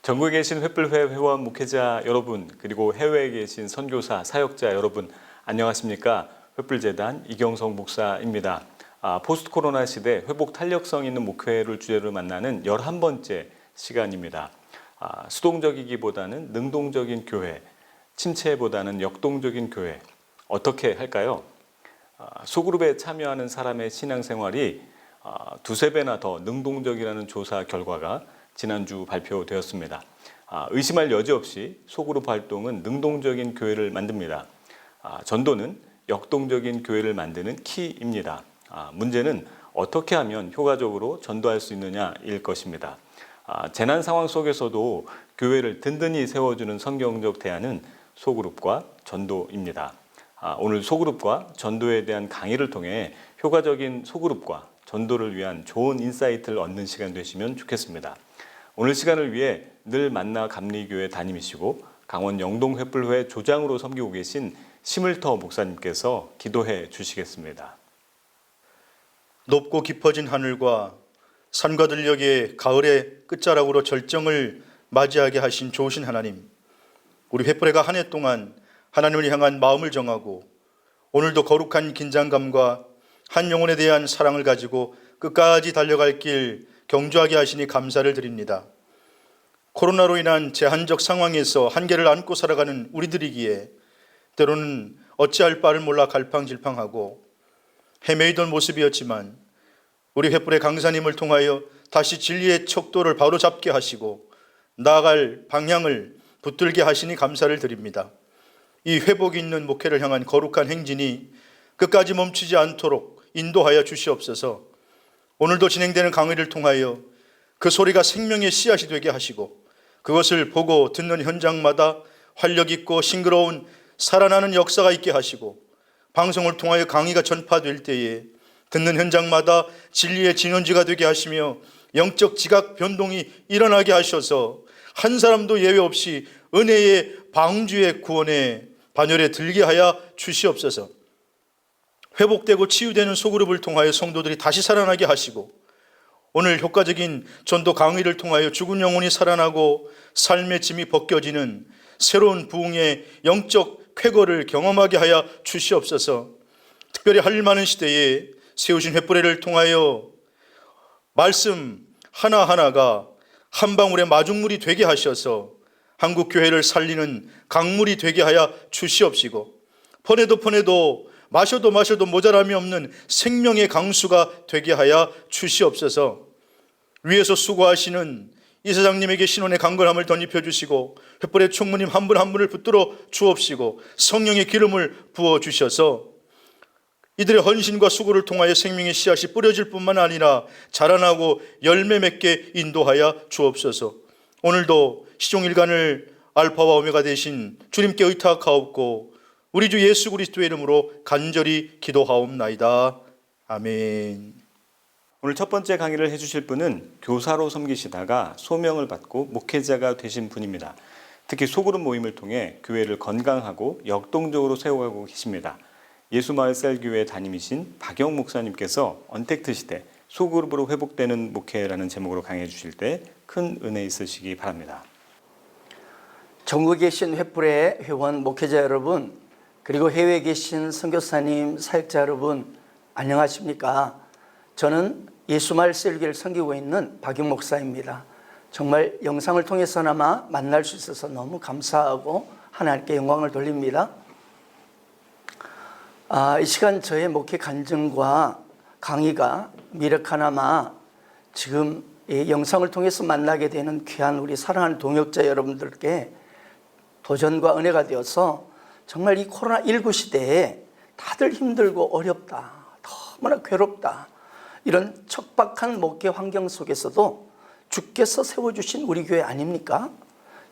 전국에 계신 횃불회 회원 목회자 여러분, 그리고 해외에 계신 선교사, 사역자 여러분, 안녕하십니까? 횃불재단 이경성 목사입니다. 포스트 코로나 시대 회복 탄력성 있는 목회를 주제로 만나는 11번째 시간입니다. 수동적이기보다는 능동적인 교회, 침체보다는 역동적인 교회, 어떻게 할까요? 소그룹에 참여하는 사람의 신앙생활이 두세 배나 더 능동적이라는 조사 결과가 지난주 발표되었습니다. 의심할 여지 없이 소그룹 활동은 능동적인 교회를 만듭니다. 전도는 역동적인 교회를 만드는 키입니다. 문제는 어떻게 하면 효과적으로 전도할 수 있느냐일 것입니다. 재난 상황 속에서도 교회를 든든히 세워주는 성경적 대안은 소그룹과 전도입니다. 오늘 소그룹과 전도에 대한 강의를 통해 효과적인 소그룹과 전도를 위한 좋은 인사이트를 얻는 시간 되시면 좋겠습니다. 오늘 시간을 위해 늘 만나 감리교회 담임이시고 강원 영동 횃불회 조장으로 섬기고 계신 심을터 목사님께서 기도해 주시겠습니다. 높고 깊어진 하늘과 산과 들녘의 가을의 끝자락으로 절정을 맞이하게 하신 좋으신 하나님, 우리 횃불회가 한 해 동안 하나님을 향한 마음을 정하고 오늘도 거룩한 긴장감과 한 영혼에 대한 사랑을 가지고 끝까지 달려갈 길 경주하게 하시니 감사를 드립니다. 코로나로 인한 제한적 상황에서 한계를 안고 살아가는 우리들이기에 때로는 어찌할 바를 몰라 갈팡질팡하고 헤매이던 모습이었지만 우리 횃불의 강사님을 통하여 다시 진리의 척도를 바로잡게 하시고 나아갈 방향을 붙들게 하시니 감사를 드립니다. 이 회복이 있는 목회를 향한 거룩한 행진이 끝까지 멈추지 않도록 인도하여 주시옵소서. 오늘도 진행되는 강의를 통하여 그 소리가 생명의 씨앗이 되게 하시고 그것을 보고 듣는 현장마다 활력 있고 싱그러운 살아나는 역사가 있게 하시고 방송을 통하여 강의가 전파될 때에 듣는 현장마다 진리의 진원지가 되게 하시며 영적 지각 변동이 일어나게 하셔서 한 사람도 예외 없이 은혜의 방주의 구원의 반열에 들게 하여 주시옵소서. 회복되고 치유되는 소그룹을 통하여 성도들이 다시 살아나게 하시고 오늘 효과적인 전도 강의를 통하여 죽은 영혼이 살아나고 삶의 짐이 벗겨지는 새로운 부흥의 영적 쾌거를 경험하게 하여 주시옵소서. 특별히 할 많은 시대에 세우신 횃불회를 통하여 말씀 하나하나가 한 방울의 마중물이 되게 하셔서 한국 교회를 살리는 강물이 되게 하여 주시옵시고 퍼내도 마셔도 모자람이 없는 생명의 강수가 되게 하여 주시옵소서. 위에서 수고하시는 이사장님에게 신원의 강건함을 덧입혀 주시고 횃불의 총무님 한 분 한 분을 붙들어 주옵시고 성령의 기름을 부어 주셔서 이들의 헌신과 수고를 통하여 생명의 씨앗이 뿌려질 뿐만 아니라 자라나고 열매 맺게 인도하여 주옵소서. 오늘도 시종일관을 알파와 오메가 되신 주님께 의탁하옵고 우리 주 예수 그리스도의 이름으로 간절히 기도하옵나이다. 아멘. 오늘 첫 번째 강의를 해주실 분은 교사로 섬기시다가 소명을 받고 목회자가 되신 분입니다. 특히 소그룹 모임을 통해 교회를 건강하고 역동적으로 세워가고 계십니다. 예수마을셀교회 담임이신 박영 목사님께서 언택트 시대 소그룹으로 회복되는 목회라는 제목으로 강의해 주실 때 큰 은혜 있으시기 바랍니다. 전국에 계신 횃불의 회원 목회자 여러분, 그리고 해외에 계신 선교사님, 사역자 여러분, 안녕하십니까? 저는 예수마을셀교회를 섬기고 있는 박영 목사입니다. 정말 영상을 통해서나마 만날 수 있어서 너무 감사하고 하나님께 영광을 돌립니다. 이 시간 저의 목회 간증과 강의가 미력하나마 지금 이 영상을 통해서 만나게 되는 귀한 우리 사랑하는 동역자 여러분들께 도전과 은혜가 되어서 정말 이 코로나19 시대에 다들 힘들고 어렵다, 너무나 괴롭다, 이런 척박한 목회 환경 속에서도 주께서 세워주신 우리 교회 아닙니까?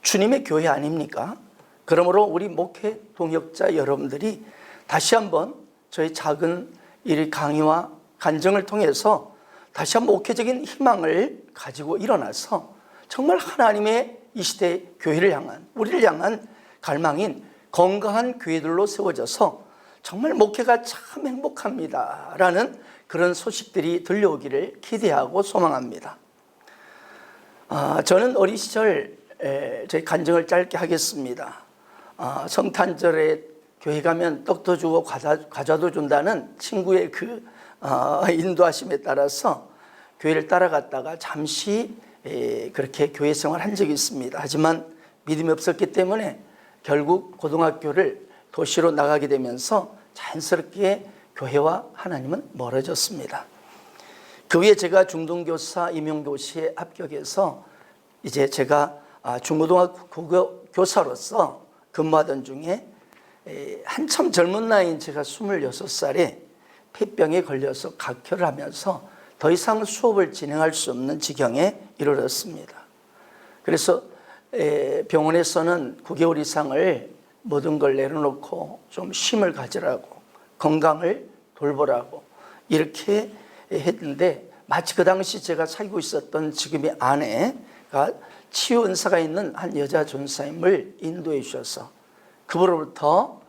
주님의 교회 아닙니까? 그러므로 우리 목회 동역자 여러분들이 다시 한번 저희 작은 이 강의와 간증을 통해서 다시 한번 목회적인 희망을 가지고 일어나서 정말 하나님의 이 시대 교회를 향한, 우리를 향한 갈망인 건강한 교회들로 세워져서 정말 목회가 참 행복합니다 라는 그런 소식들이 들려오기를 기대하고 소망합니다. 저는 어린 시절 저희 간증을 짧게 하겠습니다. 성탄절에 교회 가면 떡도 주고 과자도 준다는 친구의 그 인도하심에 따라서 교회를 따라갔다가 잠시 그렇게 교회 생활한 적이 있습니다. 하지만 믿음이 없었기 때문에 결국 고등학교를 도시로 나가게 되면서 자연스럽게 교회와 하나님은 멀어졌습니다. 그 위에 제가 중등교사 임용고시에 합격해서 이제 제가 중고등학교 교사로서 근무하던 중에 한참 젊은 나이인 제가 26살에 폐병에 걸려서 각혈을 하면서 더 이상 수업을 진행할 수 없는 지경에 이르렀습니다. 그래서 병원에서는 9개월 이상을 모든 걸 내려놓고 좀 쉼을 가지라고, 건강을 돌보라고 이렇게 했는데, 마치 그 당시 제가 사귀고 있었던 지금의 아내가 치유 은사가 있는 한 여자 전사님을 인도해 주셔서 그분으로부터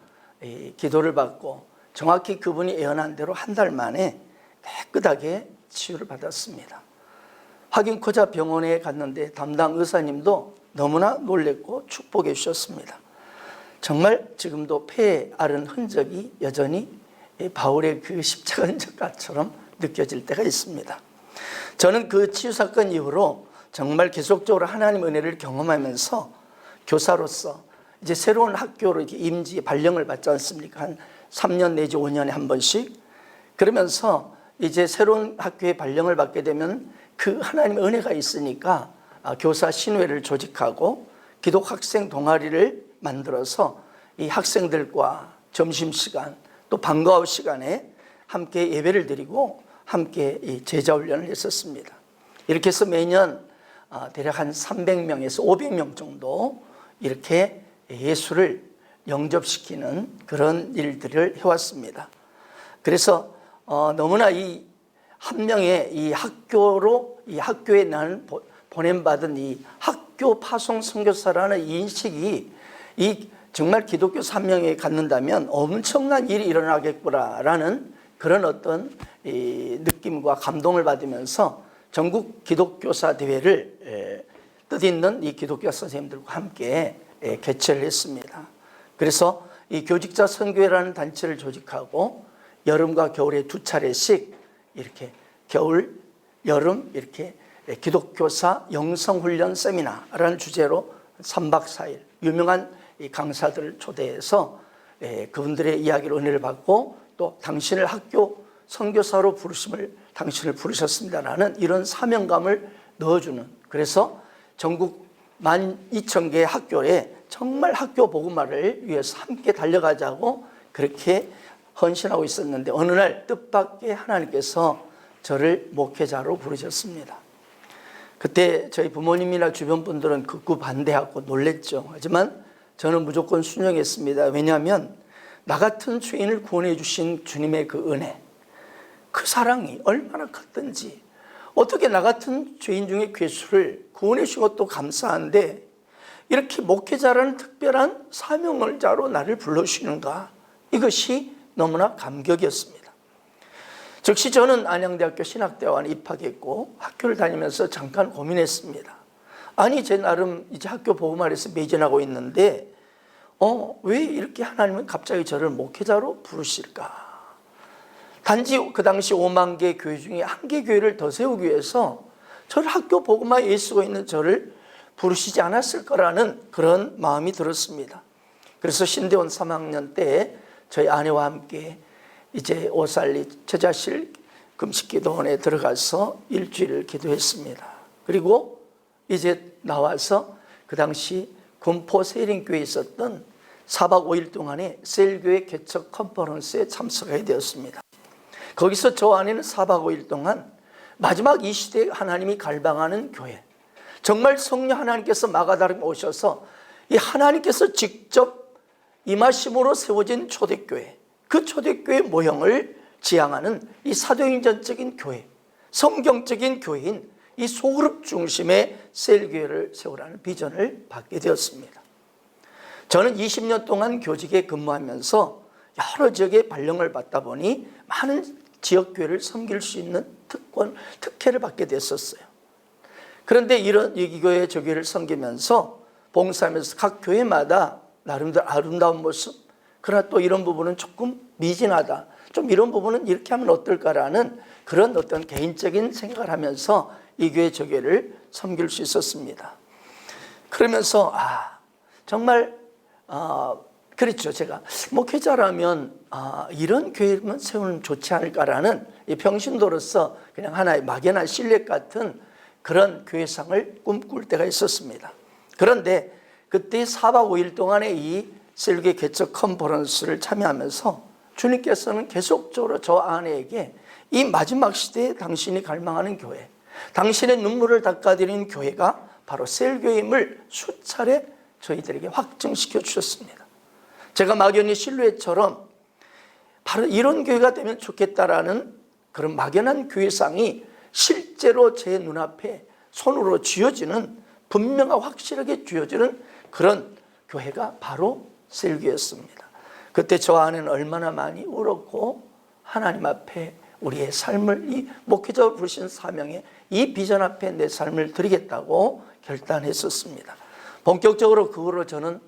기도를 받고 정확히 그분이 예언한 대로 한 달 만에 깨끗하게 치유를 받았습니다. 확인코자 병원에 갔는데 담당 의사님도 너무나 놀랬고 축복해 주셨습니다. 정말 지금도 폐에 앓은 흔적이 여전히 바울의 그 십자가 흔적처럼 느껴질 때가 있습니다. 저는 그 치유 사건 이후로 정말 계속적으로 하나님 은혜를 경험하면서 교사로서 이제 새로운 학교로 이렇게 임지 발령을 받지 않습니까? 한 3년 내지 5년에 한 번씩. 그러면서 이제 새로운 학교에 발령을 받게 되면 그 하나님의 은혜가 있으니까 교사 신회를 조직하고 기독 학생 동아리를 만들어서 이 학생들과 점심시간 또 방과 후 시간에 함께 예배를 드리고 함께 제자 훈련을 했었습니다. 이렇게 해서 매년 대략 한 300명에서 500명 정도 이렇게 예수를 영접시키는 그런 일들을 해왔습니다. 그래서 너무나 이 한 명의 이 학교에 나는 보냄받은 이 학교 파송 선교사라는 인식이 이 정말 기독교 사명에 갖는다면 엄청난 일이 일어나겠구나라는 그런 어떤 이 느낌과 감동을 받으면서 전국 기독교사 대회를 뜻있는 이 기독교 선생님들과 함께 개최를 했습니다. 그래서 이 교직자 선교회라는 단체를 조직하고 여름과 겨울에 2차례씩 이렇게 겨울, 여름 이렇게 기독교사 영성훈련 세미나라는 주제로 3박 4일 유명한 이 강사들을 초대해서 그분들의 이야기로 은혜를 받고 또 당신을 학교 선교사로 당신을 부르셨습니다라는 이런 사명감을 넣어주는, 그래서 전국 12,000개의 학교에 정말 학교 복음화를 위해서 함께 달려가자고 그렇게 헌신하고 있었는데, 어느 날 뜻밖의 하나님께서 저를 목회자로 부르셨습니다. 그때 저희 부모님이나 주변 분들은 극구 반대하고 놀랬죠. 하지만 저는 무조건 순종했습니다. 왜냐하면 나 같은 죄인을 구원해 주신 주님의 그 은혜, 그 사랑이 얼마나 컸던지, 어떻게 나 같은 죄인 중에 괴수를 구원해 주신 것도 감사한데 이렇게 목회자라는 특별한 사명자로 나를 불러주시는가, 이것이 너무나 감격이었습니다. 즉시 저는 안양대학교 신학대학원에 입학했고 학교를 다니면서 잠깐 고민했습니다. 아니 제 나름 이제 학교 복음화에서 매진하고 있는데 왜 이렇게 하나님은 갑자기 저를 목회자로 부르실까? 단지 그 당시 5만 개 교회 중에 한 개 교회를 더 세우기 위해서 저를 학교 복음화에 예수가 있는 저를 부르시지 않았을 거라는 그런 마음이 들었습니다. 그래서 신대원 3학년 때 저희 아내와 함께 이제 오살리 처자실 금식기도원에 들어가서 일주일을 기도했습니다. 그리고 이제 나와서 그 당시 군포 세린교회에 있었던 4박 5일 동안의 셀교회 개척 컨퍼런스에 참석하게 되었습니다. 거기서 저 아내는 4박 5일 동안 마지막 이 시대에 하나님이 갈망하는 교회, 정말 성령 하나님께서 마가다락에 오셔서 이 하나님께서 직접 임하심으로 세워진 초대교회, 그 초대교회 모형을 지향하는 이 사도행전적인 교회, 성경적인 교회인 이 소그룹 중심의 셀교회를 세우라는 비전을 받게 되었습니다. 저는 20년 동안 교직에 근무하면서 여러 지역에 발령을 받다 보니 많은 지역교회를 섬길 수 있는 특혜를 받게 됐었어요. 그런데 이런 이 교회 저 교회를 섬기면서 봉사하면서 각 교회마다 나름대로 아름다운 모습, 그러나 또 이런 부분은 조금 미진하다, 좀 이런 부분은 이렇게 하면 어떨까라는 그런 어떤 개인적인 생각을 하면서 이 교회 저 교회를 섬길 수 있었습니다. 그러면서 정말 그렇죠. 제가 목회자라면 이런 교회만 세우면 좋지 않을까라는 이 평신도로서 그냥 하나의 막연한 신뢰 같은 그런 교회상을 꿈꿀 때가 있었습니다. 그런데 그때 4박 5일 동안의 이 셀교회 개척 컨퍼런스를 참여하면서 주님께서는 계속적으로 저 아내에게 이 마지막 시대에 당신이 갈망하는 교회, 당신의 눈물을 닦아드리는 교회가 바로 셀교회임을 수차례 저희들에게 확증시켜 주셨습니다. 제가 막연히 실루엣처럼 바로 이런 교회가 되면 좋겠다라는 그런 막연한 교회상이 실제로 제 눈앞에 손으로 쥐어지는, 분명하고 확실하게 쥐어지는 그런 교회가 바로 셀교회였습니다. 그때 저 아내는 얼마나 많이 울었고 하나님 앞에 우리의 삶을, 이 목회자로 부르신 사명에 이 비전 앞에 내 삶을 드리겠다고 결단했었습니다. 본격적으로 그거로 저는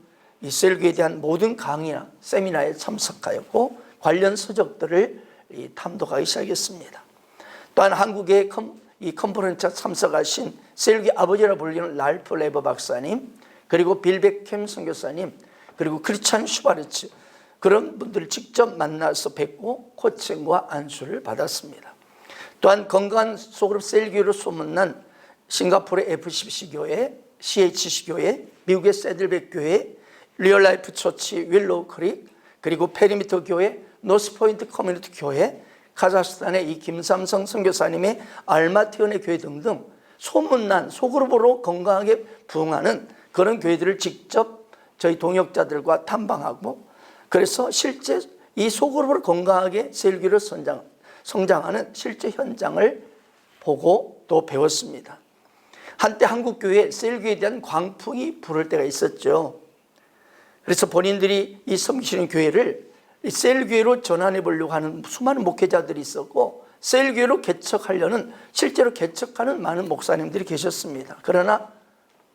이 셀교에 대한 모든 강의나 세미나에 참석하였고 관련 서적들을 탐독하기 시작했습니다. 또한 한국의 이 컨퍼런스에 참석하신 셀교 아버지라 불리는 랄프 레버 박사님, 그리고 빌베캠 선교사님, 그리고 크리스찬 슈바르츠, 그런 분들을 직접 만나서 뵙고 코칭과 안수를 받았습니다. 또한 건강한 소그룹 셀교회로 소문난 싱가포르의 FCC 교회, CHC 교회, 미국의 새들백 교회, 리얼라이프 처치 윌로우 크릭, 그리고 페리미터 교회, 노스포인트 커뮤니티 교회, 카자흐스탄의 이 김삼성 선교사님의 알마티온의 교회 등등 소문난 소그룹으로 건강하게 부흥하는 그런 교회들을 직접 저희 동역자들과 탐방하고, 그래서 실제 이 소그룹으로 건강하게 셀교회로 성장하는 실제 현장을 보고 또 배웠습니다. 한때 한국교회에 셀교회에 대한 광풍이 불을 때가 있었죠. 그래서 본인들이 이 섬기시는 교회를 셀교회로 전환해 보려고 하는 수많은 목회자들이 있었고, 셀교회로 개척하려는, 실제로 개척하는 많은 목사님들이 계셨습니다. 그러나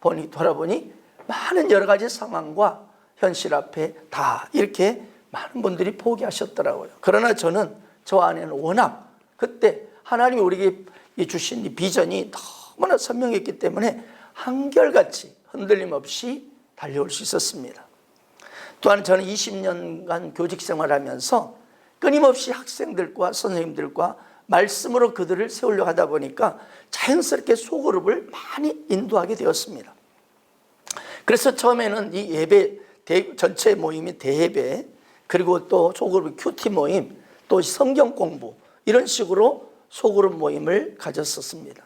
돌아보니 많은 여러 가지 상황과 현실 앞에 다 이렇게 많은 분들이 포기하셨더라고요. 그러나 저는, 저 안에는 워낙 그때 하나님이 우리에게 주신 이 비전이 너무나 선명했기 때문에 한결같이 흔들림 없이 달려올 수 있었습니다. 또한 저는 20년간 교직 생활하면서 끊임없이 학생들과 선생님들과 말씀으로 그들을 세우려고 하다 보니까 자연스럽게 소그룹을 많이 인도하게 되었습니다. 그래서 처음에는 이 예배 전체 모임이 대예배, 그리고 또 소그룹 큐티 모임, 또 성경 공부, 이런 식으로 소그룹 모임을 가졌었습니다.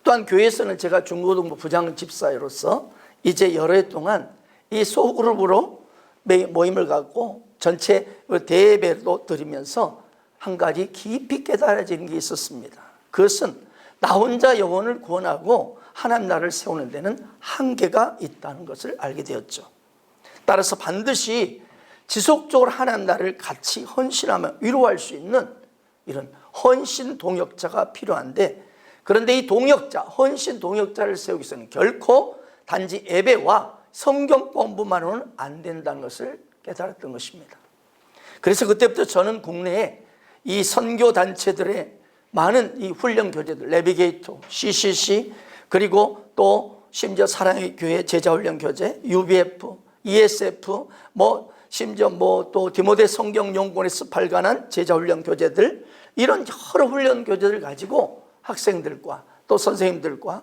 또한 교회에서는 제가 중고등부 부장 집사로서 이제 여러 해 동안 이 소그룹으로 모임을 갖고 전체 대예배도 드리면서 한 가지 깊이 깨달아지는 게 있었습니다. 그것은 나 혼자 영혼을 구원하고 하나님 나라를 세우는 데는 한계가 있다는 것을 알게 되었죠. 따라서 반드시 지속적으로 하나님 나라를 같이 헌신하며 위로할 수 있는 이런 헌신 동역자가 필요한데, 그런데 이 동역자, 헌신 동역자를 세우기 위해서는 결코 단지 예배와 성경 공부만으로는 안 된다는 것을 깨달았던 것입니다. 그래서 그때부터 저는 국내에 이 선교 단체들의 많은 이 훈련 교재들, 내비게이터, CCC, 그리고 또 심지어 사랑의 교회 제자훈련 교재, UBF, ESF, 심지어 또 디모데 성경연구원에서 발간한 제자훈련 교재들, 이런 여러 훈련 교재를 가지고 학생들과 또 선생님들과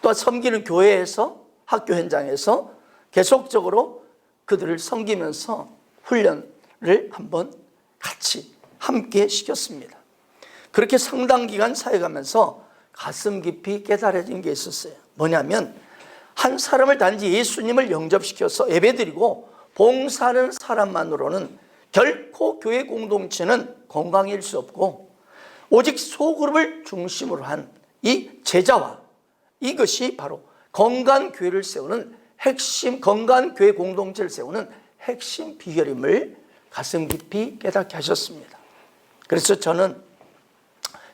또 섬기는 교회에서, 학교 현장에서 계속적으로 그들을 섬기면서 훈련을 한번 같이 함께 시켰습니다. 그렇게 상당 기간 사역하면서 가슴 깊이 깨달아진 게 있었어요. 뭐냐면 한 사람을 단지 예수님을 영접시켜서 예배드리고 봉사하는 사람만으로는 결코 교회 공동체는 건강해질 수 없고, 오직 소그룹을 중심으로 한 이 제자와, 이것이 바로 건강한 교회를 세우는 핵심, 건강한 교회 공동체를 세우는 핵심 비결임을 가슴 깊이 깨닫게 하셨습니다. 그래서 저는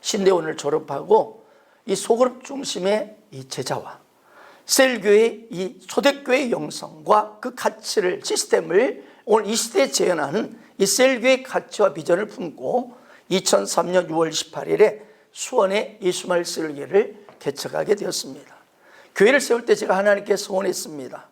신대원을 졸업하고 이 소그룹 중심의 이 제자와 셀교의 이 초대교회의 영성과 그 가치를, 시스템을 오늘 이 시대에 재현하는 이 셀교의 가치와 비전을 품고 2003년 6월 18일에 수원의 예수마을 셀교회를 개척하게 되었습니다. 교회를 세울 때 제가 하나님께 소원했습니다.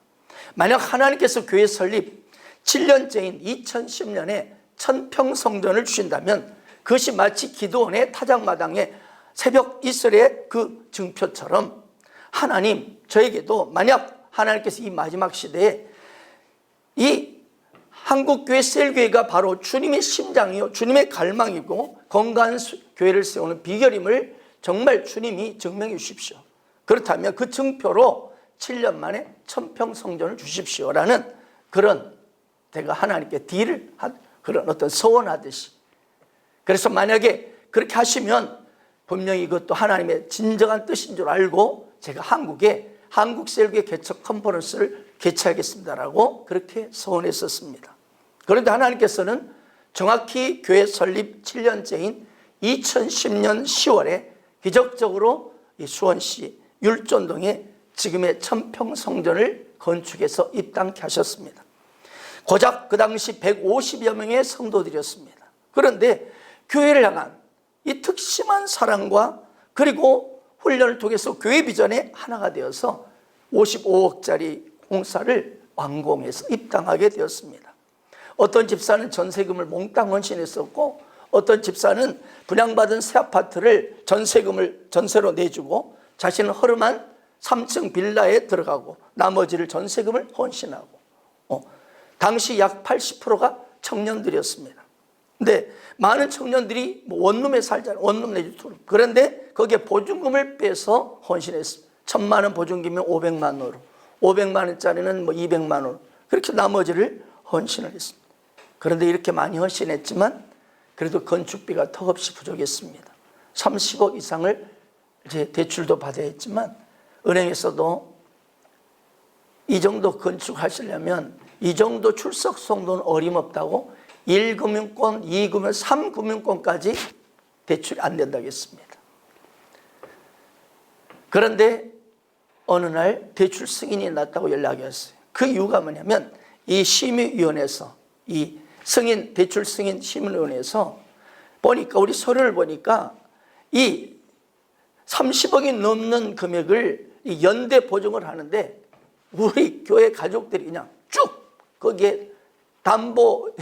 만약 하나님께서 교회 설립 7년째인 2010년에 1000평 성전을 주신다면 그것이 마치 기도원의 타작마당에 새벽 이슬의 그 증표처럼 하나님, 저에게도 만약 하나님께서 이 마지막 시대에 이 한국교회 셀교회가 바로 주님의 심장이요 주님의 갈망이고 건강한 교회를 세우는 비결임을 정말 주님이 증명해 주십시오. 그렇다면 그 증표로 7년 만에 1000평 성전을 주십시오라는 그런 제가 하나님께 딜을 한 그런 어떤 서원하듯이, 그래서 만약에 그렇게 하시면 분명히 이것도 하나님의 진정한 뜻인 줄 알고 제가 한국에 한국 셀교회 개척 컨퍼런스를 개최하겠습니다라고 그렇게 서원했었습니다. 그런데 하나님께서는 정확히 교회 설립 7년째인 2010년 10월에 기적적으로 이 수원시 율전동에 지금의 1000평 성전을 건축해서 입당케 하셨습니다. 고작 그 당시 150여 명의 성도들이었습니다. 그런데 교회를 향한 이 특심한 사랑과 그리고 훈련을 통해서 교회 비전의 하나가 되어서 55억짜리 공사를 완공해서 입당하게 되었습니다. 어떤 집사는 전세금을 몽땅 헌신했었고 어떤 집사는 분양받은 새 아파트를 전세로 내주고 자신은 허름한 3층 빌라에 들어가고 나머지를 전세금을 헌신하고 당시 약 80%가 청년들이었습니다. 근데 많은 청년들이 원룸에 살잖아요. 원룸 내지 투룸. 그런데 거기에 보증금을 빼서 헌신했습니다. 1000만 원 보증금이면 500만 원으로, 500만 원짜리는 200만 원, 그렇게 나머지를 헌신을 했습니다. 그런데 이렇게 많이 헌신했지만 그래도 건축비가 턱없이 부족했습니다. 30억 이상을 이제 대출도 받아야 했지만 은행에서도 이 정도 건축하시려면 이 정도 출석 정도는 어림없다고 1금융권, 2금융, 3금융권까지 대출이 안 된다고 했습니다. 그런데 어느 날 대출 승인이 났다고 연락이 왔어요. 그 이유가 뭐냐면 이 심의위원회에서 이 대출 승인 심의위원회에서 보니까 우리 서류를 보니까 이 30억이 넘는 금액을 연대 보증을 하는데 우리 교회 가족들이 그냥 쭉 거기에 담보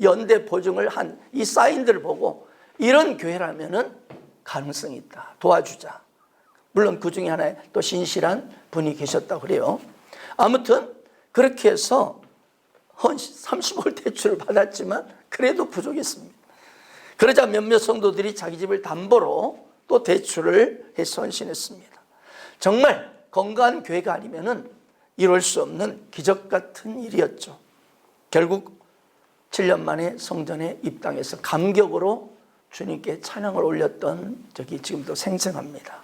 연대 보증을 한 이 사인들을 보고 이런 교회라면은 가능성이 있다, 도와주자. 물론 그 중에 하나에 또 신실한 분이 계셨다고 그래요. 아무튼 그렇게 해서 30억 대출을 받았지만 그래도 부족했습니다. 그러자 몇몇 성도들이 자기 집을 담보로 또 대출을 해서 헌신했습니다. 정말 건강한 교회가 아니면은 이룰 수 없는 기적 같은 일이었죠. 결국 7년 만에 성전에 입당해서 감격으로 주님께 찬양을 올렸던 적이 지금도 생생합니다.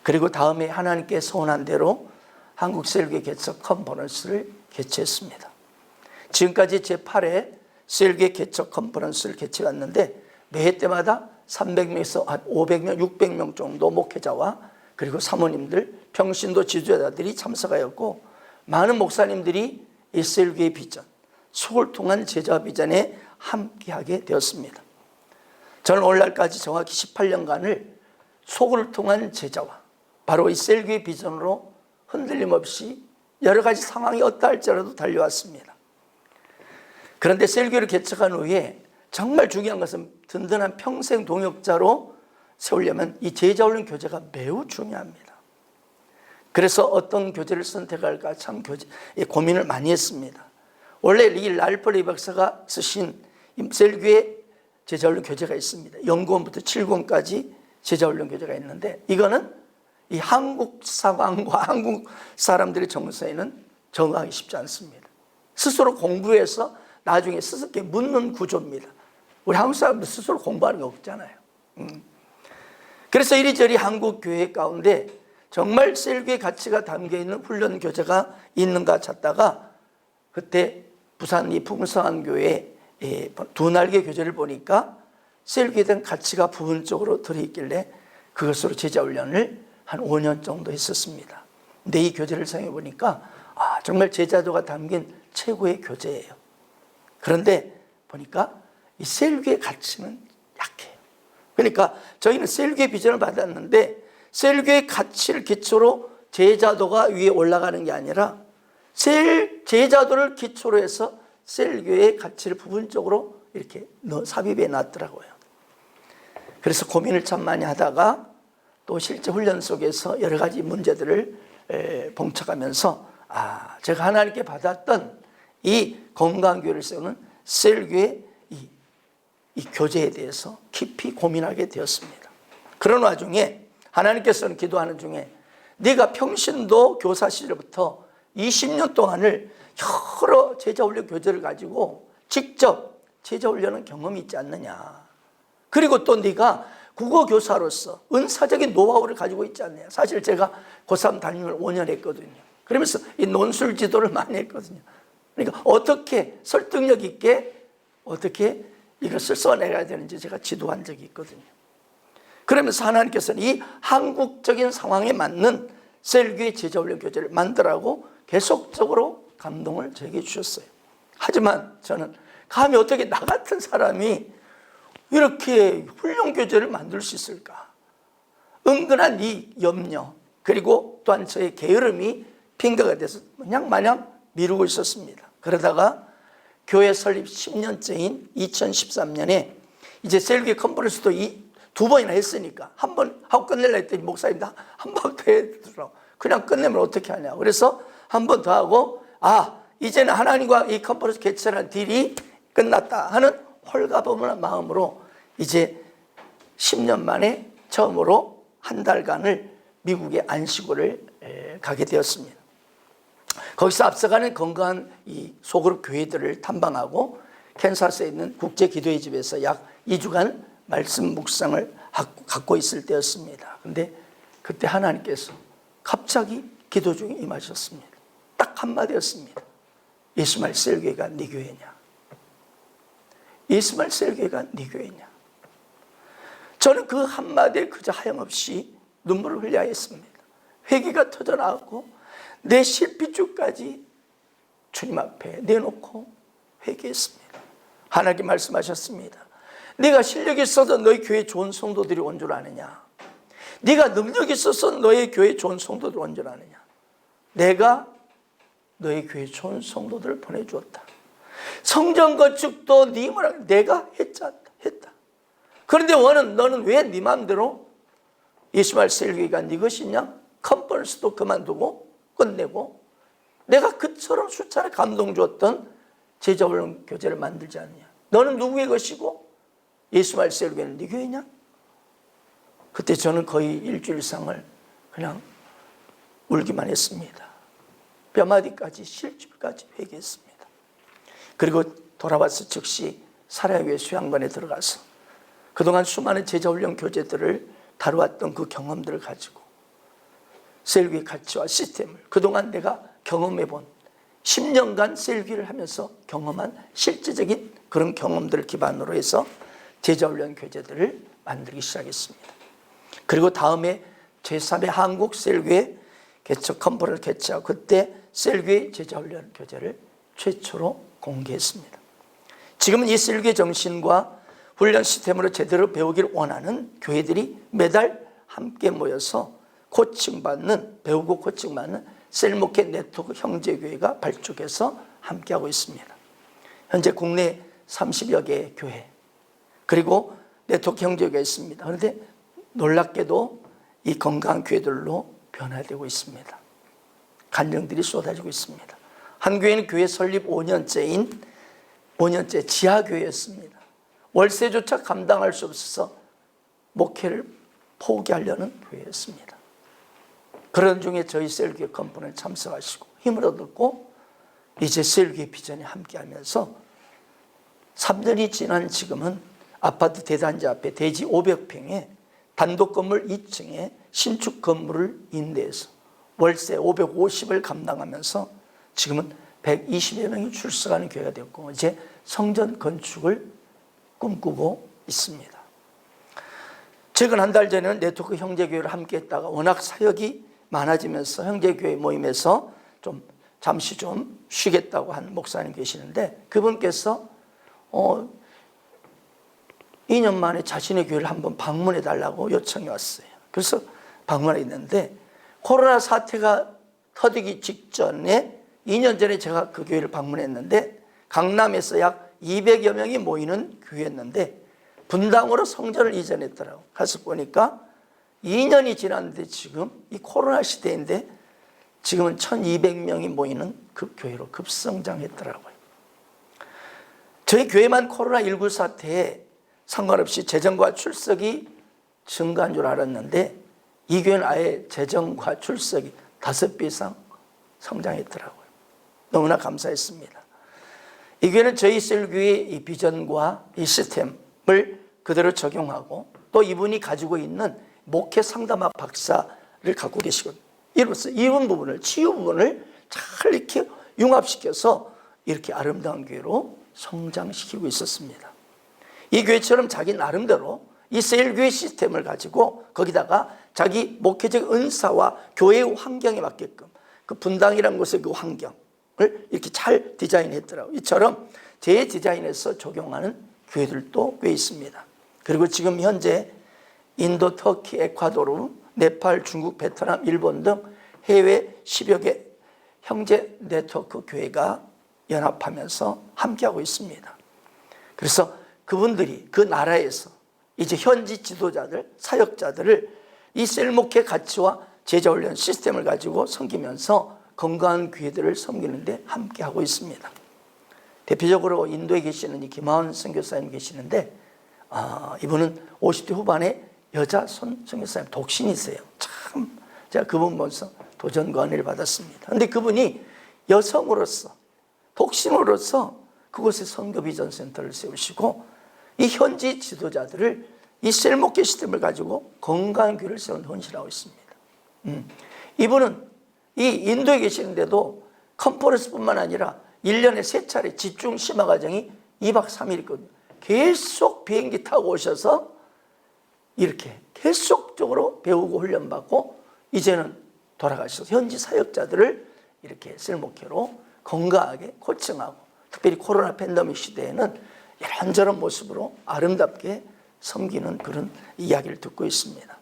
그리고 다음에 하나님께 소원한 대로 한국 셀교회 개척 컨퍼런스를 개최했습니다. 지금까지 제8회 셀교회 개척 컨퍼런스를 개최했는데 매해 때마다 300명에서 한 500명, 600명 정도 목회자와 그리고 사모님들, 평신도 지도자들이 참석하였고 많은 목사님들이 이 셀교회의 비전, 속을 통한 제자 비전에 함께하게 되었습니다. 저는 오늘날까지 정확히 18년간을 속을 통한 제자와 바로 이 셀교회 비전으로 흔들림 없이 여러 가지 상황이 어떠할지라도 달려왔습니다. 그런데 셀교회를 개척한 후에 정말 중요한 것은 든든한 평생 동역자로 세우려면 이 제자훈련 교재가 매우 중요합니다. 그래서 어떤 교재를 선택할까 참 고민을 많이 했습니다. 원래 이 랄프레이 박사가 쓰신 셀교회 제자훈련 교재가 있습니다. 0권부터 7권까지 제자훈련 교재가 있는데 이거는 이 한국 상황과 한국 사람들의 정서에는 적응하기 쉽지 않습니다. 스스로 공부해서 나중에 스스로께 묻는 구조입니다. 우리 한국 사람들 스스로 공부하는 게 없잖아요. 그래서 이리저리 한국 교회 가운데 정말 셀교회 가치가 담겨있는 훈련 교재가 있는가 찾다가 그때 부산 이 풍성한 교회 두 날개 교재를 보니까 셀교회에 대한 가치가 부분적으로 들어있길래 그것으로 제자훈련을 한 5년 정도 했었습니다. 근데 이 교재를 사용해 보니까 정말 제자도가 담긴 최고의 교재예요. 그런데 보니까 이 셀교의 가치는 약해요. 그러니까 저희는 셀교의 비전을 받았는데 셀교의 가치를 기초로 제자도가 위에 올라가는 게 아니라 제자도를 기초로 해서 셀교의 가치를 부분적으로 이렇게 삽입해 놨더라고요. 그래서 고민을 참 많이 하다가 또 실제 훈련 속에서 여러 가지 문제들을 봉착하면서 제가 하나님께 받았던 이 건강교회를 세우는 셀교의 이 교제에 대해서 깊이 고민하게 되었습니다. 그런 와중에 하나님께서는 기도하는 중에 네가 평신도 교사 시절부터 20년 동안을 여러 제자훈련 교재를 가지고 직접 제자훈련한 경험이 있지 않느냐. 그리고 또 네가 국어교사로서 은사적인 노하우를 가지고 있지 않느냐. 사실 제가 고3 담임을 5년 했거든요. 그러면서 이 논술 지도를 많이 했거든요. 그러니까 어떻게 설득력 있게 어떻게 이것을 써내야 되는지 제가 지도한 적이 있거든요. 그러면서 하나님께서는 이 한국적인 상황에 맞는 셀교의 제자훈련 교재를 만들라고 계속적으로 감동을 저에게 주셨어요. 하지만 저는 감히 어떻게 나 같은 사람이 이렇게 훌륭 교재를 만들 수 있을까? 은근한 이 염려 그리고 또한 저의 게으름이 핑계가 돼서 마냥 미루고 있었습니다. 그러다가 교회 설립 10년째인 2013년에 이제 셀교회 컨퍼런스도 2번이나 했으니까 한 번 하고 끝내려 했더니 목사님도 한 번 더 해주더라고. 그냥 끝내면 어떻게 하냐. 그래서 한 번 더 하고 이제는 하나님과 이 컨퍼런스 개최한 딜이 끝났다 하는 홀가분한 마음으로 이제 10년 만에 처음으로 한 달간을 미국의 안식구를 가게 되었습니다. 거기서 앞서가는 건강한 이 소그룹 교회들을 탐방하고 캔사스에 있는 국제기도회 집에서 약 2주간 말씀 묵상을 갖고 있을 때였습니다. 그런데 그때 하나님께서 갑자기 기도 중에 임하셨습니다. 딱 한마디였습니다. 이스마엘 셀교회가 네 교회냐? 이스마엘 셀교회가 네 교회냐? 저는 그 한마디에 그저 하염없이 눈물을 흘려야 했습니다. 회개가 터져나왔고 내 실핏줄까지 주님 앞에 내놓고 회개했습니다. 하나님께 말씀하셨습니다. 네가 실력이 있어서 너희 교회에 좋은 성도들이 온 줄 아느냐? 네가 능력이 있어서 너희 교회에 좋은 성도들이 온 줄 아느냐? 내가 너희 교회에 좋은 성도들을 보내주었다. 성전 건축도 내가 했다. 그런데 너는 왜 네 마음대로 이스마엘 셀교회가 네 것이냐? 컨퍼런스도 그만두고 끝내고 내가 그처럼 수차례 감동 줬던 제자훈련 교재를 만들지 않느냐? 너는 누구의 것이고 이스마엘 셀교회는 네 교회냐? 그때 저는 거의 일주일 이상을 그냥 울기만 했습니다. 뼈마디까지 실줄까지 회개했습니다. 그리고 돌아와서 즉시 사라교회 수양관에 들어가서 그동안 수많은 제자훈련 교재들을 다루었던 그 경험들을 가지고 셀교의 가치와 시스템을 그동안 내가 경험해본 10년간 셀교를 하면서 경험한 실제적인 그런 경험들을 기반으로 해서 제자훈련 교재들을 만들기 시작했습니다. 그리고 다음에 제3회 한국 셀교회 개척 컨퍼런스를 개최하고 그때 셀교회 제자훈련 교재를 최초로 공개했습니다. 지금은 이 셀교회 정신과 훈련 시스템으로 제대로 배우기를 원하는 교회들이 매달 함께 모여서 배우고 코칭받는 셀목회 네트워크 형제교회가 발족해서 함께하고 있습니다. 현재 국내 30여 개의 교회 그리고 네트워크 형제교회가 있습니다. 그런데 놀랍게도 이 건강한 교회들로 변화되고 있습니다. 간증들이 쏟아지고 있습니다. 한 교회는 교회 설립 5년째 지하교회였습니다. 월세조차 감당할 수 없어서 목회를 포기하려는 교회였습니다. 그런 중에 저희 셀교회 컨퍼런스에 참석하시고 힘을 얻었고 이제 셀교회 비전에 함께하면서 3년이 지난 지금은 아파트 대단지 앞에 대지 500평에 단독 건물 2층에 신축 건물을 임대해서 월세 550을 감당하면서 지금은 120여 명이 출석하는 교회가 되었고 이제 성전 건축을 꿈꾸고 있습니다. 최근 한 달 전에는 네트워크 형제교회를 함께 했다가 워낙 사역이 많아지면서 형제교회 모임에서 좀 잠시 좀 쉬겠다고 한 목사님 계시는데, 그분께서 2년 만에 자신의 교회를 한번 방문해 달라고 요청이 왔어요. 그래서 방문했는데, 코로나 사태가 터지기 직전에 2년 전에 제가 그 교회를 방문했는데, 강남에서 약 200여 명이 모이는 교회였는데 분당으로 성전을 이전했더라고요. 가서 보니까 2년이 지났는데 지금 이 코로나 시대인데 지금은 1200명이 모이는 그 교회로 급성장했더라고요. 저희 교회만 코로나19 사태에 상관없이 재정과 출석이 증가한 줄 알았는데 이 교회는 아예 재정과 출석이 5배 이상 성장했더라고요. 너무나 감사했습니다. 이 교회는 저희 셀교회의 이 비전과 이 시스템을 그대로 적용하고 또 이분이 가지고 있는 목회 상담학 박사를 갖고 계시거든요. 이로써 이분 부분을, 치유 부분을 잘 이렇게 융합시켜서 이렇게 아름다운 교회로 성장시키고 있었습니다. 이 교회처럼 자기 나름대로 이 셀교회 시스템을 가지고 거기다가 자기 목회적 은사와 교회의 환경에 맞게끔 그 분당이라는 곳의 그 환경을 이렇게 잘 디자인했더라고요. 이처럼 재디자인해서 적용하는 교회들도 꽤 있습니다. 그리고 지금 현재 인도, 터키, 에콰도르, 네팔, 중국, 베트남, 일본 등 해외 10여 개 형제 네트워크 교회가 연합하면서 함께하고 있습니다. 그래서 그분들이 그 나라에서 이제 현지 지도자들, 사역자들을 이 셀목회 가치와 제자훈련 시스템을 가지고 섬기면서 건강한 교회들을 섬기는데 함께하고 있습니다. 대표적으로 인도에 계시는 이 김하원 선교사님 계시는데 이분은 50대 후반의 여자 선교사님 독신이세요. 참 제가 그분 보면서 도전과 은혜를 받았습니다. 그런데 그분이 여성으로서 독신으로서 그곳에 선교 비전 센터를 세우시고 이 현지 지도자들을 이 셀목회 시스템을 가지고 건강한 교회를 세우는 헌신하고 있습니다. 이분은 이 인도에 계시는데도 컨퍼런스뿐만 아니라 1년에 3차례 집중 심화 과정이 2박 3일 있거든요. 계속 비행기 타고 오셔서 이렇게 계속적으로 배우고 훈련받고 이제는 돌아가셔서 현지 사역자들을 이렇게 셀목회로 건강하게 코칭하고, 특별히 코로나 팬데믹 시대에는 이런저런 모습으로 아름답게 섬기는 그런 이야기를 듣고 있습니다.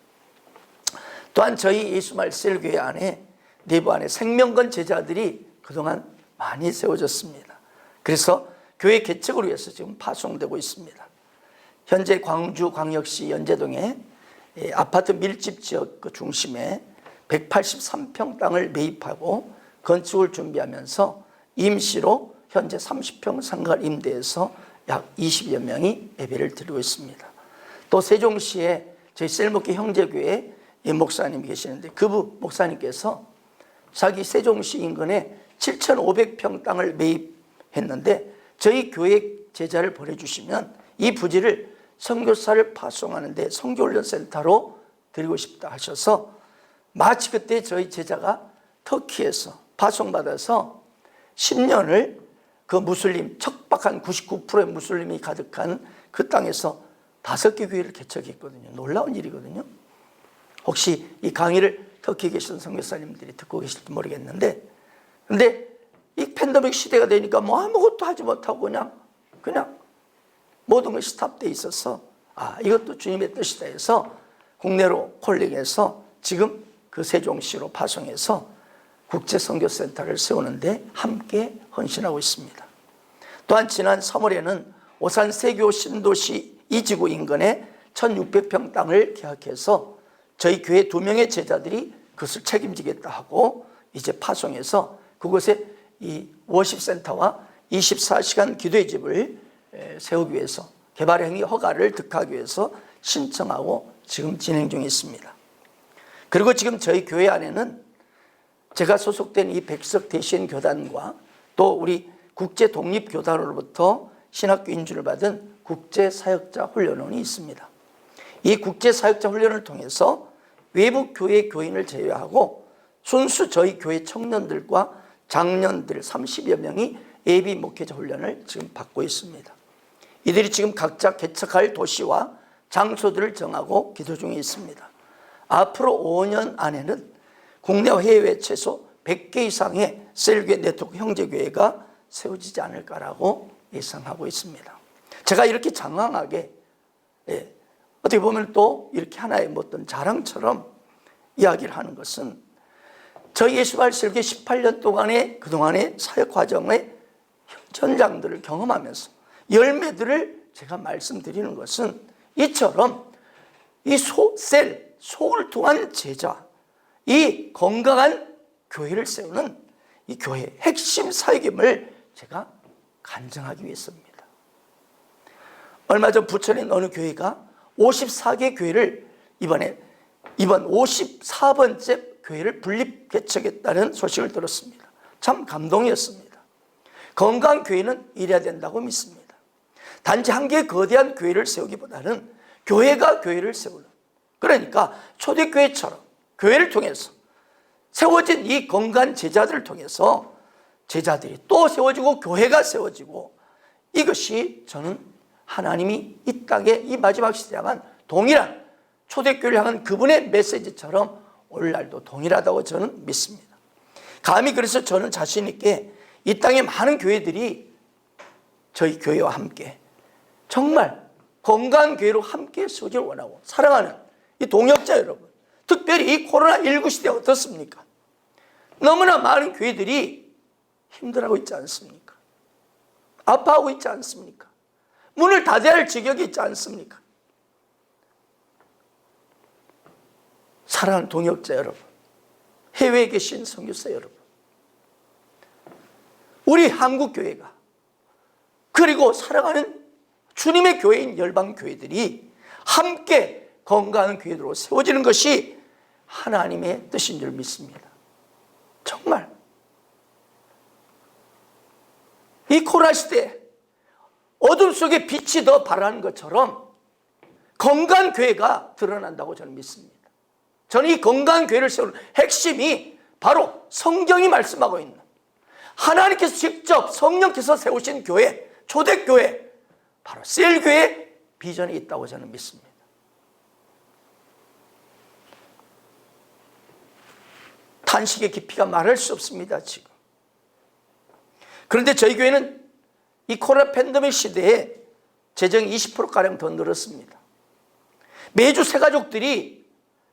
또한 저희 예수말 셀교회 안에 내부 안에 생명건 제자들이 그동안 많이 세워졌습니다. 그래서 교회 개척을 위해서 지금 파송되고 있습니다. 현재 광주 광역시 연제동에 아파트 밀집 지역 그 중심에 183평 땅을 매입하고 건축을 준비하면서 임시로 현재 30평 상가를 임대해서 약 20여 명이 예배를 드리고 있습니다. 또 세종시에 저희 셀목회 형제교회 목사님이 계시는데 그 목사님께서 자기 세종시 인근에 7,500평 땅을 매입했는데 저희 교회 제자를 보내주시면 이 부지를 선교사를 파송하는데 선교훈련센터로 드리고 싶다 하셔서 마치 그때 저희 제자가 터키에서 파송받아서 10년을 그 무슬림 척박한 99%의 무슬림이 가득한 그 땅에서 5개 교회를 개척했거든요. 놀라운 일이거든요. 혹시 이 강의를 터키에 계신 선교사님들이 듣고 계실지 모르겠는데, 근데 이 팬데믹 시대가 되니까 뭐 아무것도 하지 못하고 그냥 모든 것이 스탑돼 있어서 이것도 주님의 뜻이다 해서 국내로 콜링해서 지금 그 세종시로 파송해서 국제선교센터를 세우는데 함께 헌신하고 있습니다. 또한 지난 3월에는 오산 세교 신도시 이지구 인근에 1,600평 땅을 계약해서 저희 교회 2명의 제자들이 그것을 책임지겠다 하고 이제 파송해서 그곳에 이 워십센터와 24시간 기도의 집을 세우기 위해서 개발 행위 허가를 득하기 위해서 신청하고 지금 진행 중에 있습니다. 그리고 지금 저희 교회 안에는 제가 소속된 이 백석 대신 교단과 또 우리 국제 독립교단으로부터 신학교 인준을 받은 국제사역자 훈련원이 있습니다. 이 국제사역자 훈련을 통해서 외부 교회 교인을 제외하고 순수 저희 교회 청년들과 장년들 30여 명이 예비 목회자 훈련을 지금 받고 있습니다. 이들이 지금 각자 개척할 도시와 장소들을 정하고 기도 중에 있습니다. 앞으로 5년 안에는 국내와 해외 최소 100개 이상의 셀교회 네트워크 형제교회가 세워지지 않을까라고 예상하고 있습니다. 제가 이렇게 장황하게 어떻게 보면 또 이렇게 하나의 어떤 자랑처럼 이야기를 하는 것은 저희 예수발 설교 18년 동안의 그동안의 사역 과정의 현장들을 경험하면서 열매들을 제가 말씀드리는 것은 이처럼 이 속을 통한 제자, 이 건강한 교회를 세우는 이 교회의 핵심 사역임을 제가 간증하기 위해서입니다. 얼마 전 부천의 어느 교회가 54개 교회를 이번 54번째 교회를 분립 개척했다는 소식을 들었습니다. 참 감동이었습니다. 건강한 교회는 이래야 된다고 믿습니다. 단지 한 개의 거대한 교회를 세우기보다는 교회가 교회를 세우는, 그러니까 초대교회처럼 교회를 통해서 세워진 이 건강한 제자들을 통해서 제자들이 또 세워지고 교회가 세워지고, 이것이 저는 하나님이 이 땅에 이 마지막 시대에 향한 동일한 초대교회를 향한 그분의 메시지처럼 오늘날도 동일하다고 저는 믿습니다. 감히 그래서 저는 자신 있게 이 땅의 많은 교회들이 저희 교회와 함께 정말 건강한 교회로 함께 세워지를 원하고 사랑하는 이 동역자 여러분, 특별히 이 코로나19 시대에 어떻습니까? 너무나 많은 교회들이 힘들어하고 있지 않습니까? 아파하고 있지 않습니까? 문을 닫아야 할 지경이 있지 않습니까? 사랑하는 동역자 여러분, 해외에 계신 선교사 여러분, 우리 한국교회가, 그리고 사랑하는 주님의 교회인 열방교회들이 함께 건강한 교회로 세워지는 것이 하나님의 뜻인 줄 믿습니다. 정말 이 코로나 시대에 어둠 속에 빛이 더 발하는 것처럼 건강한 교회가 드러난다고 저는 믿습니다. 저는 이 건강한 교회를 세우는 핵심이 바로 성경이 말씀하고 있는, 하나님께서 직접 성령께서 세우신 교회, 초대교회, 바로 셀교회의 비전이 있다고 저는 믿습니다. 탄식의 깊이가 말할 수 없습니다, 지금. 그런데 저희 교회는 이 코로나 팬데믹 시대에 재정이 20%가량 더 늘었습니다. 매주 새가족들이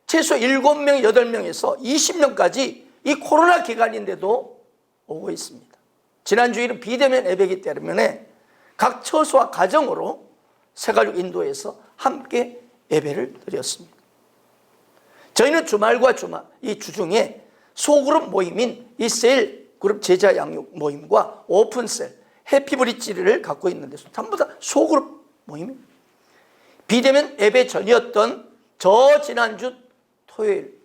최소 7명, 8명에서 20명까지 이 코로나 기간인데도 오고 있습니다. 지난 주일은 비대면 예배이기 때문에 각 처소와 가정으로 새가족 인도해서 함께 예배를 드렸습니다. 저희는 주말과 이 주중에 소그룹 모임인 이 셀 그룹 제자 양육 모임과 오픈셀, 해피브릿지를 갖고 있는데 전부 다 소그룹 모임입니다. 비대면 예배 전이었던 저 지난주 토요일,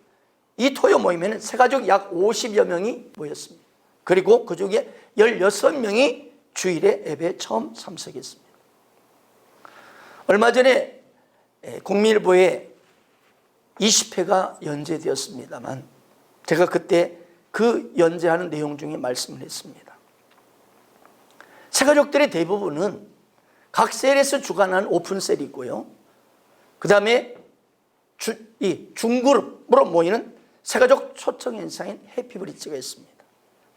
이 토요 모임에는 새가족 약 50여 명이 모였습니다. 그리고 그 중에 16명이 주일에 예배에 처음 참석했습니다. 얼마 전에 국민일보에 20회가 연재되었습니다만 제가 그때 그 연재하는 내용 중에 말씀을 했습니다. 새가족들의 대부분은 각 셀에서 주관하는 오픈셀이 있고요. 그 다음에 이 중그룹으로 모이는 새가족 초청 현상인 해피브릿지가 있습니다.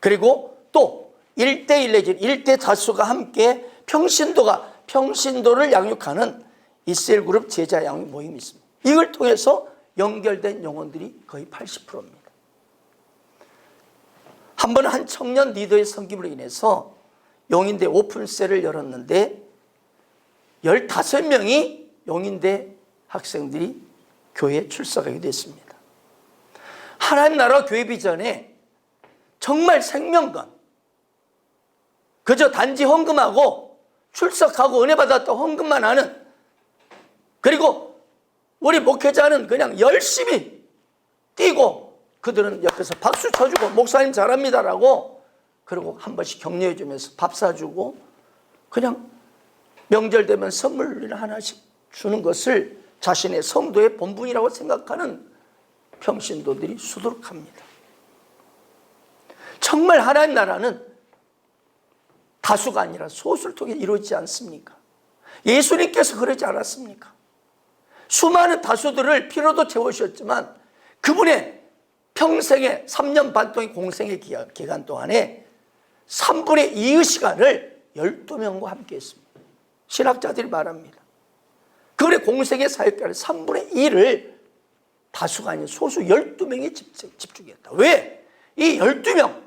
그리고 또 1대1 내지 1대 다수가 함께 평신도를 양육하는 이 셀그룹 제자 양육 모임이 있습니다. 이걸 통해서 연결된 영혼들이 거의 80%입니다. 한 번 한 청년 리더의 섬김으로 인해서 용인대 오픈셀을 열었는데 15명이 용인대 학생들이 교회에 출석하게 됐습니다. 하나님 나라 교회 비전에 정말 생명감, 그저 단지 헌금하고 출석하고 은혜 받았다 헌금만 하는, 그리고 우리 목회자는 그냥 열심히 뛰고 그들은 옆에서 박수 쳐주고 목사님 잘합니다라고, 그리고 한 번씩 격려해 주면서 밥 사주고 그냥 명절 되면 선물을 하나씩 주는 것을 자신의 성도의 본분이라고 생각하는 평신도들이 수두룩합니다. 정말 하나님 나라는 다수가 아니라 소수를 통해 이루어지지 않습니까? 예수님께서 그러지 않았습니까? 수많은 다수들을 피로도 채우셨지만 그분의 평생의 3년 반 동의 공생의 기간 동안에 3분의 2의 시간을 12명과 함께 했습니다. 신학자들이 말합니다. 그래 공생의 사역자를 3분의 1을 다수가 아닌 소수 12명에 집중했다. 왜? 이 12명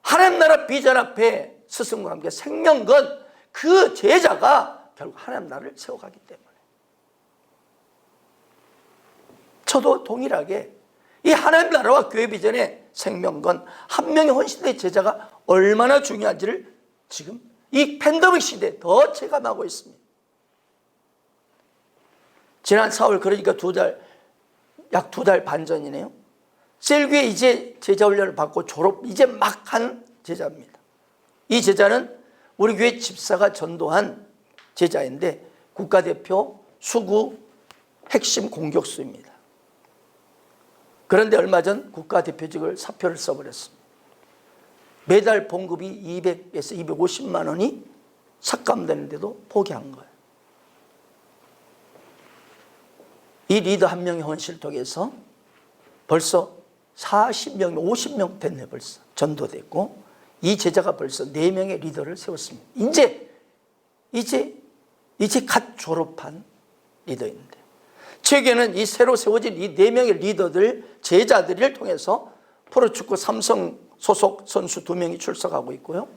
하나님 나라 비전 앞에 스승과 함께 생명 건 그 제자가 결국 하나님 나라를 세워가기 때문에 저도 동일하게 이 하나님 나라와 교회 비전의 생명건 한 명의 헌신의 제자가 얼마나 중요한지를 지금 이 팬데믹 시대에 더 체감하고 있습니다. 지난 4월 그러니까 약 2달 반 전이네요. 셀교회 이제 제자 훈련을 받고 졸업 이제 막 한 제자입니다. 이 제자는 우리 교회 집사가 전도한 제자인데 국가대표 수구 핵심 공격수입니다. 그런데 얼마 전 국가대표직을 사표를 써버렸습니다. 매달 봉급이 200에서 250만 원이 삭감되는데도 포기한 거예요. 이 리더 한 명의 헌신을 통해서 벌써 40명, 50명 됐네 벌써 전도됐고 이 제자가 벌써 4명의 리더를 세웠습니다. 이제 갓 졸업한 리더인데 최근에는 이 새로 세워진 이 4명의 리더들 제자들을 통해서 프로축구 삼성 소속 선수 2명이 출석하고 있고요.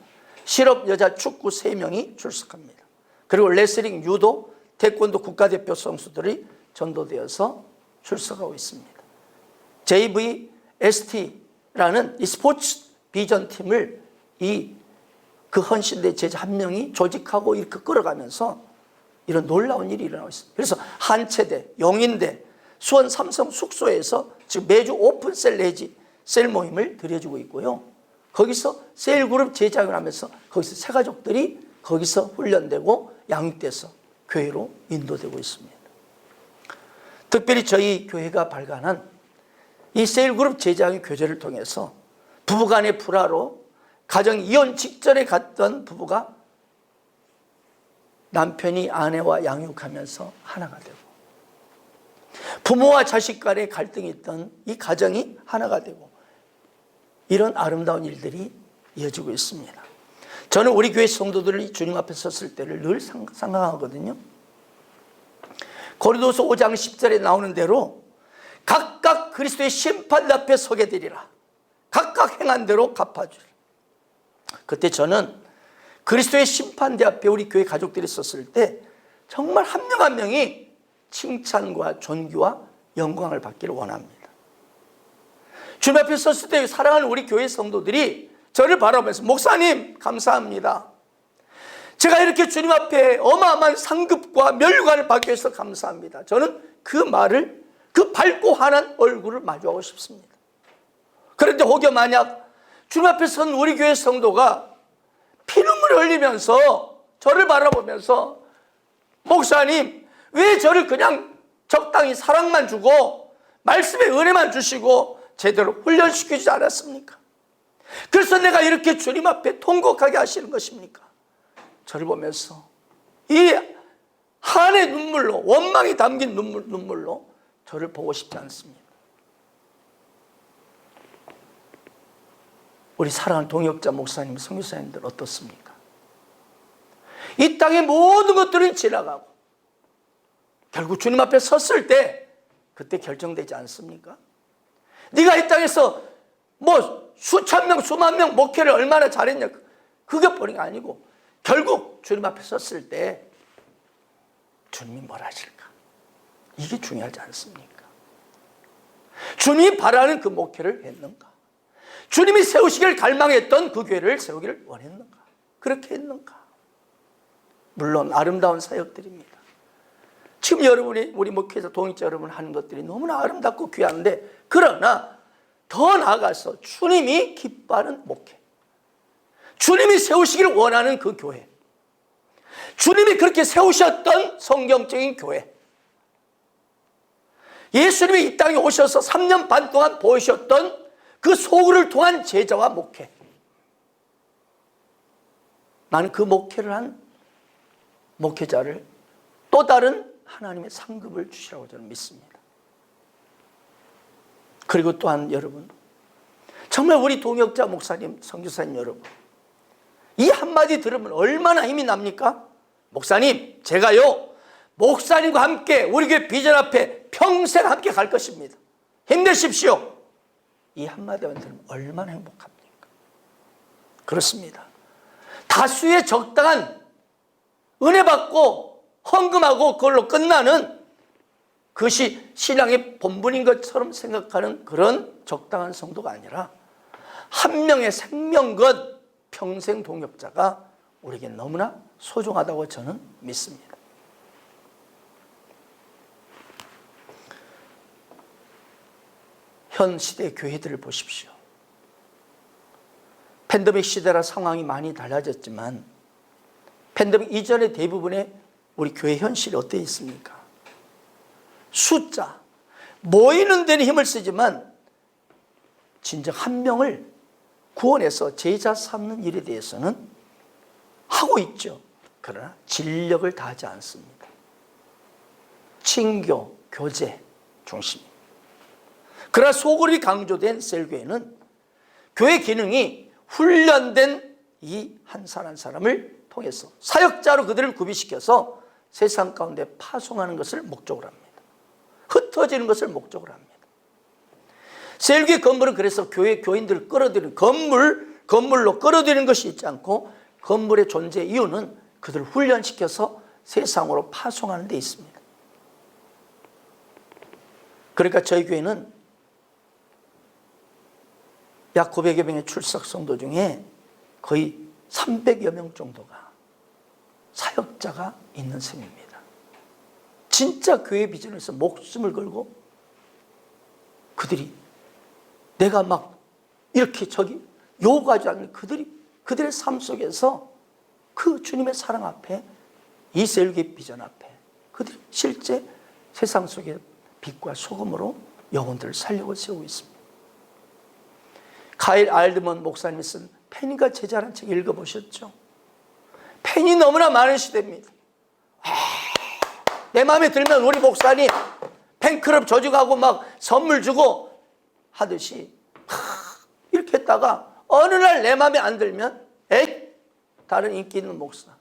실업 여자 축구 3명이 출석합니다. 그리고 레슬링, 유도, 태권도 국가대표 선수들이 전도되어서 출석하고 있습니다. JVST라는 이 스포츠 비전 팀을 그 헌신대 제자 한 명이 조직하고 이렇게 끌어가면서 이런 놀라운 일이 일어나고 있습니다. 그래서 한체대, 용인대, 수원 삼성 숙소에서 지금 매주 오픈셀 내지 셀 모임을 들여주고 있고요. 거기서 셀그룹 제작을 하면서 거기서 새가족들이 거기서 훈련되고 양육돼서 교회로 인도되고 있습니다. 특별히 저희 교회가 발간한 이 셀그룹 제작의 교재를 통해서 부부간의 불화로 가정 이혼 직전에 갔던 부부가 남편이 아내와 양육하면서 하나가 되고 부모와 자식 간의 갈등이 있던 이 가정이 하나가 되고 이런 아름다운 일들이 이어지고 있습니다. 저는 우리 교회 성도들이 주님 앞에 섰을 때를 늘 생각하거든요. 고린도서 5장 10절에 나오는 대로 각각 그리스도의 심판 앞에 서게 되리라. 각각 행한 대로 갚아주리라. 그때 저는 그리스도의 심판대 앞에 우리 교회 가족들이 섰을 때 정말 한 명 한 명이 칭찬과 존귀와 영광을 받기를 원합니다. 주님 앞에 섰을 때 사랑하는 우리 교회 성도들이 저를 바라보면서 목사님 감사합니다. 제가 이렇게 주님 앞에 어마어마한 상급과 멸관을 받기 위해서 감사합니다. 저는 그 말을 그 밝고 환한 얼굴을 마주하고 싶습니다. 그런데 혹여 만약 주님 앞에 선 우리 교회 성도가 피눈물을 흘리면서 저를 바라보면서 목사님 왜 저를 그냥 적당히 사랑만 주고 말씀의 은혜만 주시고 제대로 훈련시키지 않았습니까? 그래서 내가 이렇게 주님 앞에 통곡하게 하시는 것입니까? 저를 보면서 이 한의 눈물로 원망이 담긴 눈물로 저를 보고 싶지 않습니다. 우리 사랑하는 동역자 목사님, 선교사님들 어떻습니까? 이 땅의 모든 것들은 지나가고 결국 주님 앞에 섰을 때 그때 결정되지 않습니까? 네가 이 땅에서 뭐 수천 명, 수만 명 목회를 얼마나 잘했냐 그게 보는 게 아니고 결국 주님 앞에 섰을 때 주님이 뭘 하실까? 이게 중요하지 않습니까? 주님이 바라는 그 목회를 했는가? 주님이 세우시기를 갈망했던 그 교회를 세우기를 원했는가? 그렇게 했는가? 물론 아름다운 사역들입니다. 지금 여러분이 우리 목회자 동역자 여러분 하는 것들이 너무나 아름답고 귀한데 그러나 더 나아가서 주님이 기뻐하는 목회, 주님이 세우시기를 원하는 그 교회, 주님이 그렇게 세우셨던 성경적인 교회, 예수님이 이 땅에 오셔서 3년 반 동안 보이셨던 그 소그를 통한 제자와 목회, 나는 그 목회를 한 목회자를 또 다른 하나님의 상급을 주시라고 저는 믿습니다. 그리고 또한 여러분 정말 우리 동역자 목사님, 선교사님 여러분, 이 한마디 들으면 얼마나 힘이 납니까? 목사님, 제가요 목사님과 함께 우리 교회 비전 앞에 평생 함께 갈 것입니다. 힘내십시오. 이 한마디만 들으면 얼마나 행복합니까? 그렇습니다. 다수의 적당한 은혜 받고 헌금하고 그걸로 끝나는 그것이 신앙의 본분인 것처럼 생각하는 그런 적당한 성도가 아니라 한 명의 생명건 평생 동역자가 우리에게 너무나 소중하다고 저는 믿습니다. 현 시대 교회들을 보십시오. 팬데믹 시대라 상황이 많이 달라졌지만 팬데믹 이전의 대부분의 우리 교회 현실이 어떻게 있습니까? 숫자, 모이는 데는 힘을 쓰지만 진정 한 명을 구원해서 제자 삼는 일에 대해서는 하고 있죠. 그러나 진력을 다하지 않습니다. 친교, 교제 중심입니다. 그러나 소그룹이 강조된 셀교회는 교회 기능이 훈련된 이 한 사람 한 사람을 통해서 사역자로 그들을 구비시켜서 세상 가운데 파송하는 것을 목적으로 합니다. 흩어지는 것을 목적으로 합니다. 셀교회 건물은 그래서 교회 교인들을 끌어들이는 건물로 끌어들이는 것이 있지 않고 건물의 존재 이유는 그들을 훈련시켜서 세상으로 파송하는 데 있습니다. 그러니까 저희 교회는 약 900여 명의 출석 성도 중에 거의 300여 명 정도가 사역자가 있는 셈입니다. 진짜 교회 비전에서 목숨을 걸고 그들이 내가 막 이렇게 요구하지 않는 그들의 삶 속에서 그 주님의 사랑 앞에 이 셀교회 비전 앞에 그들이 실제 세상 속의 빛과 소금으로 영혼들을 살려고 세우고 있습니다. 카일 알드먼 목사님이 쓴 팬과 제자라는 책 읽어보셨죠? 팬이 너무나 많은 시대입니다. 내 마음에 들면 우리 목사님 팬클럽 조직하고 막 선물 주고 하듯이 이렇게 했다가 어느 날 내 마음에 안 들면 다른 인기 있는 목사,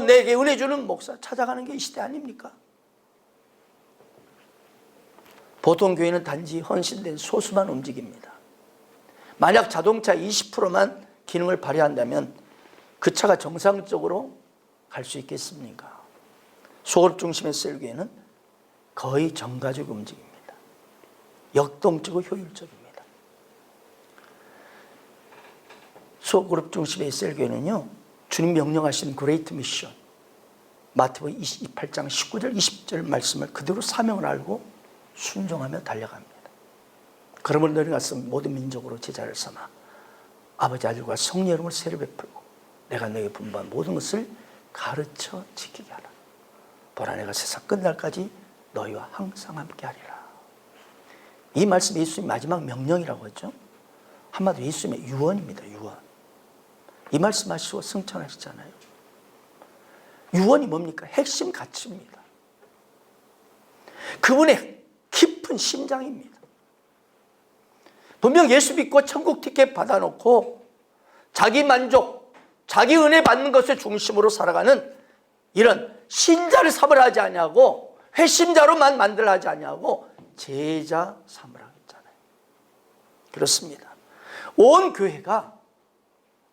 내게 은혜 주는 목사 찾아가는 게 이 시대 아닙니까? 보통 교회는 단지 헌신된 소수만 움직입니다. 만약 자동차 20%만 기능을 발휘한다면 그 차가 정상적으로 갈 수 있겠습니까? 소그룹 중심의 셀교회는 거의 정가적으로 움직입니다. 역동적이고 효율적입니다. 소그룹 중심의 셀교회는요, 주님 명령하신 그레이트 미션, 마태복음 28장 19절 20절 말씀을 그대로 사명을 알고 순종하며 달려갑니다. 그러므로 너희가 가서 모든 민족으로 제자를 삼아 아버지 아들과 성령 이름으로 세례 베풀고 내가 너희에게 분부한 모든 것을 가르쳐 지키게 하라. 보라 내가 세상 끝날까지 너희와 항상 함께 하리라. 이 말씀 예수님 마지막 명령이라고 하죠. 한마디로 예수님의 유언입니다. 유언. 이 말씀 하시고 승천하시잖아요. 유언이 뭡니까? 핵심 가치입니다. 그분의 깊은 심장입니다. 분명 예수 믿고 천국 티켓 받아놓고 자기 만족, 자기 은혜 받는 것을 중심으로 살아가는 이런 신자를 삼으라 하지 아니하고 회심자로만 만들라 하지 아니하고 제자 삼으라 했잖아요. 그렇습니다. 온 교회가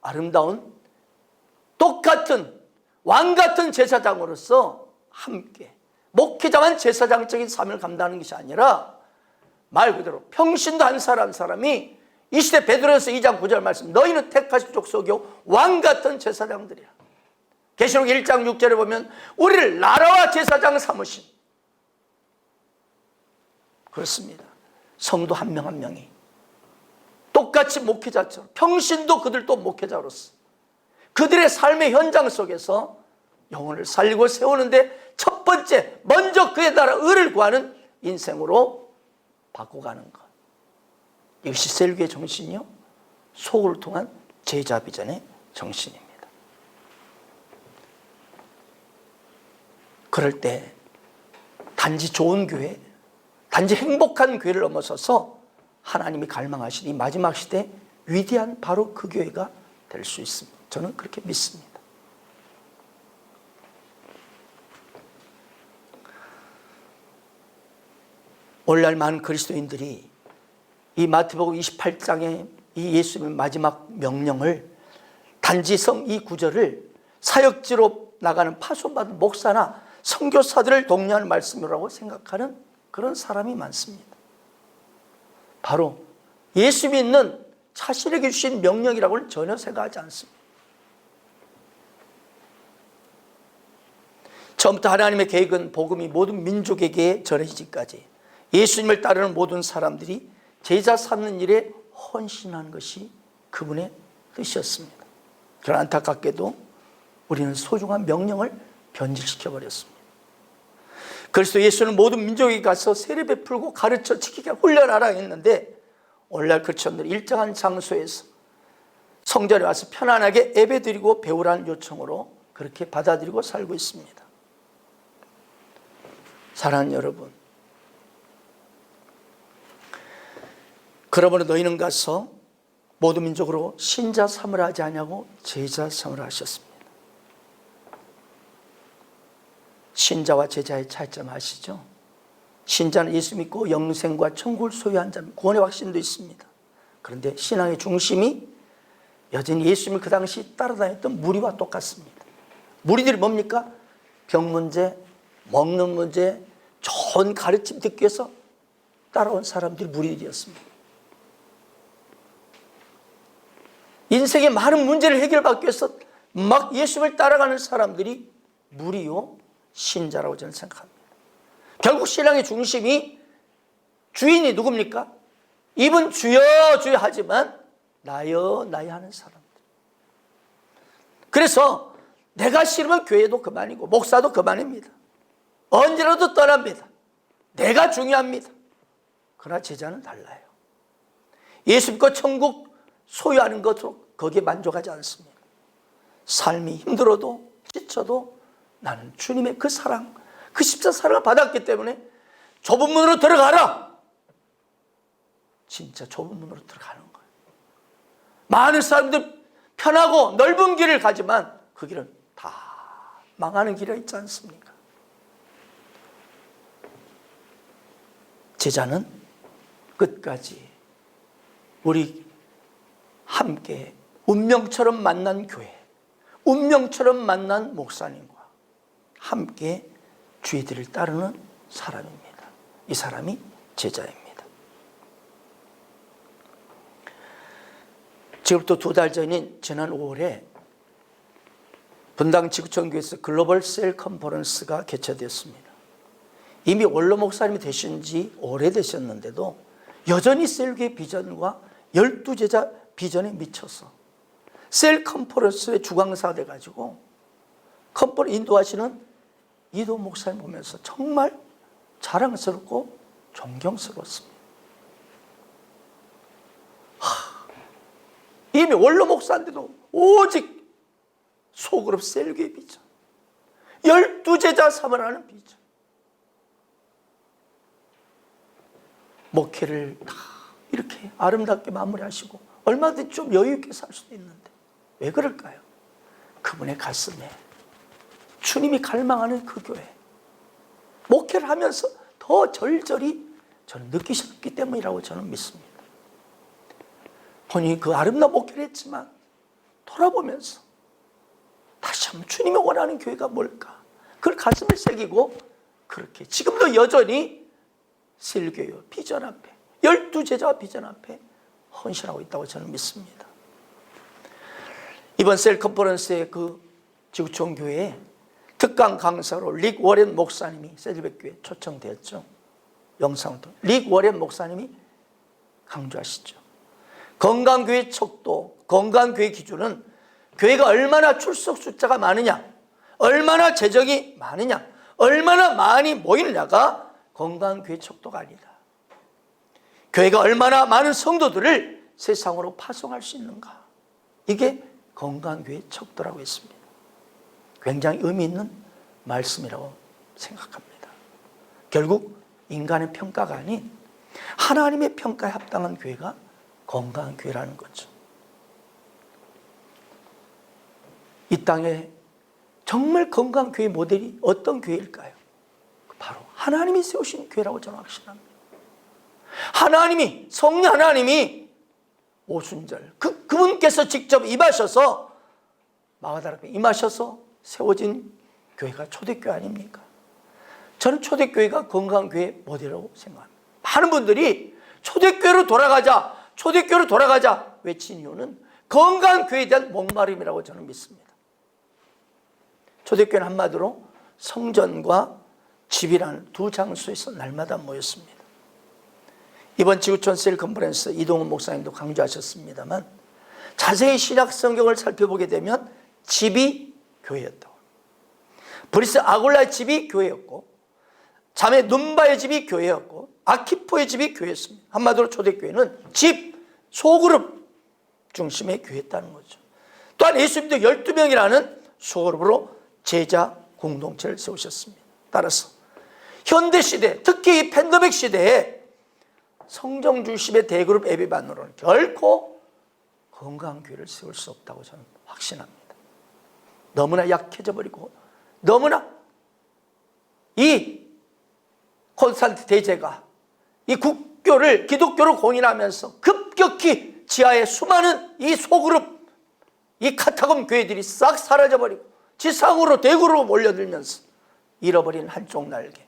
아름다운 똑같은 왕 같은 제사장으로서 함께 목회자만 제사장적인 삶을 감당하는 것이 아니라 말 그대로 평신도 한 사람 한 사람이 이 시대 베드로전서 2장 9절 말씀 너희는 택하신 족속이요 왕 같은 제사장들이야. 계시록 1장 6절에 보면 우리를 나라와 제사장 삼으신, 그렇습니다. 성도 한 명 한 명이 똑같이 목회자처럼 평신도 그들도 목회자로서 그들의 삶의 현장 속에서 영혼을 살리고 세우는데 첫 번째 먼저 그의 나라 의를 구하는 인생으로 바꿔가는 것, 이것이 셀교의 정신이요 소를 통한 제자 비전의 정신입니다. 그럴 때 단지 좋은 교회, 단지 행복한 교회를 넘어서서 하나님이 갈망하신 이 마지막 시대 위대한 바로 그 교회가 될 수 있습니다. 저는 그렇게 믿습니다. 오늘날 많은 그리스도인들이 이 마태복음 28장의 이 예수님의 마지막 명령을 단지성 이 구절을 사역지로 나가는 파송받은 목사나 선교사들을 독려하는 말씀이라고 생각하는 그런 사람이 많습니다. 바로 예수 믿는 자신에게 주신 명령이라고는 전혀 생각하지 않습니다. 처음부터 하나님의 계획은 복음이 모든 민족에게 전해지기까지 예수님을 따르는 모든 사람들이 제자 삼는 일에 헌신하는 것이 그분의 뜻이었습니다. 그러나 안타깝게도 우리는 소중한 명령을 변질시켜버렸습니다. 그래서 예수는 모든 민족에게 가서 세례 베풀고 가르쳐 지키게 훈련하라 했는데 오늘날 그리스도인들이 일정한 장소에서 성전에 와서 편안하게 예배드리고 배우라는 요청으로 그렇게 받아들이고 살고 있습니다. 사랑하는 여러분, 그러므로 너희는 가서 모든 민족으로 신자 삼으라 하지 아니하고 제자 삼으라 하셨습니다. 신자와 제자의 차이점 아시죠? 신자는 예수 믿고 영생과 천국을 소유한 자는 구원의 확신도 있습니다. 그런데 신앙의 중심이 여전히 예수님을 그 당시 따라다녔던 무리와 똑같습니다. 무리들이 뭡니까? 병 문제, 먹는 문제, 좋은 가르침 듣기 위해서 따라온 사람들이 무리들이었습니다. 인생의 많은 문제를 해결받기 위해서 막 예수님을 따라가는 사람들이 무리요 신자라고 저는 생각합니다. 결국 신앙의 중심이 주인이 누굽니까? 입은 주여 주여 하지만 나여 나여 하는 사람들. 그래서 내가 싫으면 교회도 그만이고 목사도 그만입니다. 언제라도 떠납니다. 내가 중요합니다. 그러나 제자는 달라요. 예수 믿고 천국 소유하는 것으로 거기에 만족하지 않습니다. 삶이 힘들어도 지쳐도 나는 주님의 그 사랑, 그 십자 사랑을 받았기 때문에 좁은 문으로 들어가라. 진짜 좁은 문으로 들어가는 거예요. 많은 사람들 편하고 넓은 길을 가지만 그 길은 다 망하는 길이 있지 않습니까? 제자는 끝까지 우리 함께 운명처럼 만난 교회, 운명처럼 만난 목사님과 함께 주의들을 따르는 사람입니다. 이 사람이 제자입니다. 지금부터 2달 전인 지난 5월에 분당 지구촌교회에서 글로벌 셀 컨퍼런스가 개최되었습니다. 이미 원로 목사님이 되신 지 오래되셨는데도 여전히 셀교회 비전과 12제자 비전에 미쳐서 셀 컨퍼런스의 주강사가 돼가지고 컨퍼런스 인도하시는 이도 목사님 보면서 정말 자랑스럽고 존경스러웠습니다. 이미 원로 목사인데도 오직 소그룹 셀교회 비전, 12제자 삼으라는 비전, 목회를 다 이렇게 아름답게 마무리하시고 얼마든지 좀 여유 있게 살 수도 있는데 왜 그럴까요? 그분의 가슴에 주님이 갈망하는 그 교회, 목회를 하면서 더 절절히 저는 느끼셨기 때문이라고 저는 믿습니다. 본인이 그 아름다운 목회를 했지만 돌아보면서 다시 한번 주님이 원하는 교회가 뭘까? 그걸 가슴에 새기고 그렇게 지금도 여전히 셀교회 비전 앞에 12제자 비전 앞에 헌신하고 있다고 저는 믿습니다. 이번 셀 컨퍼런스의 그 지구촌 교회에 특강 강사로 릭 워렌 목사님이 셀백교회에 초청되었죠. 영상을 통해 릭 워렌 목사님이 강조하시죠. 건강교회 척도, 건강교회 기준은 교회가 얼마나 출석 숫자가 많으냐, 얼마나 재정이 많으냐, 얼마나 많이 모이느냐가 건강교회 척도가 아니다. 교회가 얼마나 많은 성도들을 세상으로 파송할 수 있는가, 이게 건강교회 척도라고 했습니다. 굉장히 의미 있는 말씀이라고 생각합니다. 결국 인간의 평가가 아닌 하나님의 평가에 합당한 교회가 건강한 교회라는 거죠. 이 땅에 정말 건강한 교회 모델이 어떤 교회일까요? 바로 하나님이 세우신 교회라고 저는 확신합니다. 하나님이, 성령 하나님이 오순절 그분께서 직접 임하셔서 마가다락에 임하셔서 세워진 교회가 초대교회 아닙니까? 저는 초대교회가 건강한 교회 모델이라고 생각합니다. 많은 분들이 초대교회로 돌아가자 외친 이유는 건강한 교회에 대한 목마름이라고 저는 믿습니다. 초대교회는 한마디로 성전과 집이라는 두 장소에서 날마다 모였습니다. 이번 지구촌 셀 컨퍼런스 이동훈 목사님도 강조하셨습니다만 자세히 신약 성경을 살펴보게 되면 집이 교회였다고. 브리스 아굴라의 집이 교회였고 자매 눈바의 집이 교회였고 아키포의 집이 교회였습니다. 한마디로 초대교회는 집, 소그룹 중심의 교회였다는 거죠. 또한 예수님도 12명이라는 소그룹으로 제자 공동체를 세우셨습니다. 따라서 현대시대, 특히 이 팬데믹 시대에 성령 중심의 대그룹 예배만으로는 결코 건강한 교회를 세울 수 없다고 저는 확신합니다. 너무나 약해져 버리고 너무나 이 콘스탄트 대제가 이 국교를 기독교로 공인하면서 급격히 지하에 수많은 이 소그룹, 이 카타콤 교회들이 싹 사라져버리고 지상으로 대구로 몰려들면서 잃어버린 한쪽 날개.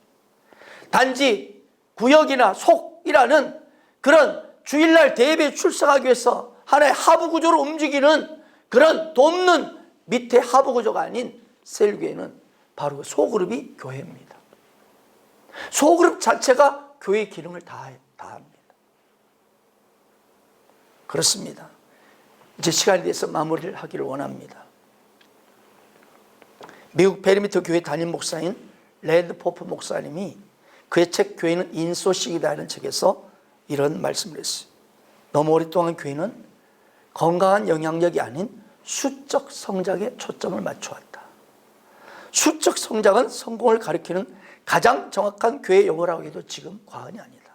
단지 구역이나 속이라는 그런 주일날 대예배 출석하기 위해서 하나의 하부 구조로 움직이는 그런 돕는 밑에 하부 구조가 아닌 셀교회는 바로 소그룹이 교회입니다. 소그룹 자체가 교회의 기능을 다합니다. 그렇습니다. 이제 시간이 돼서 마무리를 하기를 원합니다. 미국 베리미터 교회 담임 목사인 랜드 포프 목사님이 그의 책 교회는 인소식이다라는 책에서 이런 말씀을 했어요. 너무 오랫동안 교회는 건강한 영향력이 아닌 수적 성장에 초점을 맞춰왔다. 수적 성장은 성공을 가리키는 가장 정확한 교회 용어라고 해도 지금 과언이 아니다.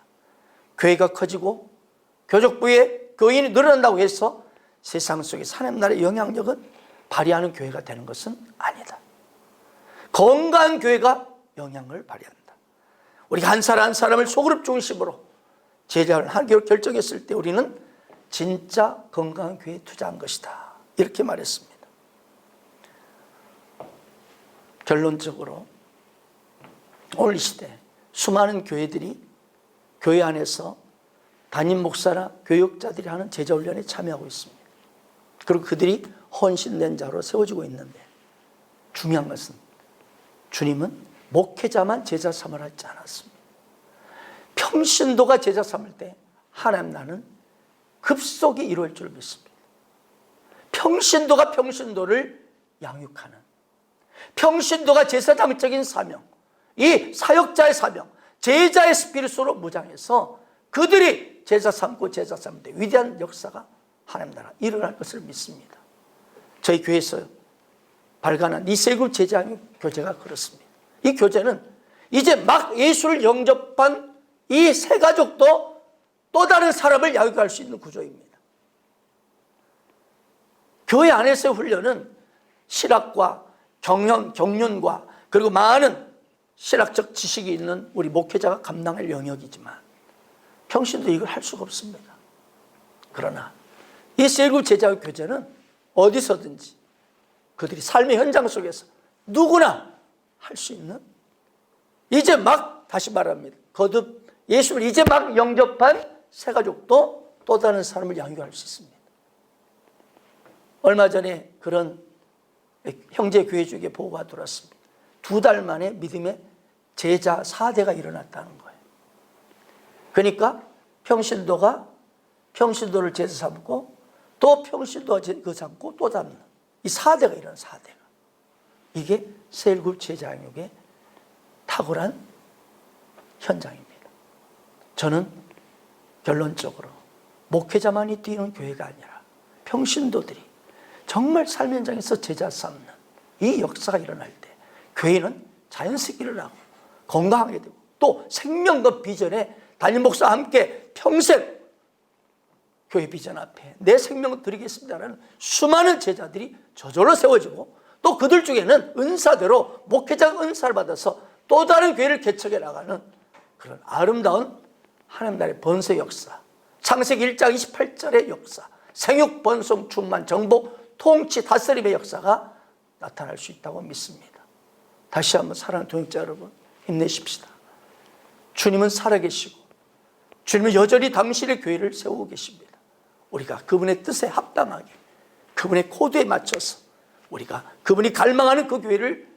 교회가 커지고 교족부의 교인이 늘어난다고 해서 세상 속에 하나님 나라의 영향력은 발휘하는 교회가 되는 것은 아니다. 건강한 교회가 영향을 발휘한다. 우리가 한 사람 한 사람을 소그룹 중심으로 제자를 하기로 결정했을 때 우리는 진짜 건강한 교회에 투자한 것이다. 이렇게 말했습니다. 결론적으로 오늘 이 시대 수많은 교회들이 교회 안에서 담임 목사나 교육자들이 하는 제자훈련에 참여하고 있습니다. 그리고 그들이 헌신된 자로 세워지고 있는데 중요한 것은 주님은 목회자만 제자 삼으라 하지 않았습니다. 평신도가 제자 삼을 때 하나님 나라는 급속히 이루어질 줄 믿습니다. 평신도가 평신도를 양육하는, 평신도가 제사장적인 사명, 이 사역자의 사명, 제자의 스피릿으로 무장해서 그들이 제자 삼고 제자 삼을 때 위대한 역사가 하나님 나라 일어날 것을 믿습니다. 저희 교회에서 발간한 이 세그룹 제자교육 교재가 그렇습니다. 이 교재는 이제 막 예수를 영접한 이 세 가족도 또 다른 사람을 양육할 수 있는 구조입니다. 교회 안에서의 훈련은 신학과 경륜과 그리고 많은 신학적 지식이 있는 우리 목회자가 감당할 영역이지만 평신도 이걸 할 수가 없습니다. 그러나 이 세그룹 제자교육 교재는 어디서든지 그들이 삶의 현장 속에서 누구나 할 수 있는, 이제 막 다시 말합니다. 거듭 예수를 이제 막 영접한 새 가족도 또 다른 사람을 양육할 수 있습니다. 얼마 전에 그런 형제 교회 쪽에 보고가 들어왔습니다. 2달 만에 믿음의 제자 4대가 일어났다는 거예요. 그러니까 평신도를 제자 삼고 또 평신도가 그 삼고 또 삼는 이 4대가 일어난 4대가. 이게 셀그룹 제자교육의 탁월한 현장입니다. 저는 결론적으로 목회자만이 뛰는 교회가 아니라 평신도들이 정말 삶 현장에서 제자 삼는 이 역사가 일어날 때 교회는 자연스럽게 일어나고 건강하게 되고 또 생명과 비전에 담임 목사와 함께 평생 교회 비전 앞에 내 생명을 드리겠습니다라는 수많은 제자들이 저절로 세워지고, 또 그들 중에는 은사대로 목회자 은사를 받아서 또 다른 교회를 개척해 나가는 그런 아름다운 하나님 나라의 번세 역사, 창세기 1장 28절의 역사, 생육, 번성, 충만, 정복, 통치, 다스림의 역사가 나타날 수 있다고 믿습니다. 다시 한번 사랑하는 동역자 여러분, 힘내십시다. 주님은 살아계시고 주님은 여전히 당신의 교회를 세우고 계십니다. 우리가 그분의 뜻에 합당하게, 그분의 코드에 맞춰서 우리가 그분이 갈망하는 그 교회를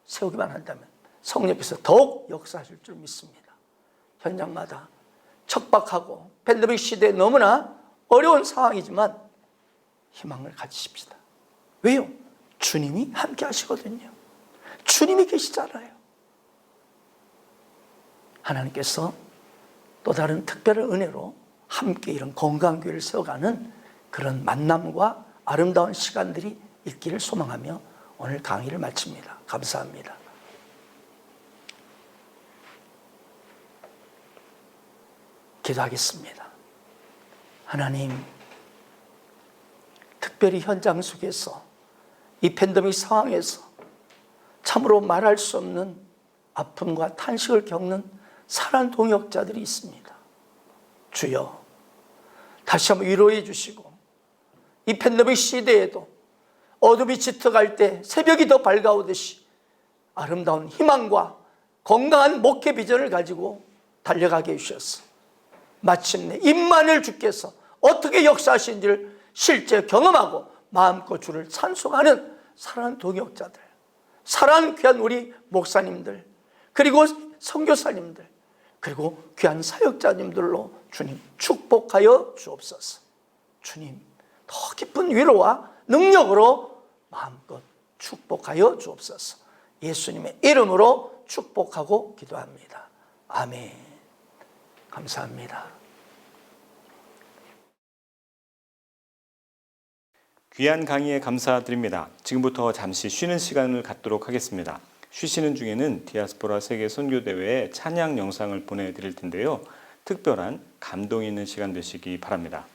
세우기만 한다면 성령께서 더욱 역사하실 줄 믿습니다. 현장마다 척박하고 팬데믹 시대에 너무나 어려운 상황이지만 희망을 가지십시다. 왜요? 주님이 함께 하시거든요. 주님이 계시잖아요. 하나님께서 또 다른 특별한 은혜로 함께 이런 건강한 교회를 세워가는 그런 만남과 아름다운 시간들이 있기를 소망하며 오늘 강의를 마칩니다. 감사합니다. 기도하겠습니다. 하나님, 특별히 현장 속에서 이 팬데믹 상황에서 참으로 말할 수 없는 아픔과 탄식을 겪는 사랑하는 동역자들이 있습니다. 주여, 다시 한번 위로해 주시고, 이 팬데믹 시대에도 어둠이 짙어갈 때 새벽이 더 밝아오듯이 아름다운 희망과 건강한 목회 비전을 가지고 달려가게 해주셔서 마침내 임마누엘 주께서 어떻게 역사하신지를 실제 경험하고 마음껏 주를 찬송하는 사랑하는 동역자들, 사랑하는 귀한 우리 목사님들, 그리고 선교사님들, 그리고 귀한 사역자님들로 주님 축복하여 주옵소서. 주님, 더 깊은 위로와 능력으로 마음껏 축복하여 주옵소서. 예수님의 이름으로 축복하고 기도합니다. 아멘. 감사합니다. 귀한 강의에 감사드립니다. 지금부터 잠시 쉬는 시간을 갖도록 하겠습니다. 쉬시는 중에는 디아스포라 세계 선교대회의 찬양 영상을 보내드릴 텐데요. 특별한 감동 있는 시간 되시기 바랍니다.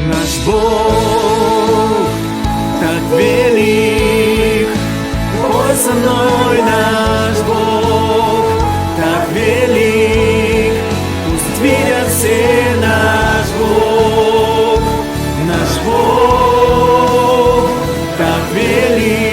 Nasz Bóg tak wielki, chodź ze mną, nasz Bóg tak wielki, ustwierza się nasz Bóg tak wielki.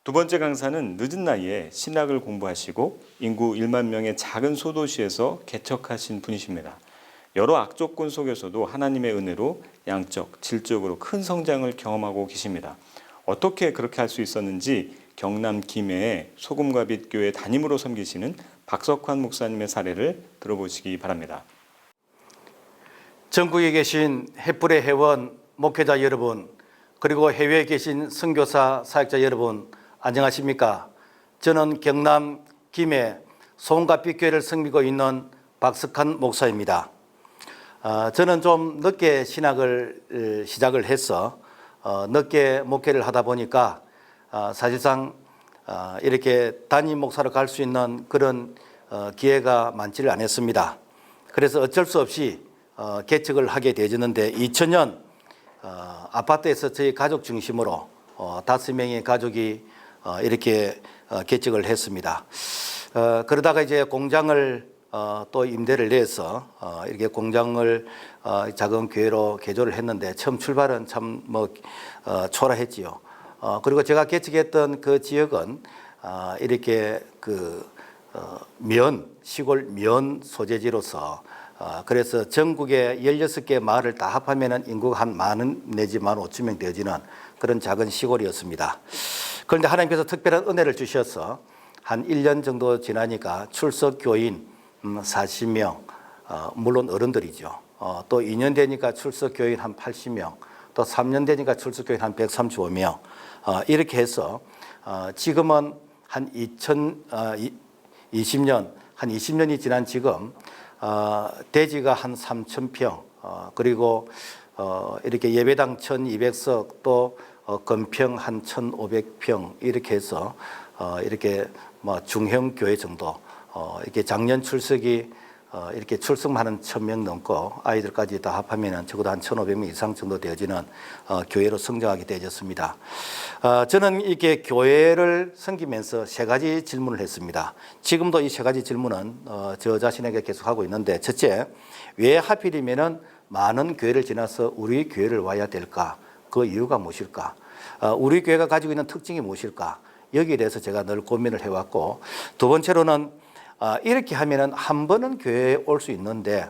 두 번째 강사는 늦은 나이에 신학을 공부하시고 인구 1만 명의 작은 소도시에서 개척하신 분이십니다. 여러 악조건 속에서도 하나님의 은혜로 양적, 질적으로 큰 성장을 경험하고 계십니다. 어떻게 그렇게 할 수 있었는지 경남 김해의 소금과 빛 교회 담임으로 섬기시는 박석환 목사님의 사례를 들어보시기 바랍니다. 전국에 계신 햇불의 회원 목회자 여러분, 그리고 해외에 계신 선교사 사역자 여러분, 안녕하십니까? 저는 경남 김해 소금과 빛 교회를 섬기고 있는 박석환 목사입니다. 저는 좀 늦게 신학을 시작을 해서 늦게 목회를 하다 보니까 사실상 이렇게 담임 목사로 갈 수 있는 그런 기회가 많지를 않았습니다. 그래서 어쩔 수 없이 개척을 하게 되었는데 2000년 아파트에서 저희 가족 중심으로 5명의 가족이 이렇게 개척을 했습니다. 그러다가 이제 공장을 또 임대를 내서 이렇게 공장을 작은 교회로 개조를 했는데 처음 출발은 참 초라했지요. 그리고 제가 개척했던 그 지역은 이렇게 시골 면 소재지로서 그래서 전국에 16개 마을을 다 합하면 인구가 한 10,000 내지 15,000명 되어지는 그런 작은 시골이었습니다. 그런데 하나님께서 특별한 은혜를 주셔서 한 1년 정도 지나니까 출석 교인 40명, 물론 어른들이죠. 또 2년 되니까 출석 교인 한 80명, 또 3년 되니까 출석 교인 한 135명, 이렇게 해서 지금은 한 2020년, 한 20년이 지난 지금 대지가 한 3,000평, 그리고 이렇게 예배당 1,200석, 또 건평 한 1,500평 이렇게 해서 이렇게 중형 교회 정도, 이렇게 작년 출석이 이렇게 출석만 한 1,000명 넘고 아이들까지 다 합하면 적어도 한 1,500명 이상 정도 되어지는 교회로 성장하게 되어졌습니다. 저는 이렇게 교회를 섬기면서 3가지 질문을 했습니다. 지금도 이 3가지 질문은 저 자신에게 계속 하고 있는데, 첫째, 왜 하필이면 많은 교회를 지나서 우리 교회를 와야 될까? 그 이유가 무엇일까? 우리 교회가 가지고 있는 특징이 무엇일까? 여기에 대해서 제가 늘 고민을 해왔고, 두 번째로는 이렇게 하면은 한 번은 교회에 올 수 있는데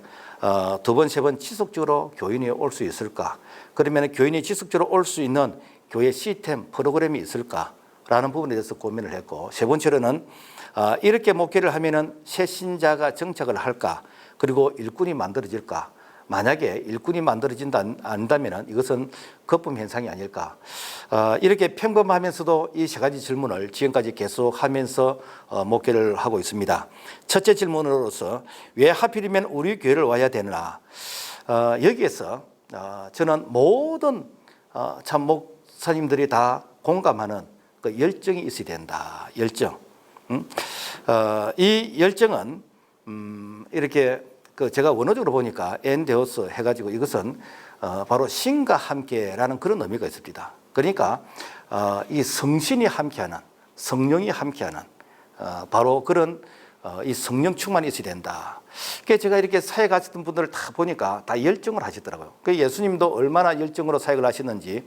두 번, 세 번 지속적으로 교인이 올 수 있을까? 그러면 교인이 지속적으로 올 수 있는 교회 시스템, 프로그램이 있을까라는 부분에 대해서 고민을 했고, 세 번째로는 이렇게 목회를 하면은 새 신자가 정착을 할까? 그리고 일꾼이 만들어질까? 만약에 일꾼이 안다면 이것은 거품 현상이 아닐까. 이렇게 평범하면서도 이 3가지 질문을 지금까지 계속하면서 목회를 하고 있습니다. 첫째 질문으로서 왜 하필이면 우리 교회를 와야 되나. 여기에서 저는 모든 참 목사님들이 다 공감하는 그 열정이 있어야 된다. 열정. 이 열정은 이렇게 제가 원어적으로 보니까 엔데오스 해가지고 이것은 바로 신과 함께라는 그런 의미가 있습니다. 그러니까 이 성신이 함께하는, 성령이 함께하는 바로 그런 이 성령 충만이 있어야 된다. 그래서 제가 이렇게 사회 가셨던 분들을 다 보니까 다 열정을 하시더라고요. 그 예수님도 얼마나 열정으로 사역을 하셨는지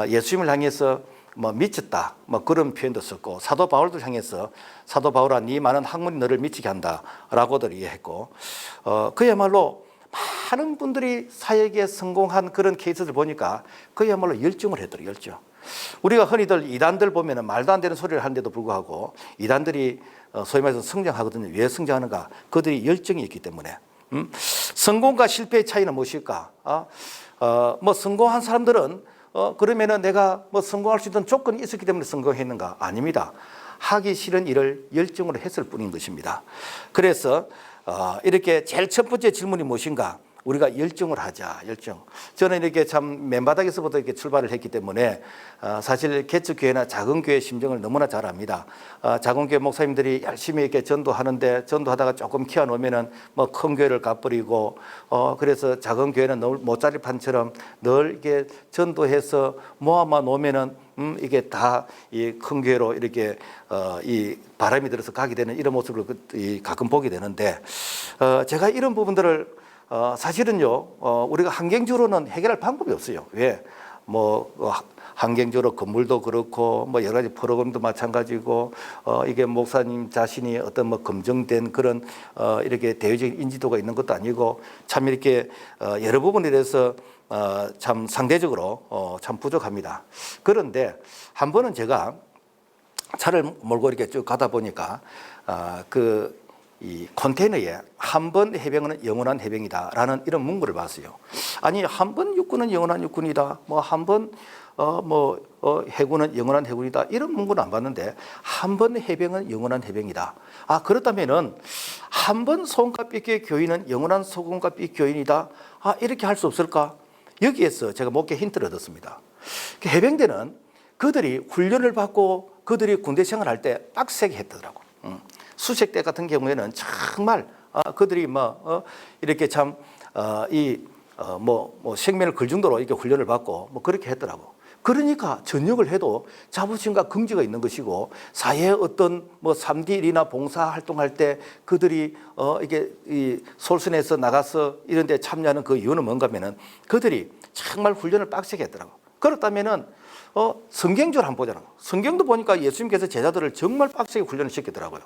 예수님을 향해서 미쳤다, 그런 표현도 썼고, 사도 바울도 향해서 사도 바울아 네 많은 학문이 너를 미치게 한다라고들 이해했고, 그야말로 많은 분들이 사역에 성공한 그런 케이스들 보니까 그야말로 열정을 했더라고요. 열정. 우리가 흔히들 이단들 보면은 말도 안 되는 소리를 하는데도 불구하고 이단들이 소위 말해서 성장하거든요. 왜 성장하는가? 그들이 열정이 있기 때문에. 성공과 실패의 차이는 무엇일까? 성공한 사람들은 그러면은 내가 성공할 수 있는 조건이 있었기 때문에 성공했는가? 아닙니다. 하기 싫은 일을 열정으로 했을 뿐인 것입니다. 그래서 이렇게 제일 첫 번째 질문이 무엇인가? 우리가 열정을 하자. 열정. 저는 이렇게 참 맨바닥에서부터 이렇게 출발을 했기 때문에 사실 개척교회나 작은 교회 심정을 너무나 잘 압니다. 작은 교회 목사님들이 열심히 이렇게 전도하는데 전도하다가 조금 키워놓으면은 큰 교회를 가버리고 그래서 작은 교회는 늘 모짜리판처럼 늘 이렇게 전도해서 모아만 놓으면은 이게 다 이 큰 교회로 이렇게 이 바람이 들어서 가게 되는 이런 모습을 가끔 보게 되는데 제가 이런 부분들을 사실은요 우리가 환경적으로는 해결할 방법이 없어요. 왜? 뭐 환경적으로 건물도 그렇고 뭐 여러 가지 프로그램도 마찬가지고 이게 목사님 자신이 어떤 뭐 검증된 그런 이렇게 대외적인 인지도가 있는 것도 아니고 참 이렇게 여러 부분에 대해서 참 상대적으로 참 부족합니다. 그런데 한 번은 제가 차를 몰고 이렇게 쭉 가다 보니까 이 컨테이너에 한 번 해병은 영원한 해병이다라는 이런 문구를 봤어요. 아니 한 번 육군은 영원한 육군이다. 뭐 한 번 해군은 영원한 해군이다. 이런 문구는 안 봤는데 한 번 해병은 영원한 해병이다. 아 그렇다면은 한 번 소금값 교인은 영원한 소금값 교인이다. 아 이렇게 할 수 없을까? 여기에서 제가 목회 힌트를 얻었습니다. 해병대는 그들이 훈련을 받고 그들이 군대 생활할 때 빡세게 했더라고. 수색대 같은 경우에는 정말 그들이 이렇게 참 생명을 걸 정도로 이렇게 훈련을 받고 뭐 그렇게 했더라고. 그러니까 전역을 해도 자부심과 긍지가 있는 것이고 사회의 어떤 뭐 3D 1이나 봉사 활동할 때 그들이 이게 이 솔선에서 나가서 이런 데 참여하는 그 이유는 뭔가 하면은 그들이 정말 훈련을 빡세게 했더라고. 그렇다면은 성경적으로 한번 보잖아. 성경도 보니까 예수님께서 제자들을 정말 빡세게 훈련을 시키더라고요.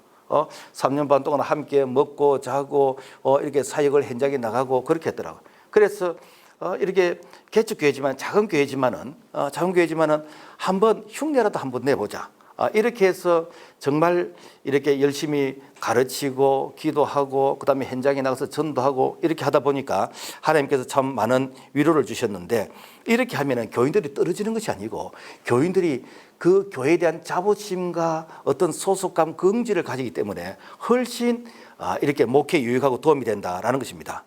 3년 반 동안 함께 먹고 자고 이렇게 사역을 현장에 나가고 그렇게 했더라고요. 그래서 이렇게 개척교회지만 작은 교회지만은 한번 흉내라도 한번 내보자. 이렇게 해서 정말 이렇게 열심히 가르치고 기도하고 그다음에 현장에 나가서 전도하고 이렇게 하다 보니까 하나님께서 참 많은 위로를 주셨는데 이렇게 하면은 교인들이 떨어지는 것이 아니고 교인들이 그 교회에 대한 자부심과 어떤 소속감, 긍지를 가지기 때문에 훨씬 이렇게 목회에 유익하고 도움이 된다라는 것입니다.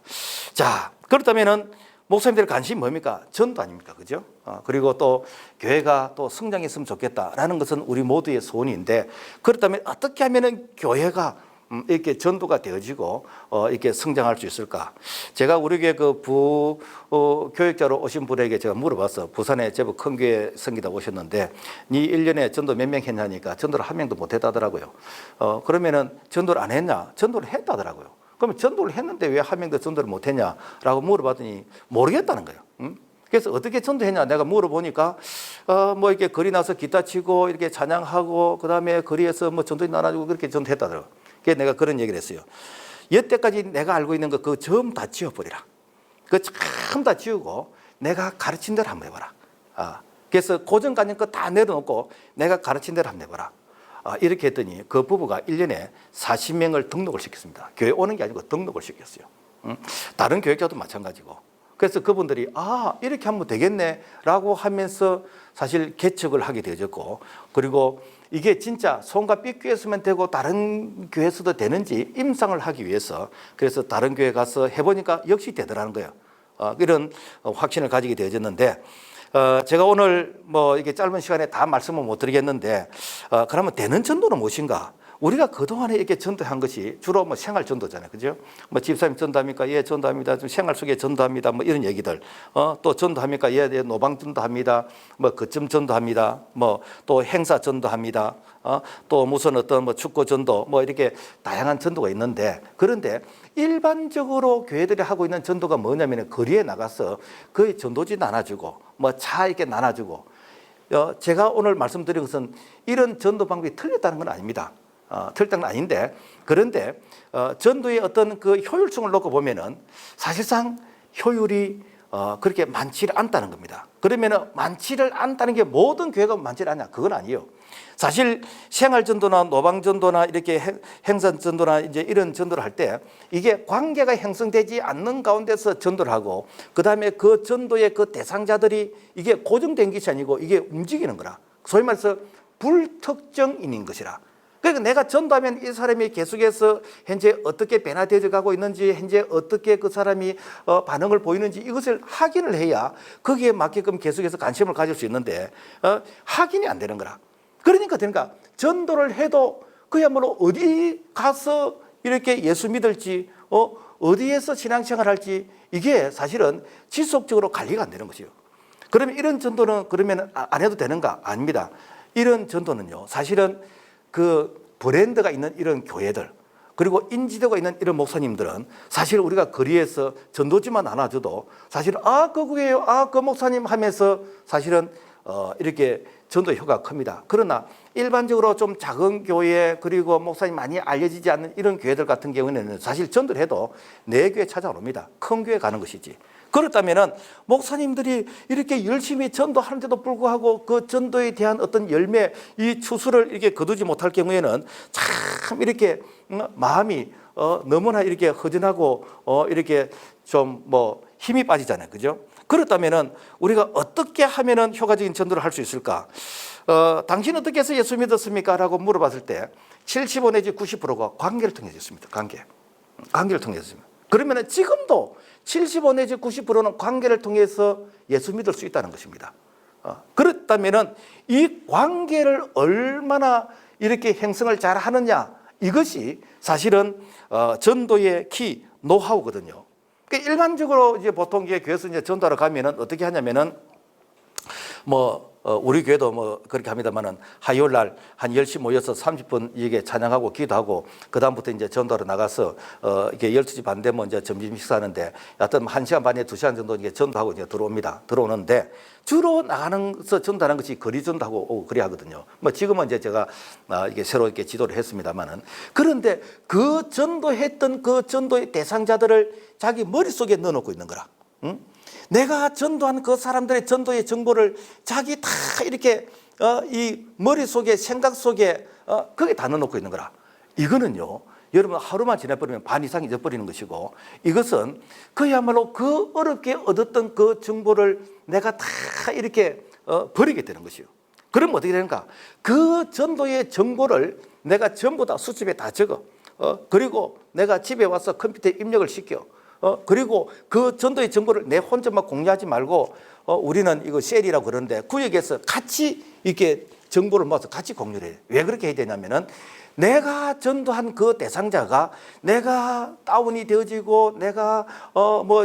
자, 그렇다면은 목사님들의 관심이 뭡니까? 전도 아닙니까? 그죠? 그리고 또 교회가 또 성장했으면 좋겠다라는 것은 우리 모두의 소원인데 그렇다면 어떻게 하면은 교회가 이렇게 전도가 되어지고 이렇게 성장할 수 있을까? 제가 우리 교회 교육자로 오신 분에게 제가 물어봤어. 부산에 제법 큰 교회 섬기다 오셨는데 니 1년에 전도 몇 명 했냐니까 전도를 한 명도 못 했다더라고요. 그러면은 전도를 안 했냐? 전도를 했다더라고요. 그러면 전도를 했는데 왜 한 명도 전도를 못 했냐라고 물어봤더니 모르겠다는 거예요. 그래서 어떻게 전도했냐 내가 물어보니까 뭐 이렇게 거리 나서 기타 치고 이렇게 찬양하고 그다음에 거리에서 뭐 전도인 나눠주고 그렇게 전도했다더라고요. 그래서 내가 그런 얘기를 했어요. 여태까지 내가 알고 있는 거 그거 전부 다 지워버리라. 그거 전부 다 지우고 내가 가르친 대로 한번 해봐라. 그래서 고정관념 거 다 내려놓고 내가 가르친 대로 한번 해봐라. 이렇게 했더니 그 부부가 1년에 40명을 등록을 시켰습니다. 교회 오는 게 아니고 등록을 시켰어요. 다른 교육자도 마찬가지고. 그래서 그분들이 이렇게 하면 되겠네라고 하면서 사실 개척을 하게 되어졌고 그리고 이게 진짜 손과 삐끼였으면 되고 다른 교회에서도 되는지 임상을 하기 위해서 그래서 다른 교회 가서 해보니까 역시 되더라는 거예요. 이런 확신을 가지게 되어졌는데 제가 오늘 뭐 이게 짧은 시간에 다 말씀을 못 드리겠는데 그러면 되는 전도는 무엇인가? 우리가 그동안에 이렇게 전도한 것이 주로 뭐 생활 전도잖아요. 그죠? 뭐 집사님 전도합니까? 예, 전도합니다. 좀 생활 속에 전도합니다. 뭐 이런 얘기들. 또 전도합니까? 예, 노방 전도합니다. 뭐 거점 전도합니다. 뭐 또 행사 전도합니다. 또 무슨 어떤 뭐 축구 전도 뭐 이렇게 다양한 전도가 있는데 그런데 일반적으로 교회들이 하고 있는 전도가 뭐냐면 거리에 나가서 거의 전도지 나눠주고 뭐 차 이렇게 나눠주고 제가 오늘 말씀드린 것은 이런 전도 방법이 틀렸다는 건 아닙니다. 틀렸다는 건 아닌데 그런데 전도의 어떤 그 효율성을 놓고 보면은 사실상 효율이 그렇게 많지를 않다는 겁니다. 그러면은 많지를 않다는 게 모든 교회가 많지를 않냐? 그건 아니에요. 사실 생활 전도나 노방 전도나 이렇게 행사 전도나 이제 이런 전도를 할 때 이게 관계가 형성되지 않는 가운데서 전도를 하고 그다음에 그 전도의 그 대상자들이 이게 고정된 것이 아니고 이게 움직이는 거라. 소위 말해서 불특정인인 것이라. 그러니까 내가 전도하면 이 사람이 계속해서 현재 어떻게 변화되어 가고 있는지 현재 어떻게 그 사람이 반응을 보이는지 이것을 확인을 해야 거기에 맞게끔 계속해서 관심을 가질 수 있는데 확인이 안 되는 거라. 그러니까 전도를 해도 그야말로 어디 가서 이렇게 예수 믿을지 어디에서 신앙생활 할지 이게 사실은 지속적으로 관리가 안 되는 것이요. 그러면 이런 전도는 그러면 안 해도 되는가? 아닙니다. 이런 전도는요 사실은 그 브랜드가 있는 이런 교회들 그리고 인지도가 있는 이런 목사님들은 사실 우리가 거리에서 전도지만 안아줘도 사실은 그거예요, 그 목사님 하면서 사실은 이렇게 전도 효과가 큽니다. 그러나 일반적으로 좀 작은 교회 그리고 목사님 많이 알려지지 않는 이런 교회들 같은 경우에는 사실 전도를 해도 내 교회 찾아옵니다. 큰 교회 가는 것이지. 그렇다면은 목사님들이 이렇게 열심히 전도하는데도 불구하고 그 전도에 대한 어떤 열매, 이 추수를 이렇게 거두지 못할 경우에는 참 이렇게 마음이 너무나 이렇게 허전하고 이렇게 좀 뭐 힘이 빠지잖아요, 그죠? 그렇다면은 우리가 어떻게 하면은 효과적인 전도를 할 수 있을까? 당신 어떻게 해서 예수 믿었습니까? 라고 물어봤을 때 75 내지 90%가 관계를 통해서 했습니다. 관계를 통해서 했습니다. 그러면은 지금도 75 내지 90%는 관계를 통해서 예수 믿을 수 있다는 것입니다. 그렇다면은 이 관계를 얼마나 이렇게 형성을 잘 하느냐, 이것이 사실은 전도의 키, 노하우거든요. 그러니까 일반적으로 이제 보통 교회에서 이제 전도하러 가면은 어떻게 하냐면은 우리 교회도 그렇게 합니다만은 화요일 날 한 10시 모여서 30분 이게 찬양하고 기도하고 그다음부터 이제 전도하러 나가서 이게 12시 반 되면 이제 점심 식사하는데 여하튼 1시간 반에 2시간 정도 이제 전도하고 이제 들어오는데 주로 나가면서 전도하는 것이 거리 전도하고 오고 그래 하거든요. 지금은 이제 제가 이게 새로 이렇게 지도를 했습니다만은, 그런데 그 전도했던 그 전도의 대상자들을 자기 머릿속에 넣어놓고 있는 거라. 응? 내가 전도한 그 사람들의 전도의 정보를 자기 다 이렇게 이 머릿속에 생각 속에 그게 다 넣어놓고 있는 거라. 이거는요, 여러분 하루만 지나버리면 반 이상이 잊어버리는 것이고, 이것은 그야말로 그 어렵게 얻었던 그 정보를 내가 다 이렇게 버리게 되는 것이요. 그러면 어떻게 되는가? 그 전도의 정보를 내가 전부 다 수첩에 다 적어. 그리고 내가 집에 와서 컴퓨터에 입력을 시켜. 그리고 그 전도의 정보를 내 혼자만 공유하지 말고 우리는 이거 셀이라고 그러는데 구역에서 같이 이렇게 정보를 모아서 같이 공유를 해요. 왜 그렇게 해야 되냐면은 내가 전도한 그 대상자가 내가 다운이 되어지고 내가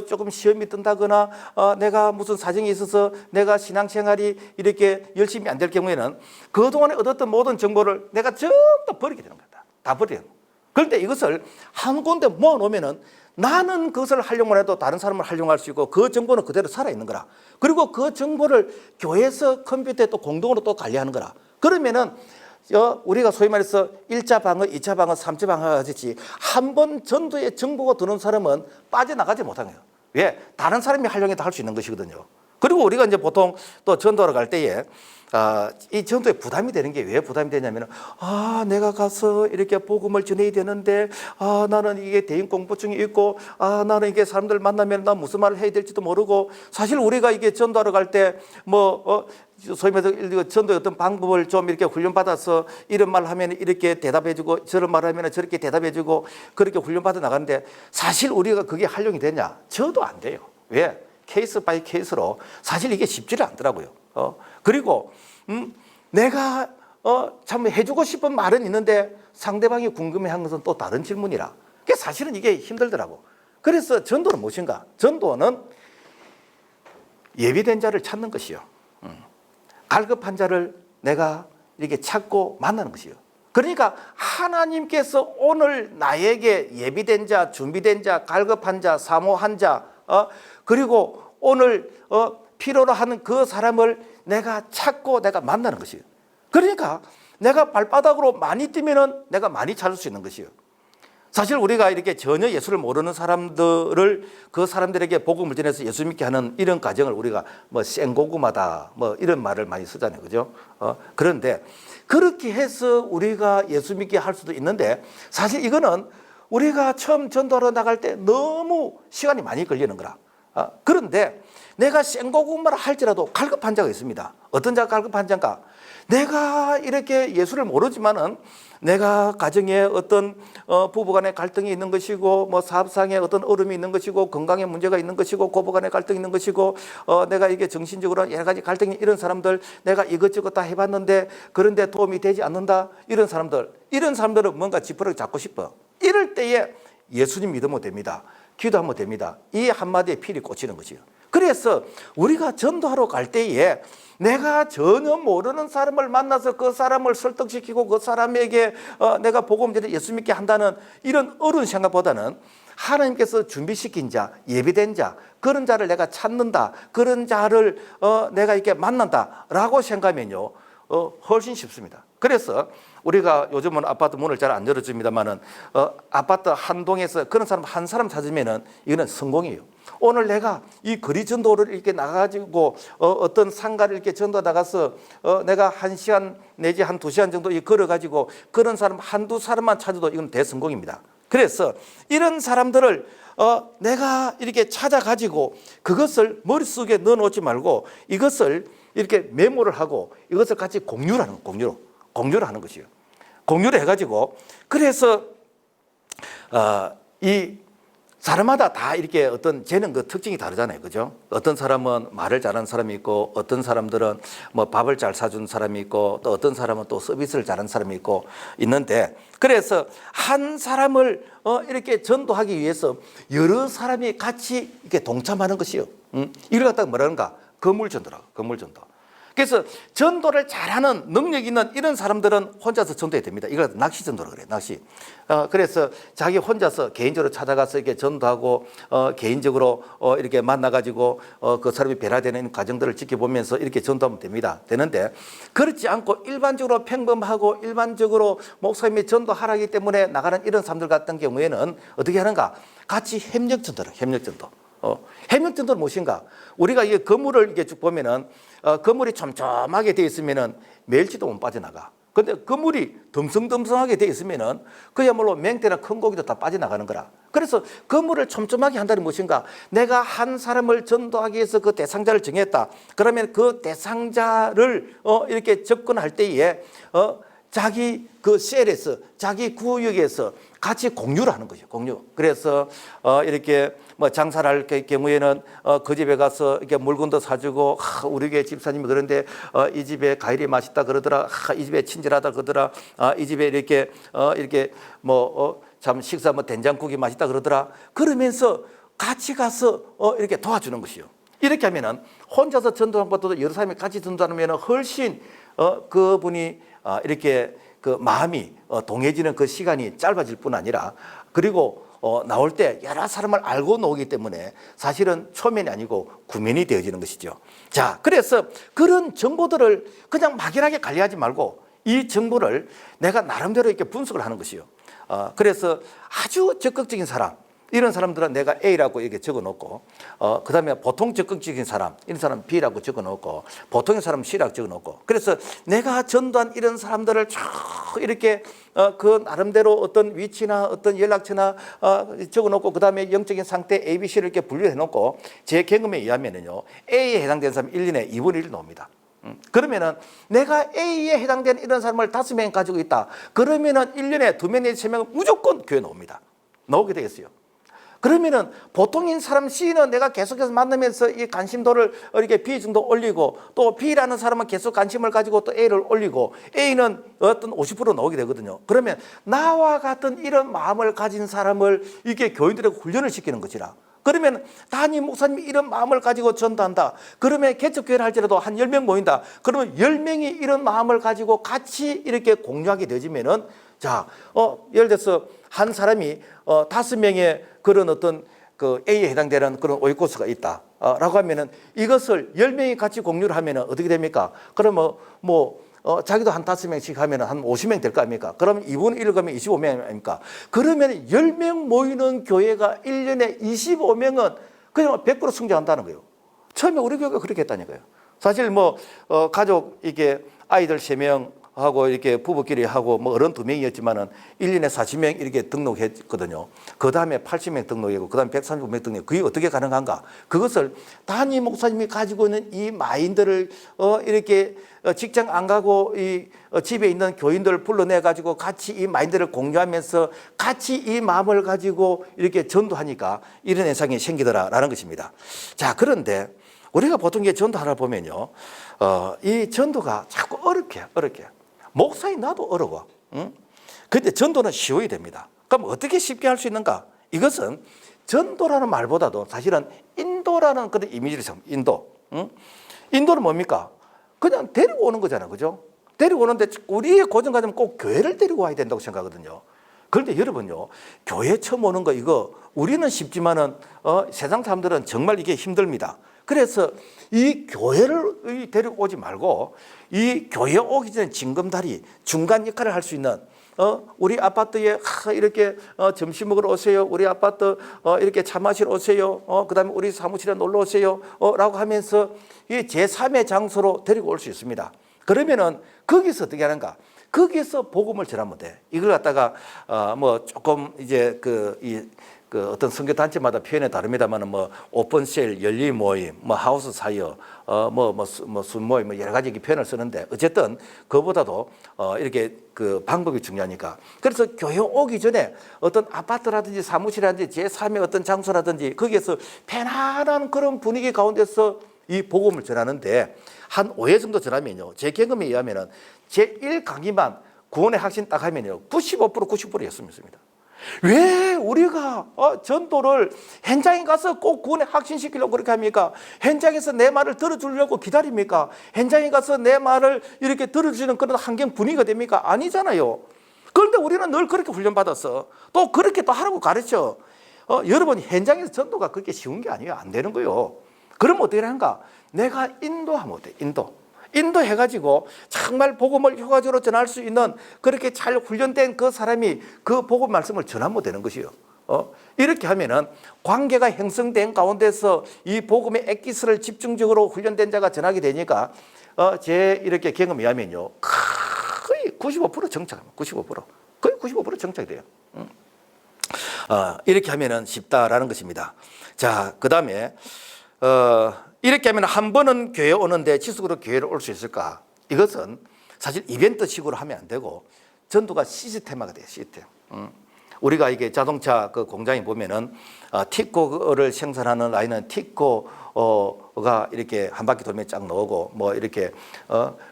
조금 시험이 뜬다거나 내가 무슨 사정이 있어서 내가 신앙생활이 이렇게 열심히 안 될 경우에는 그동안에 얻었던 모든 정보를 내가 전부 다 버리게 되는 거다. 다 버려요. 그런데 이것을 한 군데 모아놓으면은 나는 그것을 활용을 해도 다른 사람을 활용할 수 있고 그 정보는 그대로 살아있는 거라. 그리고 그 정보를 교회에서 컴퓨터에 또 공동으로 또 관리하는 거라. 그러면은 우리가 소위 말해서 1차 방어, 2차 방어, 3차 방어가 하듯이 한 번 전도의 정보가 드는 사람은 빠져나가지 못하는 거예요. 왜? 다른 사람이 활용해도 할 수 있는 것이거든요. 그리고 우리가 이제 보통 또 전도하러 갈 때에 이 전도에 부담이 되는 게 왜 부담이 되냐면 내가 가서 이렇게 복음을 전해야 되는데 나는 이게 대인 공포증이 있고 나는 이게 사람들 만나면 나 무슨 말을 해야 될지도 모르고, 사실 우리가 이게 전도하러 갈 때 소위 말해서 전도의 어떤 방법을 좀 이렇게 훈련받아서 이런 말 하면 이렇게 대답해주고 저런 말 하면 저렇게 대답해주고 그렇게 훈련받아 나가는데 사실 우리가 그게 활용이 되냐? 저도 안 돼요. 왜? 케이스 바이 케이스로 사실 이게 쉽지를 않더라고요. 그리고 내가 참 해주고 싶은 말은 있는데 상대방이 궁금해한 것은 또 다른 질문이라. 그러니까 사실은 이게 힘들더라고. 그래서 전도는 무엇인가? 전도는 예비된 자를 찾는 것이요. 갈급한 자를 내가 이렇게 찾고 만나는 것이요. 그러니까 하나님께서 오늘 나에게 예비된 자, 준비된 자, 갈급한 자, 사모한 자, 그리고 오늘 필요로 하는 그 사람을 내가 찾고 내가 만나는 것이에요. 그러니까 내가 발바닥으로 많이 뛰면은 내가 많이 찾을 수 있는 것이에요. 사실 우리가 이렇게 전혀 예수를 모르는 사람들을 그 사람들에게 복음을 전해서 예수 믿게 하는 이런 과정을 우리가 생고구마다 이런 말을 많이 쓰잖아요. 그죠? 그런데 그렇게 해서 우리가 예수 믿게 할 수도 있는데 사실 이거는 우리가 처음 전도하러 나갈 때 너무 시간이 많이 걸리는 거라. 그런데 내가 생고구마를 할지라도 갈급한 자가 있습니다. 어떤 자가 갈급한 자인가? 내가 이렇게 예수를 모르지만은 내가 가정에 어떤 부부간의 갈등이 있는 것이고 사업상에 어떤 어려움이 있는 것이고 건강에 문제가 있는 것이고 고부간의 갈등이 있는 것이고 내가 이게 정신적으로 여러 가지 갈등이 이런 사람들 내가 이것저것 다 해봤는데 그런데 도움이 되지 않는다. 이런 사람들은 뭔가 지푸라기 잡고 싶어. 이럴 때에 예수님 믿으면 됩니다. 기도하면 됩니다. 이 한마디에 필이 꽂히는 것이에요. 그래서 우리가 전도하러 갈 때에 내가 전혀 모르는 사람을 만나서 그 사람을 설득시키고 그 사람에게 내가 복음 전해 예수 믿게 한다는 이런 어려운 생각보다는 하나님께서 준비시킨 자, 예비된 자, 그런 자를 내가 찾는다, 그런 자를 내가 이렇게 만난다라고 생각하면요 훨씬 쉽습니다. 그래서 우리가 요즘은 아파트 문을 잘 안 열어줍니다만은 아파트 한 동에서 그런 사람 한 사람 찾으면은 이거는 성공이에요. 오늘 내가 이 거리 전도를 이렇게 나가가지고 어떤 상가를 이렇게 전도 나가서 내가 1시간 내지 한 2시간 정도 걸어가지고 그런 사람 한두 사람만 찾아도 이건 대성공입니다. 그래서 이런 사람들을 내가 이렇게 찾아가지고 그것을 머릿속에 넣어놓지 말고 이것을 이렇게 메모를 하고 이것을 같이 공유를 하는 것이에요. 공유를 해가지고 그래서 이 사람마다 다 이렇게 어떤 쟤는 그 특징이 다르잖아요, 그죠? 어떤 사람은 말을 잘하는 사람이 있고, 어떤 사람들은 뭐 밥을 잘 사주는 사람이 있고, 또 어떤 사람은 또 서비스를 잘하는 사람이 있고 있는데, 그래서 한 사람을 이렇게 전도하기 위해서 여러 사람이 같이 이렇게 동참하는 것이요. 이걸 갖다가 뭐라는가? 건물 전도라고, 건물 전도. 그래서 전도를 잘하는 능력 있는 이런 사람들은 혼자서 전도해야 됩니다. 이걸 낚시 전도라고 그래요. 낚시. 그래서 자기 혼자서 개인적으로 찾아가서 이렇게 전도하고 개인적으로 이렇게 만나가지고 그 사람이 변화되는 과정들을 지켜보면서 이렇게 전도하면 됩니다. 되는데 그렇지 않고 일반적으로 평범하고 일반적으로 목사님이 전도하라기 때문에 나가는 이런 사람들 같은 경우에는 어떻게 하는가? 같이 협력 전도를 협력 전도. 협력 전도는 무엇인가? 우리가 이 건물을 이렇게 쭉 보면은 건물이 촘촘하게 되어 있으면은 멸치도 못 빠져나가. 근데 건물이 덤성덤성하게 되어 있으면은 그야말로 맹태나 큰 고기도 다 빠져나가는 거라. 그래서 건물을 촘촘하게 한다는 무엇인가? 내가 한 사람을 전도하기 위해서 그 대상자를 정했다. 그러면 그 대상자를 이렇게 접근할 때에 자기 그 셀에서 자기 구역에서 같이 공유를 하는 거죠. 공유. 그래서 이렇게 뭐 장사를 할 경우에는 그 집에 가서 이렇게 물건도 사주고 우리 교회 집사님이 그런데 이 집에 과일이 맛있다 그러더라. 이 집에 친절하다 그러더라. 이 집에 이렇게 뭐 참 식사 뭐 된장국이 맛있다 그러더라. 그러면서 같이 가서 이렇게 도와주는 것이요. 이렇게 하면은 혼자서 전도한 것보다 여러 사람이 같이 전도하면 훨씬 그분이 이렇게 그 마음이 동해지는 그 시간이 짧아질 뿐 아니라 그리고 나올 때 여러 사람을 알고 나오기 때문에 사실은 초면이 아니고 구면이 되어지는 것이죠. 자, 그래서 그런 정보들을 그냥 막연하게 관리하지 말고 이 정보를 내가 나름대로 이렇게 분석을 하는 것이요. 그래서 아주 적극적인 사람, 이런 사람들은 내가 A라고 이렇게 적어놓고 그 다음에 보통 적극적인 사람, 이런 사람 B라고 적어놓고 보통의 사람 C라고 적어놓고 그래서 내가 전도한 이런 사람들을 쭉 이렇게 그 나름대로 어떤 위치나 어떤 연락처나 적어놓고 그 다음에 영적인 상태 ABC를 이렇게 분류해놓고 제 경험에 의하면은요 A에 해당되는 사람이 1년에 2분의 1 나옵니다. 그러면은 내가 A에 해당되는 이런 사람을 5명 가지고 있다. 그러면은 1년에 2명 내지 3명은 무조건 교회 나옵니다. 나오게 되겠어요. 그러면은 보통인 사람 C는 내가 계속해서 만나면서 이 관심도를 이렇게 B 정도 올리고 또 B라는 사람은 계속 관심을 가지고 또 A를 올리고 A는 어떤 50% 나오게 되거든요. 그러면 나와 같은 이런 마음을 가진 사람을 이렇게 교인들에게 훈련을 시키는 것이라. 그러면 담임 목사님이 이런 마음을 가지고 전도한다. 그러면 개척교회를 할지라도 한 10명 모인다. 그러면 10명이 이런 마음을 가지고 같이 이렇게 공유하게 되지면은 자, 예를 들어서 한 사람이 5명의 그런 어떤 그 A에 해당되는 그런 오이코스가 있다. 라고 하면은 이것을 10명이 같이 공유를 하면은 어떻게 됩니까? 그러면 자기도 한 5명씩 하면 한 50명 될 거 아닙니까? 그러면 2분의 1을 가면 25명 아닙니까? 그러면 10명 모이는 교회가 1년에 25명은 그냥 100% 성장한다는 거예요. 처음에 우리 교회가 그렇게 했다니까요. 사실 가족 이게 아이들 3명 하고 이렇게 부부끼리 하고 어른 2명이었지만은 1년에 40명 이렇게 등록했거든요. 그 다음에 80명 등록이고 그 다음에 135명 등록. 그게 어떻게 가능한가? 그것을 담임 목사님이 가지고 있는 이 마인드를 이렇게 직장 안 가고 이 집에 있는 교인들을 불러내 가지고 같이 이 마인드를 공유하면서 같이 이 마음을 가지고 이렇게 전도하니까 이런 현상이 생기더라라는 것입니다. 자, 그런데 우리가 보통 이게 전도하다 보면요, 이 전도가 자꾸 어렵게. 목사님 나도 어려워. 응? 근데 전도는 쉬워야 됩니다. 그럼 어떻게 쉽게 할 수 있는가? 이것은 전도라는 말보다도 사실은 인도라는 그런 이미지를 생각합니다. 인도. 응? 인도는 뭡니까? 그냥 데리고 오는 거잖아요. 그죠? 데리고 오는데 우리의 고정관념은 꼭 교회를 데리고 와야 된다고 생각하거든요. 그런데 여러분요, 교회 처음 오는 거 이거 우리는 쉽지만은 세상 사람들은 정말 이게 힘듭니다. 그래서 이 교회를 데리고 오지 말고 이 교회 오기 전에 징검다리 중간 역할을 할 수 있는 우리 아파트에 이렇게 점심 먹으러 오세요. 우리 아파트 이렇게 차 마시러 오세요. 그다음에 우리 사무실에 놀러 오세요. 라고 하면서 이 제3의 장소로 데리고 올 수 있습니다. 그러면은 거기서 어떻게 하는가? 거기서 복음을 전하면 돼. 이걸 갖다가 뭐 조금 이제 그 어떤 선교 단체마다 표현이 다릅니다만은 뭐 오픈셀, 열린 모임, 뭐 하우스 사역, 순모임, 뭐 여러 가지 표현을 쓰는데 어쨌든 그보다도 이렇게 그 방법이 중요하니까. 그래서 교회 오기 전에 어떤 아파트라든지 사무실이라든지 제3의 어떤 장소라든지 거기에서 편안한 그런 분위기 가운데서 이 복음을 전하는데 한 5회 정도 전하면요, 제 경험에 의하면은 제1강의만 구원의 확신 딱 하면요 95% 90%였습니다. 왜 우리가 전도를 현장에 가서 꼭 구원에 확신시키려고 그렇게 합니까? 현장에서 내 말을 들어주려고 기다립니까? 현장에 가서 내 말을 이렇게 들어주는 그런 환경 분위기가 됩니까? 아니잖아요. 그런데 우리는 늘 그렇게 훈련받았어. 또 그렇게 또 하라고 가르쳐. 여러분, 현장에서 전도가 그렇게 쉬운 게 아니에요. 안 되는 거예요. 그럼 어떻게 하는가? 내가 인도하면 어때? 인도해가지고 정말 복음을 효과적으로 전할 수 있는 그렇게 잘 훈련된 그 사람이 그 복음 말씀을 전하면 되는 것이요. 이렇게 하면은 관계가 형성된 가운데서 이 복음의 엑기스를 집중적으로 훈련된 자가 전하게 되니까 제 이렇게 경험에 의하면요 거의 95% 정착합니다. 95% 거의 95% 정착이 돼요. 이렇게 하면은 쉽다라는 것입니다. 자, 그 다음에 이렇게 하면 한 번은 교회 오는데 지속으로 교회를 올 수 있을까? 이것은 사실 이벤트식으로 하면 안 되고 전도가 시스템화가 돼요. 시스템. 우리가 이게 자동차 그 공장에 보면은 티코를 생산하는 라인은 티코가 이렇게 한 바퀴 돌면 쫙 나오고, 뭐 이렇게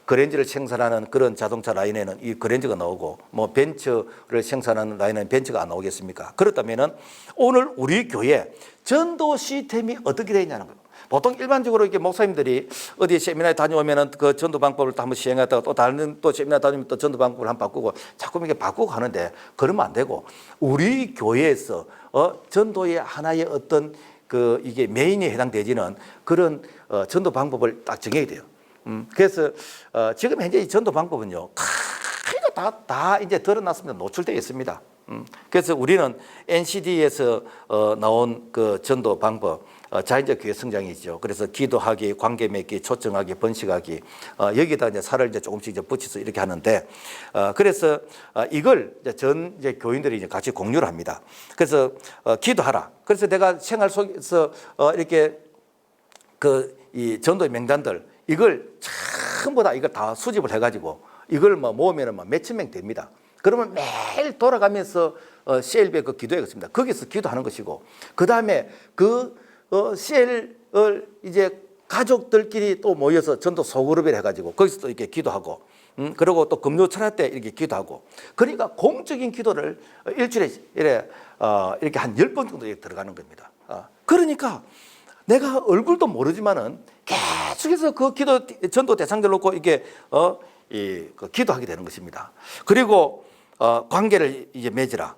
그랜저를 생산하는 그런 자동차 라인에는 이 그랜저가 나오고, 뭐 벤츠를 생산하는 라인에는 벤츠가 안 나오겠습니까? 그렇다면은 오늘 우리 교회 전도 시스템이 어떻게 되어 있냐는 거예요. 보통 일반적으로 이렇게 목사님들이 어디 세미나에 다녀오면은 그 전도 방법을 또 한번 시행했다가 또 다른 또 세미나 다니면 또 전도 방법을 한번 바꾸고 자꾸 이렇게 바꾸고 하는데 그러면 안 되고 우리 교회에서 전도의 하나의 어떤 그 이게 메인에 해당되지는 그런 전도 방법을 딱 정해야 돼요. 그래서 지금 현재 이 전도 방법은요 다 이제 드러났습니다. 노출되어 있습니다. 그래서 우리는 NCD에서 나온 그 전도 방법, 자연적 교회 성장이죠. 그래서 기도하기, 관계 맺기, 초청하기, 번식하기, 여기다 이제 살을 이제 조금씩 이제 붙여서 이렇게 하는데, 그래서 이걸 이제 교인들이 이제 같이 공유를 합니다. 그래서 기도하라. 그래서 내가 생활 속에서 이렇게 이 전도의 명단들 이걸 전부 다 이걸 다 수집을 해가지고 이걸 뭐 모으면은 몇천 명 됩니다. 그러면 매일 돌아가면서 CLB 그 기도회겠습니다. 거기서 기도하는 것이고, 그 다음에 그 CL을 이제 가족들끼리 또 모여서 전도 소그룹을 해가지고 거기서 또 이렇게 기도하고, 그리고 또 금요 철야 때 이렇게 기도하고, 그러니까 공적인 기도를 일주일에 이렇게 한 10번 정도 들어가는 겁니다. 그러니까 내가 얼굴도 모르지만은 계속해서 그 기도 전도 대상들 놓고 이렇게 그 기도하게 되는 것입니다. 그리고 관계를 이제 맺으라.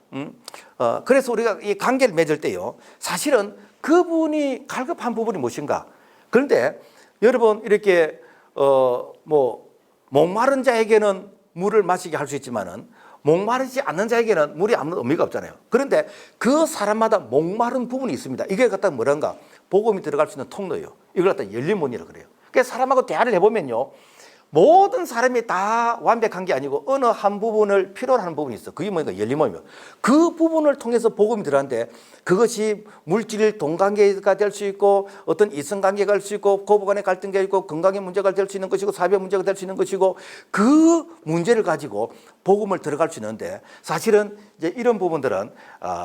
그래서 우리가 이 관계를 맺을 때요, 사실은 그분이 갈급한 부분이 무엇인가? 그런데 여러분 이렇게 뭐 목마른 자에게는 물을 마시게 할 수 있지만은 목마르지 않는 자에게는 물이 아무 의미가 없잖아요. 그런데 그 사람마다 목마른 부분이 있습니다. 이게 갖다 뭐란가? 복음이 들어갈 수 있는 통로예요. 이걸 갖다 열린 문이라 그래요. 그래서 사람하고 대화를 해보면요, 모든 사람이 다 완벽한 게 아니고 어느 한 부분을 필요로 하는 부분이 있어. 그게 뭐니까 열린 몸이면 그 부분을 통해서 복음이 들어가는데, 그것이 물질 동관계가 될 수 있고 어떤 이성관계가 될 수 있고 고부간의 갈등이 있고 건강의 문제가 될 수 있는 것이고 사회 문제가 될 수 있는 것이고, 그 문제를 가지고 복음을 들어갈 수 있는데, 사실은 이제 이런 부분들은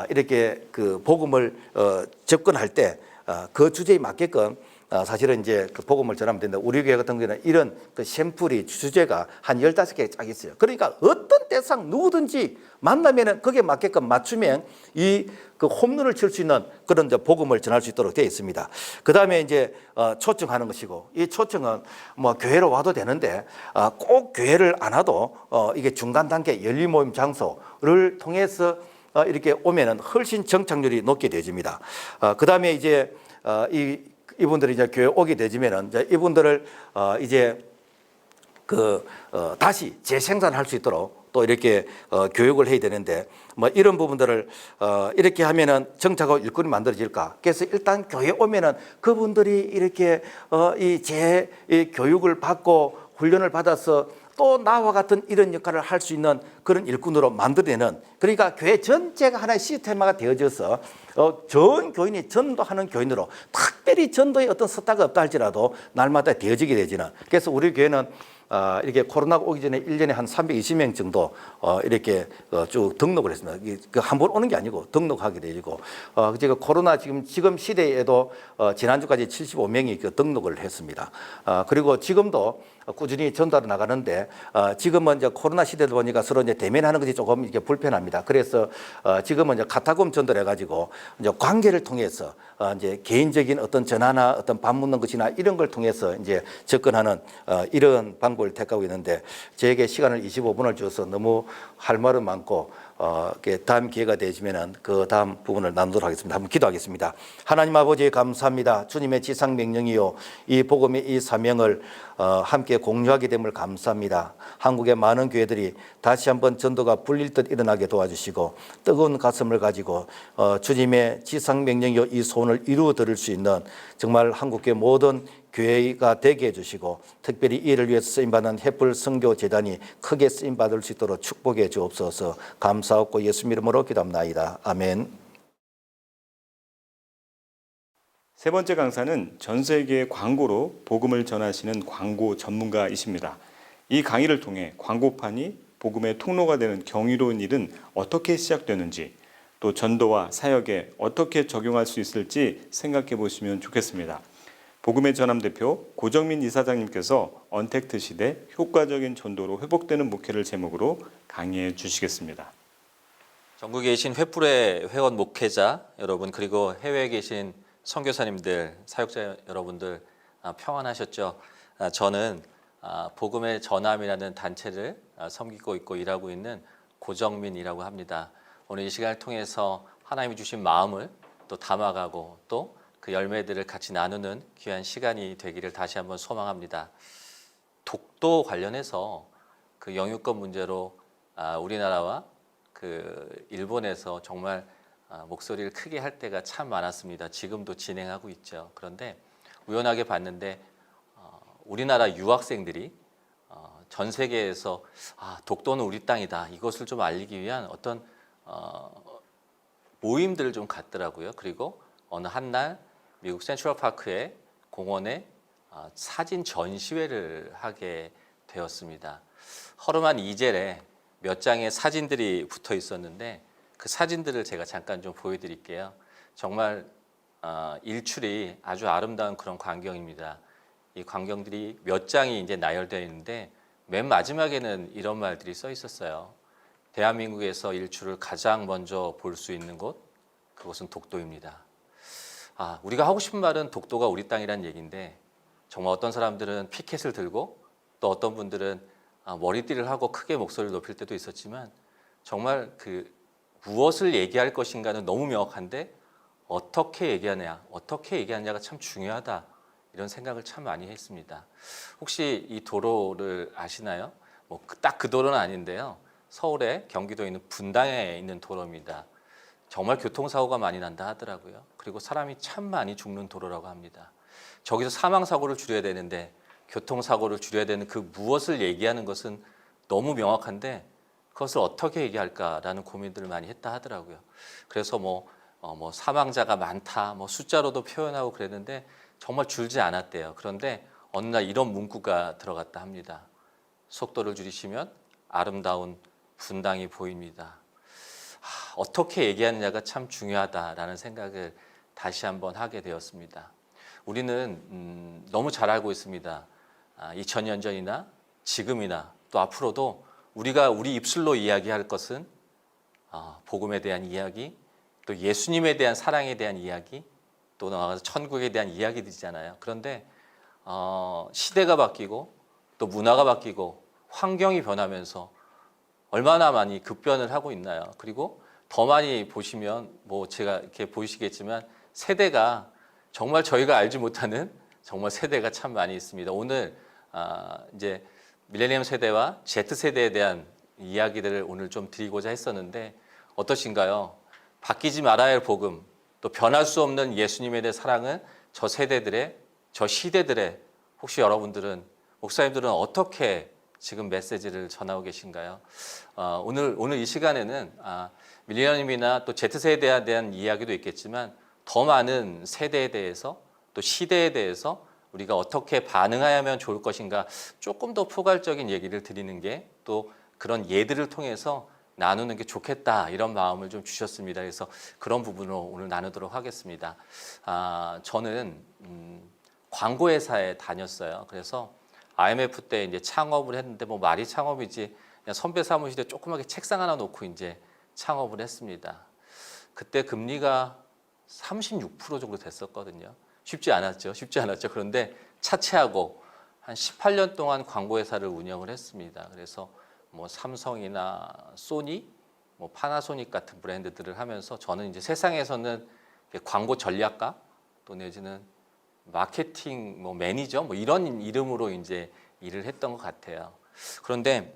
이렇게 그 복음을 접근할 때 그 주제에 맞게끔 사실은 이제 그 복음을 전하면 된다. 우리 교회 같은 경우는 이런 그 샘플이 주제가 한 15개 쫙 있어요. 그러니까 어떤 대상 누구든지 만나면은 거기에 맞게끔 맞추면 이 그 홈런을 칠 수 있는 그런 이제 복음을 전할 수 있도록 되어 있습니다. 그 다음에 이제 초청하는 것이고, 이 초청은 뭐 교회로 와도 되는데 꼭 교회를 안 와도 이게 중간 단계 열린 모임 장소를 통해서 이렇게 오면은 훨씬 정착률이 높게 되어집니다. 그 다음에 이제 이분들이 이제 교회 오게 되지면은 이제 이분들을 이제 다시 재생산할 수 있도록 또 이렇게 교육을 해야 되는데, 뭐 이런 부분들을 이렇게 하면은 정착하고 일꾼이 만들어질까? 그래서 일단 교회 오면은 그분들이 이렇게 이 교육을 받고 훈련을 받아서 또 나와 같은 이런 역할을 할 수 있는 그런 일꾼으로 만들어내는, 그러니까 교회 전체가 하나의 시스템화가 되어져서 전 교인이 전도하는 교인으로, 특별히 전도에 어떤 스타가 없다 할지라도 날마다 되어지게 되지는. 그래서 우리 교회는 이렇게 코로나가 오기 전에 1년에 한 320명 정도 이렇게 쭉 등록을 했습니다. 한 번 오는 게 아니고 등록하게 되고, 제가 코로나 지금 시대에도 지난주까지 75명이 등록을 했습니다. 그리고 지금도 꾸준히 전달해 나가는데, 지금은 이제 코로나 시대다 보니까 서로 이제 대면하는 것이 조금 이렇게 불편합니다. 그래서 지금은 이제 카타콤 전달을 해가지고 이제 관계를 통해서 이제 개인적인 어떤 전화나 어떤 밥 묻는 것이나 이런 걸 통해서 이제 접근하는 이런 방법을 택하고 있는데, 저에게 시간을 25분을 줘서 너무 할 말은 많고 다음 기회가 되시면은 그 다음 부분을 나누도록 하겠습니다. 한번 기도하겠습니다. 하나님 아버지 감사합니다. 주님의 지상 명령이요 이 복음의 이 사명을 함께 공유하게 됨을 감사합니다. 한국의 많은 교회들이 다시 한번 전도가 불릴 듯 일어나게 도와주시고, 뜨거운 가슴을 가지고 주님의 지상 명령이요 이 소원을 이루어 드릴 수 있는 정말 한국의 모든 교회가 되게 해주시고, 특별히 이를 위해서 쓰임받는 햇불 선교 재단이 크게 쓰임받을 수 있도록 축복해 주옵소서. 감사하고 예수 이름으로 기도합나이다. 아멘. 세 번째 강사는 전 세계 광고로 복음을 전하시는 광고 전문가이십니다. 이 강의를 통해 광고판이 복음의 통로가 되는 경이로운 일은 어떻게 시작되는지, 또 전도와 사역에 어떻게 적용할 수 있을지 생각해 보시면 좋겠습니다. 복음의 전함 대표 고정민 이사장님께서 언택트 시대 효과적인 전도로 회복되는 목회를 제목으로 강의해 주시겠습니다. 전국에 계신 횃불의 회원 목회자 여러분, 그리고 해외에 계신 선교사님들, 사역자 여러분들 평안하셨죠? 저는 복음의 전함이라는 단체를 섬기고 있고 일하고 있는 고정민이라고 합니다. 오늘 이 시간을 통해서 하나님이 주신 마음을 또 담아가고 또 그 열매들을 같이 나누는 귀한 시간이 되기를 다시 한번 소망합니다. 독도 관련해서 그 영유권 문제로 우리나라와 그 일본에서 정말 목소리를 크게 할 때가 참 많았습니다. 지금도 진행하고 있죠. 그런데 우연하게 봤는데 우리나라 유학생들이 전 세계에서 독도는 우리 땅이다, 이것을 좀 알리기 위한 어떤 모임들을 좀 갖더라고요. 그리고 어느 한날 미국 센트럴파크의 공원에 사진 전시회를 하게 되었습니다. 허름한 이젤에 몇 장의 사진들이 붙어 있었는데 그 사진들을 제가 잠깐 좀 보여드릴게요. 정말 일출이 아주 아름다운 그런 광경입니다. 이 광경들이 몇 장이 이제 나열되어 있는데 맨 마지막에는 이런 말들이 써 있었어요. 대한민국에서 일출을 가장 먼저 볼 수 있는 곳, 그곳은 독도입니다. 우리가 하고 싶은 말은 독도가 우리 땅이라는 얘기인데, 정말 어떤 사람들은 피켓을 들고 또 어떤 분들은 머리띠를 하고 크게 목소리를 높일 때도 있었지만, 정말 그 무엇을 얘기할 것인가는 너무 명확한데 어떻게 얘기하느냐가 참 중요하다, 이런 생각을 참 많이 했습니다. 혹시 이 도로를 아시나요? 딱 그 도로는 아닌데요. 서울에 경기도에 있는 분당에 있는 도로입니다. 정말 교통사고가 많이 난다 하더라고요. 그리고 사람이 참 많이 죽는 도로라고 합니다. 저기서 사망사고를 줄여야 되는데, 교통사고를 줄여야 되는 그 무엇을 얘기하는 것은 너무 명확한데 그것을 어떻게 얘기할까라는 고민들을 많이 했다 하더라고요. 그래서 사망자가 많다, 숫자로도 표현하고 그랬는데 정말 줄지 않았대요. 그런데 어느 날 이런 문구가 들어갔다 합니다. 속도를 줄이시면 아름다운 분당이 보입니다. 어떻게 얘기하느냐가 참 중요하다라는 생각을 다시 한번 하게 되었습니다. 우리는 너무 잘 알고 있습니다. 2000년 전이나 지금이나 또 앞으로도 우리가 우리 입술로 이야기할 것은 복음에 대한 이야기, 또 예수님에 대한 사랑에 대한 이야기, 또 나아가서 천국에 대한 이야기들이잖아요. 그런데 시대가 바뀌고 또 문화가 바뀌고 환경이 변하면서 얼마나 많이 급변을 하고 있나요? 그리고 더 많이 보시면 뭐 제가 이렇게 보이시겠지만 세대가 정말 저희가 알지 못하는 정말 세대가 참 많이 있습니다. 오늘 이제 밀레니엄 세대와 Z 세대에 대한 이야기들을 오늘 좀 드리고자 했었는데 어떠신가요? 바뀌지 말아야 할 복음, 또 변할 수 없는 예수님에 대한 사랑은 저 세대들의, 저 시대들의 혹시 여러분들은 목사님들은 어떻게 지금 메시지를 전하고 계신가요? 오늘 이 시간에는 밀레니엄이나 또 Z세대에 대한 이야기도 있겠지만 더 많은 세대에 대해서 또 시대에 대해서 우리가 어떻게 반응하면 좋을 것인가 조금 더 포괄적인 얘기를 드리는 게 또 그런 예들을 통해서 나누는 게 좋겠다 이런 마음을 좀 주셨습니다. 그래서 그런 부분으로 오늘 나누도록 하겠습니다. 저는 광고회사에 다녔어요. 그래서 IMF 때 이제 창업을 했는데 뭐 말이 창업이지 그냥 선배 사무실에 조그맣게 책상 하나 놓고 이제 창업을 했습니다. 그때 금리가 36% 정도 됐었거든요. 쉽지 않았죠. 그런데 차치하고 한 18년 동안 광고회사를 운영을 했습니다. 그래서 뭐 삼성이나 소니, 뭐 파나소닉 같은 브랜드들을 하면서 저는 이제 세상에서는 광고 전략가 또 내지는 마케팅 뭐 매니저 뭐 이런 이름으로 이제 일을 했던 것 같아요. 그런데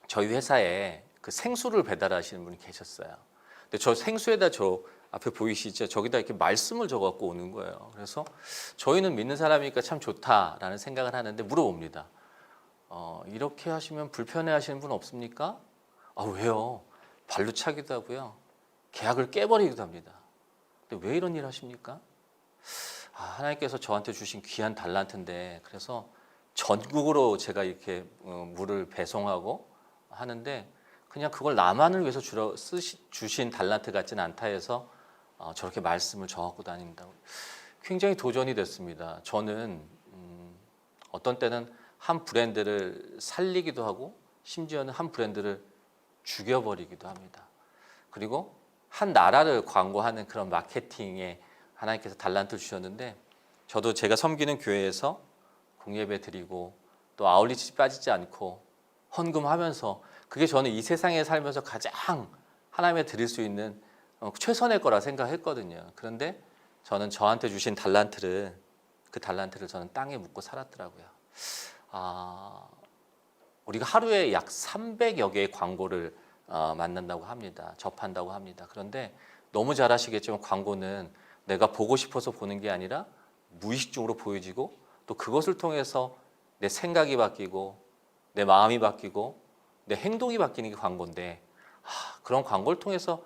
저희 회사에 그 생수를 배달하시는 분이 계셨어요. 근데 저 생수에다 저 앞에 보이시죠? 저기다 이렇게 말씀을 적어갖고 오는 거예요. 그래서 저희는 믿는 사람이니까 참 좋다라는 생각을 하는데 물어봅니다. 이렇게 하시면 불편해하시는 분 없습니까? 왜요? 발로 차기도 하고요. 계약을 깨버리기도 합니다. 근데 왜 이런 일 하십니까? 하나님께서 저한테 주신 귀한 달란트인데 그래서 전국으로 제가 이렇게 물을 배송하고 하는데 그냥 그걸 나만을 위해서 주신 달란트 같지는 않다 해서 저렇게 말씀을 적고 다닌다고. 굉장히 도전이 됐습니다. 저는 어떤 때는 한 브랜드를 살리기도 하고 심지어는 한 브랜드를 죽여버리기도 합니다. 그리고 한 나라를 광고하는 그런 마케팅에 하나님께서 달란트를 주셨는데 저도 제가 섬기는 교회에서 공예배 드리고 또 아울리치 빠지지 않고 헌금하면서 그게 저는 이 세상에 살면서 가장 하나님에 드릴 수 있는 최선의 거라 생각했거든요. 그런데 저는 저한테 주신 달란트를 저는 땅에 묻고 살았더라고요. 우리가 하루에 약 300여 개의 광고를 만난다고 합니다. 접한다고 합니다. 그런데 너무 잘 아시겠지만 광고는 내가 보고 싶어서 보는 게 아니라 무의식적으로 보여지고 또 그것을 통해서 내 생각이 바뀌고 내 마음이 바뀌고 내 행동이 바뀌는 게 광고인데 그런 광고를 통해서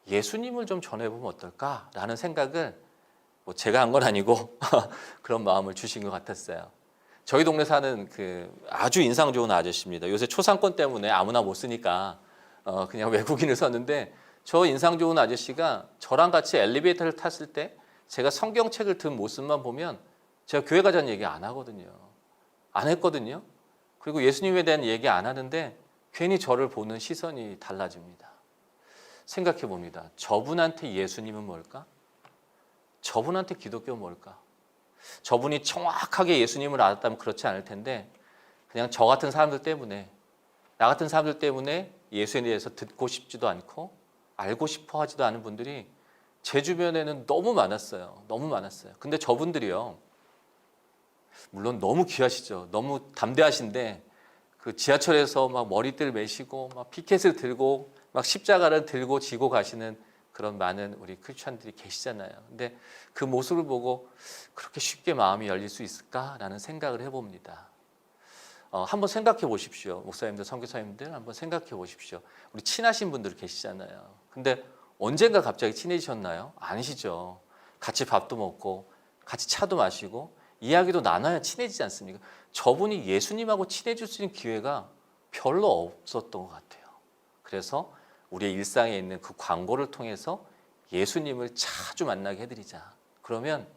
예수님을 좀 전해보면 어떨까라는 생각을 뭐 제가 한 건 아니고 그런 마음을 주신 것 같았어요. 저희 동네 사는 그 아주 인상 좋은 아저씨입니다. 요새 초상권 때문에 아무나 못 쓰니까 그냥 외국인을 썼는데 저 인상 좋은 아저씨가 저랑 같이 엘리베이터를 탔을 때 제가 성경책을 든 모습만 보면 제가 교회 가자는 얘기 안 하거든요. 안 했거든요. 그리고 예수님에 대한 얘기 안 하는데 괜히 저를 보는 시선이 달라집니다. 생각해 봅니다. 저분한테 예수님은 뭘까? 저분한테 기독교는 뭘까? 저분이 정확하게 예수님을 알았다면 그렇지 않을 텐데 그냥 저 같은 사람들 때문에 나 같은 사람들 때문에 예수에 대해서 듣고 싶지도 않고 알고 싶어 하지도 않은 분들이 제 주변에는 너무 많았어요. 근데 저분들이요. 물론 너무 귀하시죠. 너무 담대하신데 그 지하철에서 막 머리띠를 매시고 막 피켓을 들고 막 십자가를 들고 지고 가시는 그런 많은 우리 크리스찬들이 계시잖아요. 근데 그 모습을 보고 그렇게 쉽게 마음이 열릴 수 있을까라는 생각을 해봅니다. 한번 생각해 보십시오. 목사님들, 선교사님들 한번 생각해 보십시오. 우리 친하신 분들 계시잖아요. 근데 언젠가 갑자기 친해지셨나요? 아니시죠. 같이 밥도 먹고 같이 차도 마시고 이야기도 나눠야 친해지지 않습니까? 저분이 예수님하고 친해질 수 있는 기회가 별로 없었던 것 같아요. 그래서 우리의 일상에 있는 그 광고를 통해서 예수님을 자주 만나게 해드리자. 그러면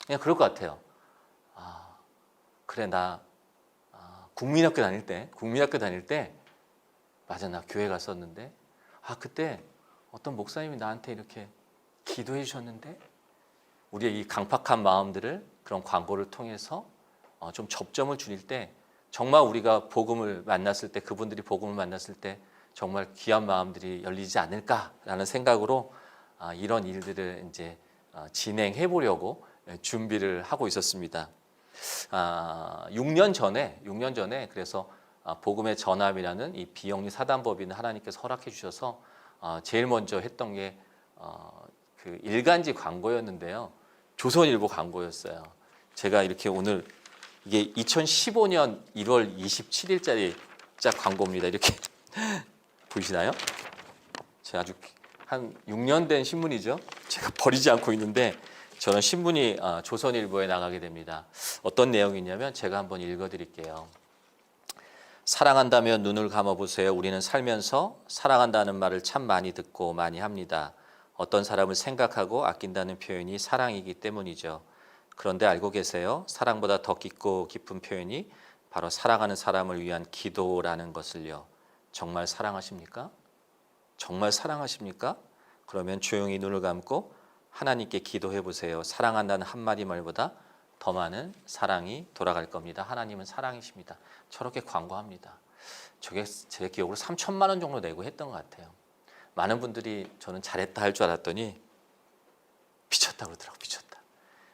그냥 그럴 것 같아요. 그래 나 국민학교 다닐 때 맞아 나 교회 갔었는데 그때 어떤 목사님이 나한테 이렇게 기도해 주셨는데 우리의 이 강팍한 마음들을 그런 광고를 통해서 좀 접점을 줄일 때 정말 우리가 복음을 만났을 때 그분들이 복음을 만났을 때 정말 귀한 마음들이 열리지 않을까라는 생각으로 이런 일들을 이제 진행해 보려고 준비를 하고 있었습니다. 6년 전에 그래서 복음의 전함이라는 이 비영리 사단법인을 하나님께서 허락해 주셔서 제일 먼저 했던 게 그 일간지 광고였는데요. 조선일보 광고였어요. 제가 이렇게 오늘 이게 2015년 1월 27일짜리 짝 광고입니다. 이렇게 보이시나요? 제가 아주 한 6년 된 신문이죠. 제가 버리지 않고 있는데 저는 신문이 조선일보에 나가게 됩니다. 어떤 내용이냐면 제가 한번 읽어드릴게요. 사랑한다면 눈을 감아보세요. 우리는 살면서 사랑한다는 말을 참 많이 듣고 많이 합니다. 어떤 사람을 생각하고 아낀다는 표현이 사랑이기 때문이죠. 그런데 알고 계세요? 사랑보다 더 깊고 깊은 표현이 바로 사랑하는 사람을 위한 기도라는 것을요. 정말 사랑하십니까? 정말 사랑하십니까? 그러면 조용히 눈을 감고 하나님께 기도해 보세요. 사랑한다는 한마디 말보다 더 많은 사랑이 돌아갈 겁니다. 하나님은 사랑이십니다. 저렇게 광고합니다. 저게 제 기억으로 3천만 원 정도 내고 했던 것 같아요. 많은 분들이 저는 잘했다 할 줄 알았더니 미쳤다 그러더라고요. 미쳤다.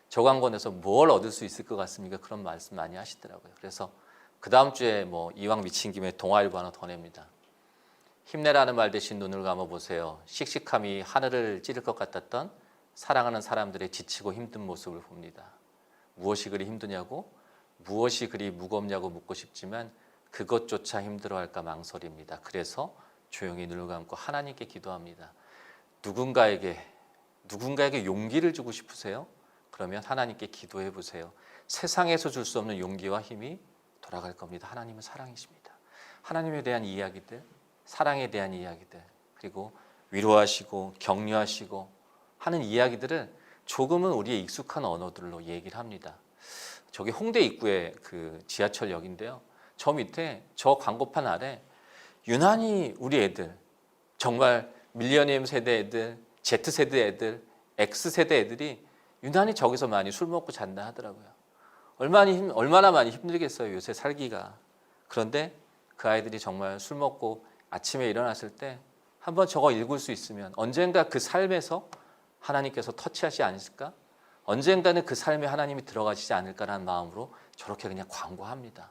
저 광고 내서 뭘 얻을 수 있을 것 같습니까? 그런 말씀 많이 하시더라고요. 그래서 그 다음 주에 이왕 미친 김에 동아일보 하나 더 냅니다. 힘내라는 말 대신 눈을 감아보세요. 씩씩함이 하늘을 찌를 것 같았던 사랑하는 사람들의 지치고 힘든 모습을 봅니다. 무엇이 그리 힘드냐고, 무엇이 그리 무겁냐고 묻고 싶지만 그것조차 힘들어할까 망설입니다. 그래서 조용히 눈을 감고 하나님께 기도합니다. 누군가에게 용기를 주고 싶으세요? 그러면 하나님께 기도해 보세요. 세상에서 줄 수 없는 용기와 힘이 돌아갈 겁니다. 하나님은 사랑이십니다. 하나님에 대한 이야기들, 사랑에 대한 이야기들, 그리고 위로하시고 격려하시고 하는 이야기들을 조금은 우리의 익숙한 언어들로 얘기를 합니다. 저기 홍대 입구에 그 지하철역인데요. 저 밑에 저 광고판 아래 유난히 우리 애들, 정말 밀레니엄 세대 애들, Z세대 애들, X세대 애들이 유난히 저기서 많이 술 먹고 잔다 하더라고요. 얼마나 많이 힘들겠어요, 요새 살기가. 그런데 그 아이들이 정말 술 먹고 아침에 일어났을 때 한번 저거 읽을 수 있으면 언젠가 그 삶에서 하나님께서 터치하시지 않으실까? 언젠가는 그 삶에 하나님이 들어가시지 않을까라는 마음으로 저렇게 그냥 광고합니다.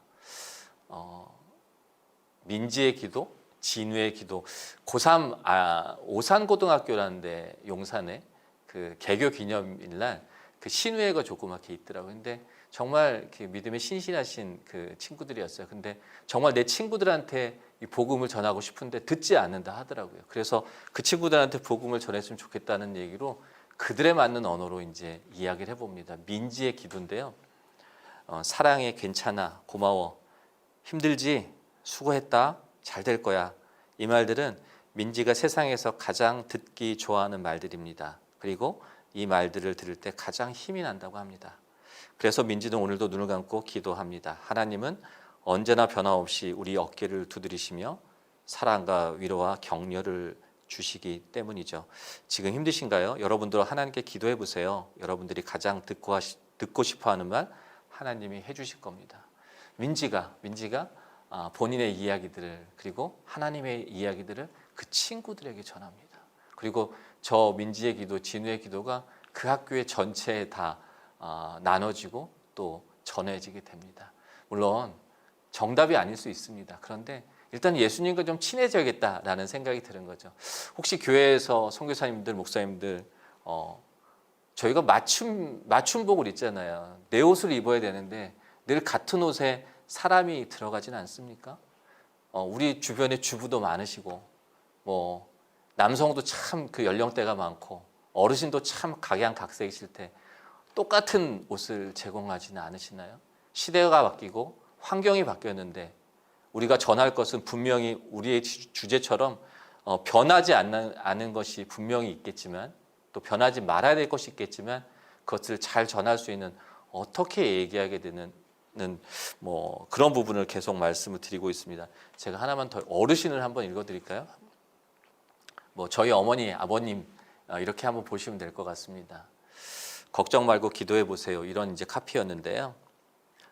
민지의 기도, 진우의 기도, 고3 오산고등학교라는 데 용산에 그 개교 기념일날 그 신우회가 조그맣게 있더라고요. 근데 정말 그 믿음에 신실하신 그 친구들이었어요. 근데 정말 내 친구들한테 이 복음을 전하고 싶은데 듣지 않는다 하더라고요. 그래서 그 친구들한테 복음을 전했으면 좋겠다는 얘기로 그들에 맞는 언어로 이제 이야기를 해봅니다. 민지의 기도인데요. 사랑해, 괜찮아, 고마워, 힘들지, 수고했다, 잘 될 거야. 이 말들은 민지가 세상에서 가장 듣기 좋아하는 말들입니다. 그리고 이 말들을 들을 때 가장 힘이 난다고 합니다. 그래서 민지는 오늘도 눈을 감고 기도합니다. 하나님은 언제나 변함없이 우리 어깨를 두드리시며 사랑과 위로와 격려를 주시기 때문이죠. 지금 힘드신가요? 여러분들 하나님께 기도해 보세요. 여러분들이 가장 듣고 싶어하는 말 하나님이 해주실 겁니다. 민지가 본인의 이야기들을 그리고 하나님의 이야기들을 그 친구들에게 전합니다. 그리고 저 민지의 기도, 진우의 기도가 그 학교의 전체에 다 나눠지고 또 전해지게 됩니다. 물론 정답이 아닐 수 있습니다. 그런데 일단 예수님과 좀 친해져야겠다라는 생각이 드는 거죠. 혹시 교회에서 선교사님들, 목사님들 저희가 맞춤복을 입잖아요. 내 옷을 입어야 되는데 늘 같은 옷에 사람이 들어가진 않습니까? 우리 주변에 주부도 많으시고 남성도 참 그 연령대가 많고 어르신도 참 각양각색이실 때 똑같은 옷을 제공하지는 않으시나요? 시대가 바뀌고 환경이 바뀌었는데 우리가 전할 것은 분명히 우리의 주제처럼 변하지 않는 것이 분명히 있겠지만 또 변하지 말아야 될 것이 있겠지만 그것을 잘 전할 수 있는 어떻게 얘기하게 되는 뭐 그런 부분을 계속 말씀을 드리고 있습니다. 제가 하나만 더 어르신을 한번 읽어드릴까요? 뭐 저희 어머니, 아버님 이렇게 한번 보시면 될 것 같습니다. 걱정 말고 기도해 보세요. 이런 이제 카피였는데요.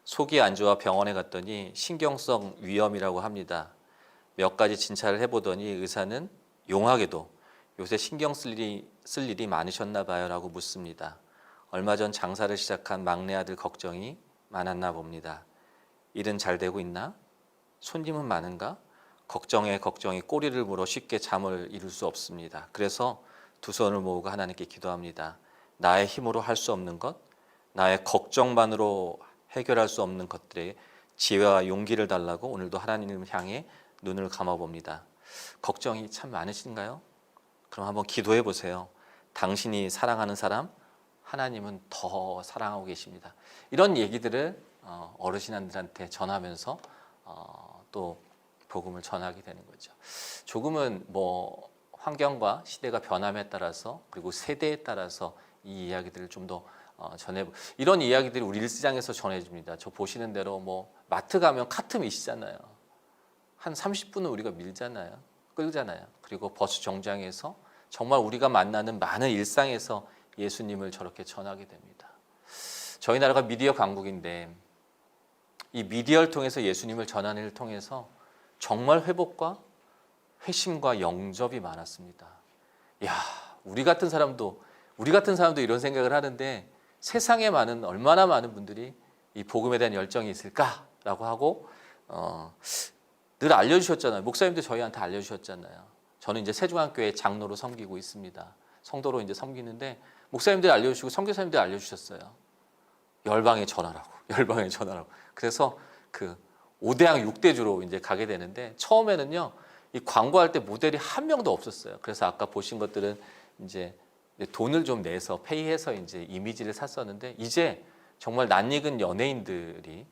속이 안 좋아 병원에 갔더니 신경성 위염이라고 합니다. 몇 가지 진찰을 해보더니 의사는 용하게도 요새 신경 쓸 일이 많으셨나 봐요 라고 묻습니다. 얼마 전 장사를 시작한 막내 아들 걱정이 많았나 봅니다. 일은 잘 되고 있나? 손님은 많은가? 걱정에 걱정이 꼬리를 물어 쉽게 잠을 이룰 수 없습니다. 그래서 두 손을 모으고 하나님께 기도합니다. 나의 힘으로 할 수 없는 것, 나의 걱정만으로 해결할 수 없는 것들에 지혜와 용기를 달라고 오늘도 하나님을 향해 눈을 감아봅니다. 걱정이 참 많으신가요? 그럼 한번 기도해 보세요. 당신이 사랑하는 사람, 하나님은 더 사랑하고 계십니다. 이런 얘기들을 어르신들한테 전하면서 또 복음을 전하게 되는 거죠. 조금은 뭐 환경과 시대가 변함에 따라서 그리고 세대에 따라서 이 이야기들을 좀 더 이런 이야기들이 우리 일상에서 전해집니다. 저 보시는 대로 뭐 마트 가면 카트 미시잖아요. 한 30분은 우리가 밀잖아요. 끌잖아요. 그리고 버스 정장에서 정말 우리가 만나는 많은 일상에서 예수님을 저렇게 전하게 됩니다. 저희 나라가 미디어 강국인데 이 미디어를 통해서 예수님을 전하는 일을 통해서 정말 회복과 회심과 영접이 많았습니다. 야, 우리 같은 사람도 이런 생각을 하는데 세상에 얼마나 많은 분들이 이 복음에 대한 열정이 있을까라고 하고 늘 알려주셨잖아요. 목사님도 저희한테 알려주셨잖아요. 저는 이제 세종학교의 장로로 섬기고 있습니다. 성도로 이제 섬기는데 목사님들이 알려주시고 선교사님들이 알려주셨어요. 열방에 전하라고. 그래서 그 5대양 6대주로 이제 가게 되는데 처음에는요 이 광고할 때 모델이 한 명도 없었어요. 그래서 아까 보신 것들은 이제 돈을 좀 내서 페이해서 이제 이미지를 샀었는데 이제 정말 낯익은 연예인들이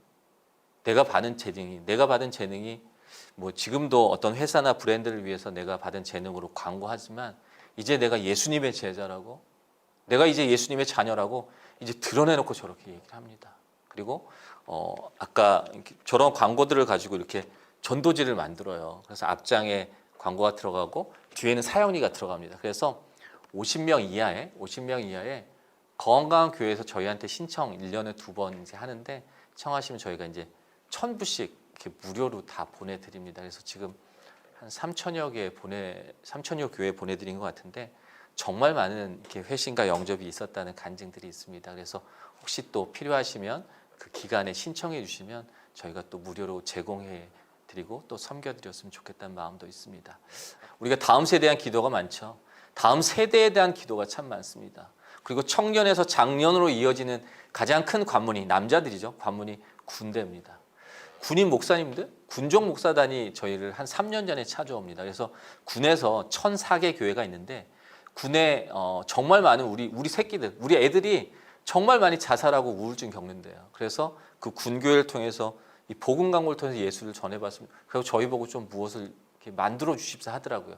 내가 받은 재능이 뭐 지금도 어떤 회사나 브랜드를 위해서 내가 받은 재능으로 광고하지만 이제 내가 예수님의 제자라고 내가 이제 예수님의 자녀라고 이제 드러내놓고 저렇게 얘기를 합니다. 그리고 아까 저런 광고들을 가지고 이렇게 전도지를 만들어요. 그래서 앞장에 광고가 들어가고 뒤에는 사형리가 들어갑니다. 그래서 50명 이하의 건강한 교회에서 저희한테 신청 1년에 2번 이제 하는데 청하시면 저희가 이제 1,000부씩 이렇게 무료로 다 보내드립니다. 그래서 지금 한 3,000여 교회에 보내드린 것 같은데 정말 많은 이렇게 회심과 영접이 있었다는 간증들이 있습니다. 그래서 혹시 또 필요하시면 그 기간에 신청해 주시면 저희가 또 무료로 제공해 드리고 또 섬겨드렸으면 좋겠다는 마음도 있습니다. 우리가 다음 세대에 대한 기도가 많죠. 다음 세대에 대한 기도가 참 많습니다. 그리고 청년에서 장년으로 이어지는 가장 큰 관문이 남자들이죠. 관문이 군대입니다. 군인 목사님들, 군종 목사단이 저희를 한 3년 전에 찾아옵니다. 그래서 군에서 1,004개 교회가 있는데 군에 정말 많은 우리 새끼들, 우리 애들이 정말 많이 자살하고 우울증 겪는데요. 그래서 그 군교회를 통해서 이 복음 광고를 통해서 예수를 전해봤습니다. 그리고 저희 보고 좀 무엇을 이렇게 만들어 주십사 하더라고요.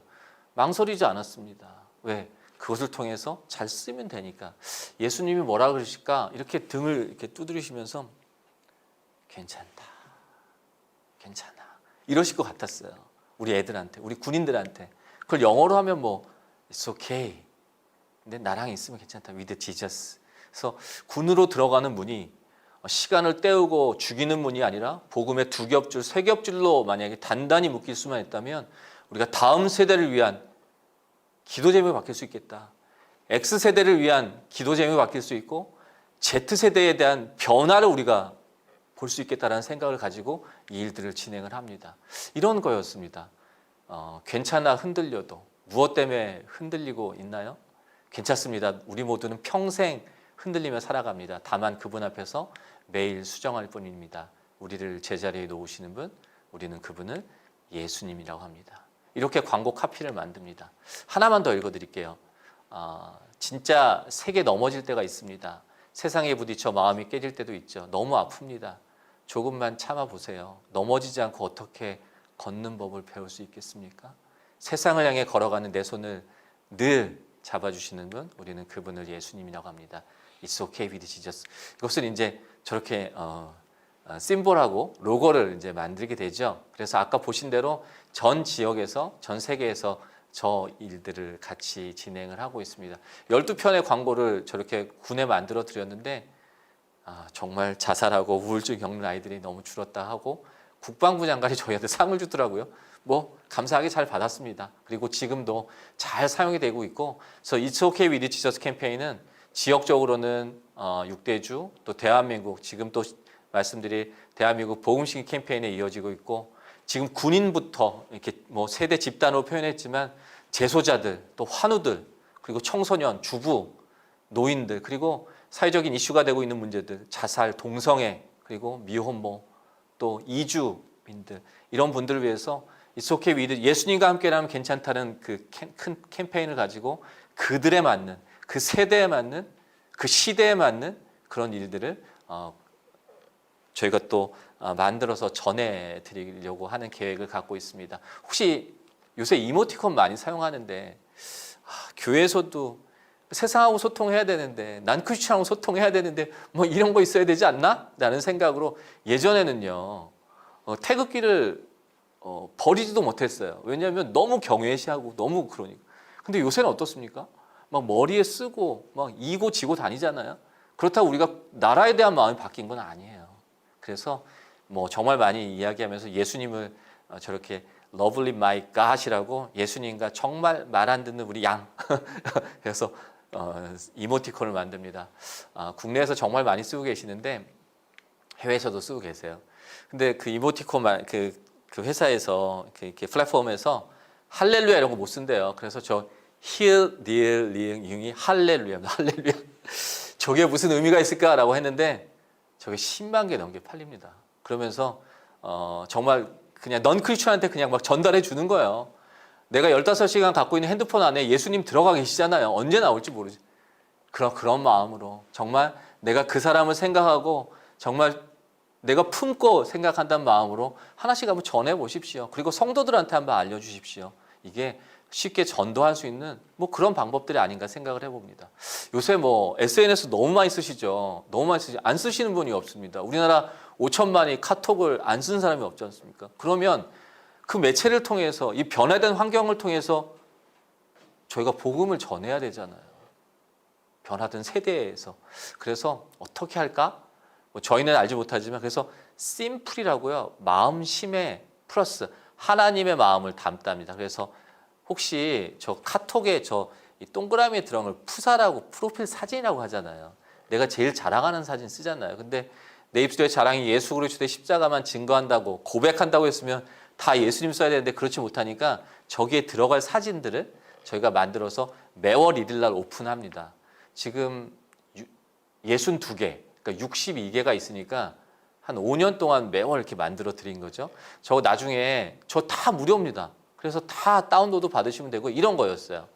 망설이지 않았습니다. 왜? 그것을 통해서 잘 쓰면 되니까. 예수님이 뭐라 그러실까? 이렇게 등을 이렇게 두드리시면서 괜찮아. 이러실 것 같았어요. 우리 애들한테, 우리 군인들한테. 그걸 영어로 하면 뭐 It's okay. 근데 나랑 있으면 괜찮다. With Jesus. 그래서 군으로 들어가는 문이 시간을 때우고 죽이는 문이 아니라 복음의 2겹줄, 3겹줄로 만약에 단단히 묶일 수만 있다면 우리가 다음 세대를 위한 기도 제목이 바뀔 수 있겠다. X세대를 위한 기도 제목이 바뀔 수 있고 Z세대에 대한 변화를 우리가 볼 수 있겠다라는 생각을 가지고 이 일들을 진행을 합니다. 이런 거였습니다. 괜찮아 흔들려도 무엇 때문에 흔들리고 있나요? 괜찮습니다. 우리 모두는 평생 흔들리며 살아갑니다. 다만 그분 앞에서 매일 수정할 뿐입니다. 우리를 제자리에 놓으시는 분, 우리는 그분을 예수님이라고 합니다. 이렇게 광고 카피를 만듭니다. 하나만 더 읽어드릴게요. 진짜 세게 넘어질 때가 있습니다. 세상에 부딪혀 마음이 깨질 때도 있죠. 너무 아픕니다. 조금만 참아보세요. 넘어지지 않고 어떻게 걷는 법을 배울 수 있겠습니까? 세상을 향해 걸어가는 내 손을 늘 잡아주시는 분, 우리는 그분을 예수님이라고 합니다. It's okay with Jesus. 이것을 이제 저렇게 심볼하고 로고를 이제 만들게 되죠. 그래서 아까 보신 대로 전 지역에서 전 세계에서 저 일들을 같이 진행을 하고 있습니다. 12편의 광고를 저렇게 군에 만들어 드렸는데 정말 자살하고 우울증 겪는 아이들이 너무 줄었다 하고 국방부 장관이 저희한테 상을 주더라고요. 뭐 감사하게 잘 받았습니다. 그리고 지금도 잘 사용이 되고 있고, 그래서 It's Okay with Jesus 캠페인은 지역적으로는 6대주 또 대한민국 지금 또 말씀드릴 대한민국 복음시기 캠페인에 이어지고 있고, 지금 군인부터 이렇게 뭐 세대 집단으로 표현했지만 재소자들 또 환우들 그리고 청소년 주부 노인들 그리고 사회적인 이슈가 되고 있는 문제들 자살 동성애 그리고 미혼모 또 이주민들 이런 분들을 위해서 It's okay with 예수님과 함께라면 괜찮다는 그 큰 캠페인을 가지고 그들에 맞는 그 세대에 맞는 그 시대에 맞는 그런 일들을 저희가 또 만들어서 전해드리려고 하는 계획을 갖고 있습니다. 혹시 요새 이모티콘 많이 사용하는데 교회에서도 세상하고 소통해야 되는데 난 크리스천하고 소통해야 되는데 뭐 이런 거 있어야 되지 않나? 라는 생각으로 예전에는요 태극기를 버리지도 못했어요. 왜냐하면 너무 경외시하고 너무 그러니까. 근데 요새는 어떻습니까? 막 머리에 쓰고 막 이고 지고 다니잖아요. 그렇다고 우리가 나라에 대한 마음이 바뀐 건 아니에요. 그래서 뭐 정말 많이 이야기하면서 예수님을 저렇게 lovely my God이라고 예수님과 정말 말 안 듣는 우리 양 그래서 이모티콘을 만듭니다. 국내에서 정말 많이 쓰고 계시는데 해외에서도 쓰고 계세요. 근데 그 이모티콘 그 회사에서 이렇게 플랫폼에서 할렐루야 이런 거 못 쓴대요. 그래서 저 힐, 딜, 링, 융이 할렐루야입니다. 할렐루야. 저게 무슨 의미가 있을까라고 했는데 저게 10만 개 넘게 팔립니다. 그러면서 정말 그냥 넌 크리스천한테 그냥 막 전달해 주는 거예요. 내가 15시간 갖고 있는 핸드폰 안에 예수님 들어가 계시잖아요. 언제 나올지 모르지. 그런 마음으로 정말 내가 그 사람을 생각하고 정말 내가 품고 생각한다는 마음으로 하나씩 한번 전해 보십시오. 그리고 성도들한테 한번 알려주십시오. 이게 쉽게 전도할 수 있는 뭐 그런 방법들이 아닌가 생각을 해봅니다. 요새 뭐 SNS 너무 많이 쓰시죠. 너무 많이 쓰시죠. 안 쓰시는 분이 없습니다. 우리나라 5천만이 카톡을 안 쓰는 사람이 없지 않습니까? 그러면 그 매체를 통해서 이 변화된 환경을 통해서 저희가 복음을 전해야 되잖아요. 변화된 세대에서. 그래서 어떻게 할까? 뭐 저희는 알지 못하지만 그래서 심플이라고요. 마음심에 플러스 하나님의 마음을 담답니다. 그래서 혹시 저 카톡에 이 동그라미에 들어간 걸 푸사라고 프로필 사진이라고 하잖아요. 내가 제일 자랑하는 사진 쓰잖아요. 근데 내 입술의 자랑이 예수 그리스도의 십자가만 증거한다고 고백한다고 했으면 다 예수님 써야 되는데 그렇지 못하니까 저기에 들어갈 사진들을 저희가 만들어서 매월 1일 날 오픈합니다. 지금 62개, 그러니까 62개가 있으니까 한 5년 동안 매월 이렇게 만들어 드린 거죠. 저 나중에 저 다 무료입니다. 그래서 다 다운로드 받으시면 되고 이런 거였어요.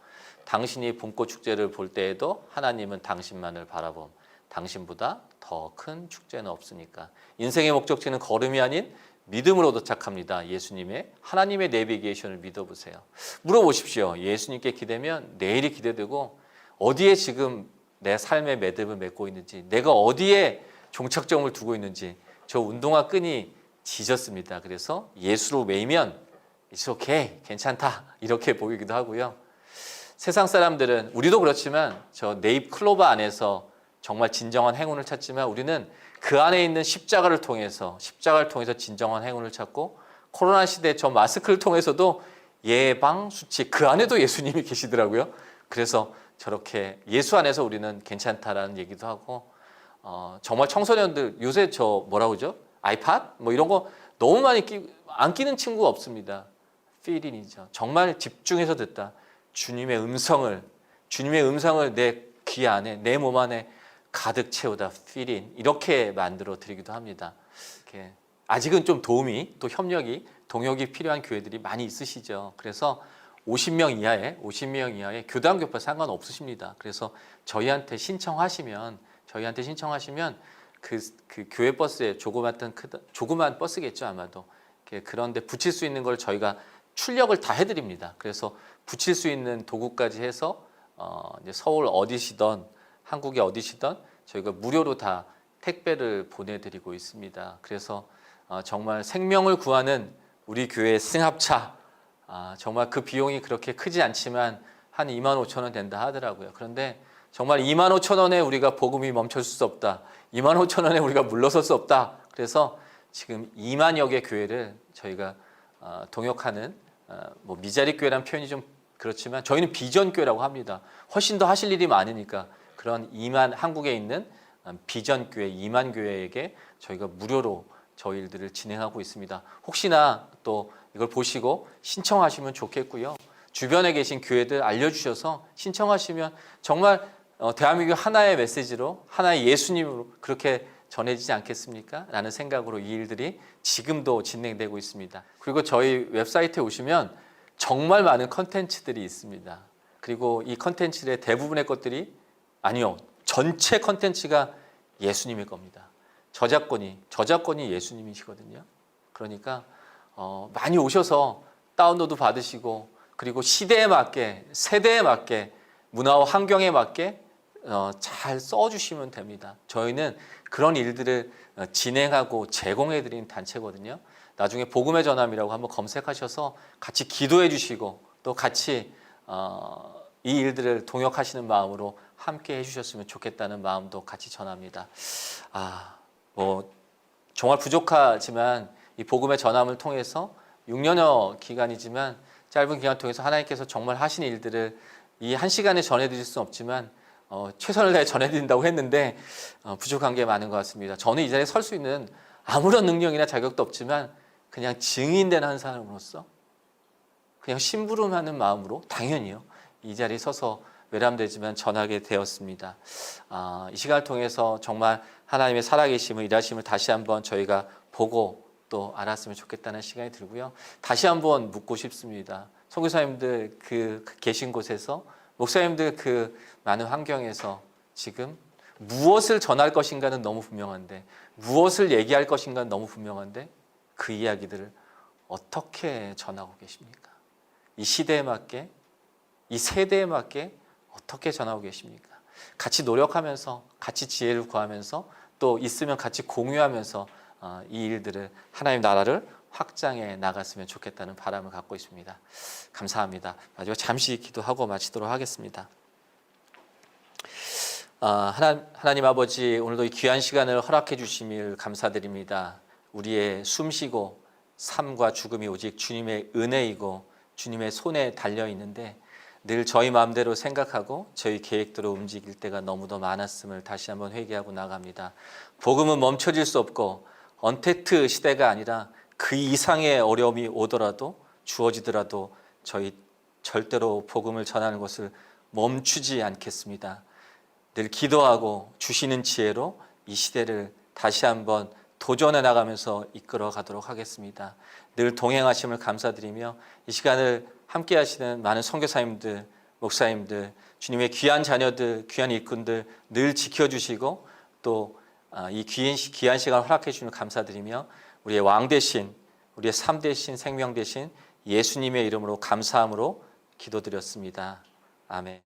당신이 봄꽃 축제를 볼 때에도 하나님은 당신만을 바라봄. 당신보다 더 큰 축제는 없으니까. 인생의 목적지는 걸음이 아닌 믿음으로 도착합니다. 예수님의 하나님의 내비게이션을 믿어보세요. 물어보십시오. 예수님께 기대면 내일이 기대되고 어디에 지금 내 삶의 매듭을 맺고 있는지 내가 어디에 종착점을 두고 있는지 저 운동화 끈이 지졌습니다. 그래서 예수로 매이면 It's okay, 괜찮다 이렇게 보이기도 하고요. 세상 사람들은 우리도 그렇지만 저 네잎 클로버 안에서 정말 진정한 행운을 찾지만 우리는 그 안에 있는 십자가를 통해서 진정한 행운을 찾고 코로나 시대 저 마스크를 통해서도 예방 수칙 그 안에도 예수님이 계시더라고요. 그래서 저렇게 예수 안에서 우리는 괜찮다라는 얘기도 하고 정말 청소년들 요새 저 뭐라고 그러죠? 아이팟 뭐 이런 거 너무 많이 안 끼는 친구가 없습니다. 필인이죠. 정말 집중해서 듣다. 주님의 음성을 내 귀 안에 내 몸 안에 가득 채우다. 필인 이렇게 만들어 드리기도 합니다. 이렇게 아직은 좀 도움이 또 동역이 필요한 교회들이 많이 있으시죠. 그래서 50명 이하의 교단 교파 상관없으십니다. 그래서 저희한테 신청하시면 그 교회 버스에 조그만 버스겠죠 아마도. 그런데 붙일 수 있는 걸 저희가 출력을 다 해드립니다. 그래서 붙일 수 있는 도구까지 해서 이제 서울 어디시던 한국에 어디시던 저희가 무료로 다 택배를 보내드리고 있습니다. 그래서 정말 생명을 구하는 우리 교회의 승합차, 정말 그 비용이 그렇게 크지 않지만 한 25,000원 된다 하더라고요. 그런데 정말 25,000원에 우리가 복음이 멈출 수 없다. 25,000원에 우리가 물러설 수 없다. 그래서 지금 2만여 개 교회를 저희가 동역하는 뭐 미자리 교회라는 표현이 좀 그렇지만 저희는 비전 교회라고 합니다. 훨씬 더 하실 일이 많으니까 그런 한국에 있는 비전 교회 2만 교회에게 저희가 무료로 저희 일들을 진행하고 있습니다. 혹시나 또 이걸 보시고 신청하시면 좋겠고요. 주변에 계신 교회들 알려주셔서 신청하시면 정말 대한민국 하나의 메시지로 하나의 예수님으로 그렇게 전해지지 않겠습니까? 라는 생각으로 이 일들이 지금도 진행되고 있습니다. 그리고 저희 웹사이트에 오시면 정말 많은 컨텐츠들이 있습니다. 그리고 이 컨텐츠의 대부분의 것들이 아니요. 전체 컨텐츠가 예수님일 겁니다. 저작권이 예수님이시거든요. 그러니까 많이 오셔서 다운로드 받으시고 그리고 시대에 맞게 세대에 맞게 문화와 환경에 맞게 잘 써주시면 됩니다. 저희는 그런 일들을 진행하고 제공해드리는 단체거든요. 나중에 복음의 전함이라고 한번 검색하셔서 같이 기도해 주시고 또 같이 이 일들을 동역하시는 마음으로 함께 해주셨으면 좋겠다는 마음도 같이 전합니다. 뭐 정말 부족하지만 이 복음의 전함을 통해서 6년여 기간이지만 짧은 기간 통해서 하나님께서 정말 하신 일들을 이 한 시간에 전해드릴 수는 없지만 최선을 다해 전해드린다고 했는데 부족한 게 많은 것 같습니다. 저는 이 자리에 설 수 있는 아무런 능력이나 자격도 없지만 그냥 증인된 한 사람으로서 그냥 심부름하는 마음으로 당연히요. 이 자리에 서서 외람되지만 전하게 되었습니다. 이 시간을 통해서 정말 하나님의 살아계심을 일하심을 다시 한번 저희가 보고 또 알았으면 좋겠다는 시간이 들고요. 다시 한번 묻고 싶습니다. 선교사님들 그 계신 곳에서 목사님들 그 많은 환경에서 지금 무엇을 전할 것인가는 너무 분명한데 무엇을 얘기할 것인가는 너무 분명한데 그 이야기들을 어떻게 전하고 계십니까? 이 시대에 맞게 이 세대에 맞게 어떻게 전하고 계십니까? 같이 노력하면서 같이 지혜를 구하면서 또 있으면 같이 공유하면서 이 일들을 하나님 나라를 확장해 나갔으면 좋겠다는 바람을 갖고 있습니다. 감사합니다. 마지막 잠시 기도하고 마치도록 하겠습니다. 하나님 아버지 오늘도 이 귀한 시간을 허락해 주심을 감사드립니다. 우리의 숨쉬고 삶과 죽음이 오직 주님의 은혜이고 주님의 손에 달려 있는데 늘 저희 마음대로 생각하고 저희 계획대로 움직일 때가 너무도 많았음을 다시 한번 회개하고 나갑니다. 복음은 멈춰질 수 없고 언택트 시대가 아니라 그 이상의 어려움이 오더라도 주어지더라도 저희 절대로 복음을 전하는 것을 멈추지 않겠습니다. 늘 기도하고 주시는 지혜로 이 시대를 다시 한번 도전해 나가면서 이끌어 가도록 하겠습니다. 늘 동행하심을 감사드리며 이 시간을 함께 하시는 많은 선교사님들, 목사님들, 주님의 귀한 자녀들, 귀한 일꾼들 늘 지켜주시고 또 이 귀한 시간 허락해 주시면 감사드리며 우리의 왕 대신, 우리의 삶 대신, 생명 대신 예수님의 이름으로 감사함으로 기도드렸습니다. 아멘.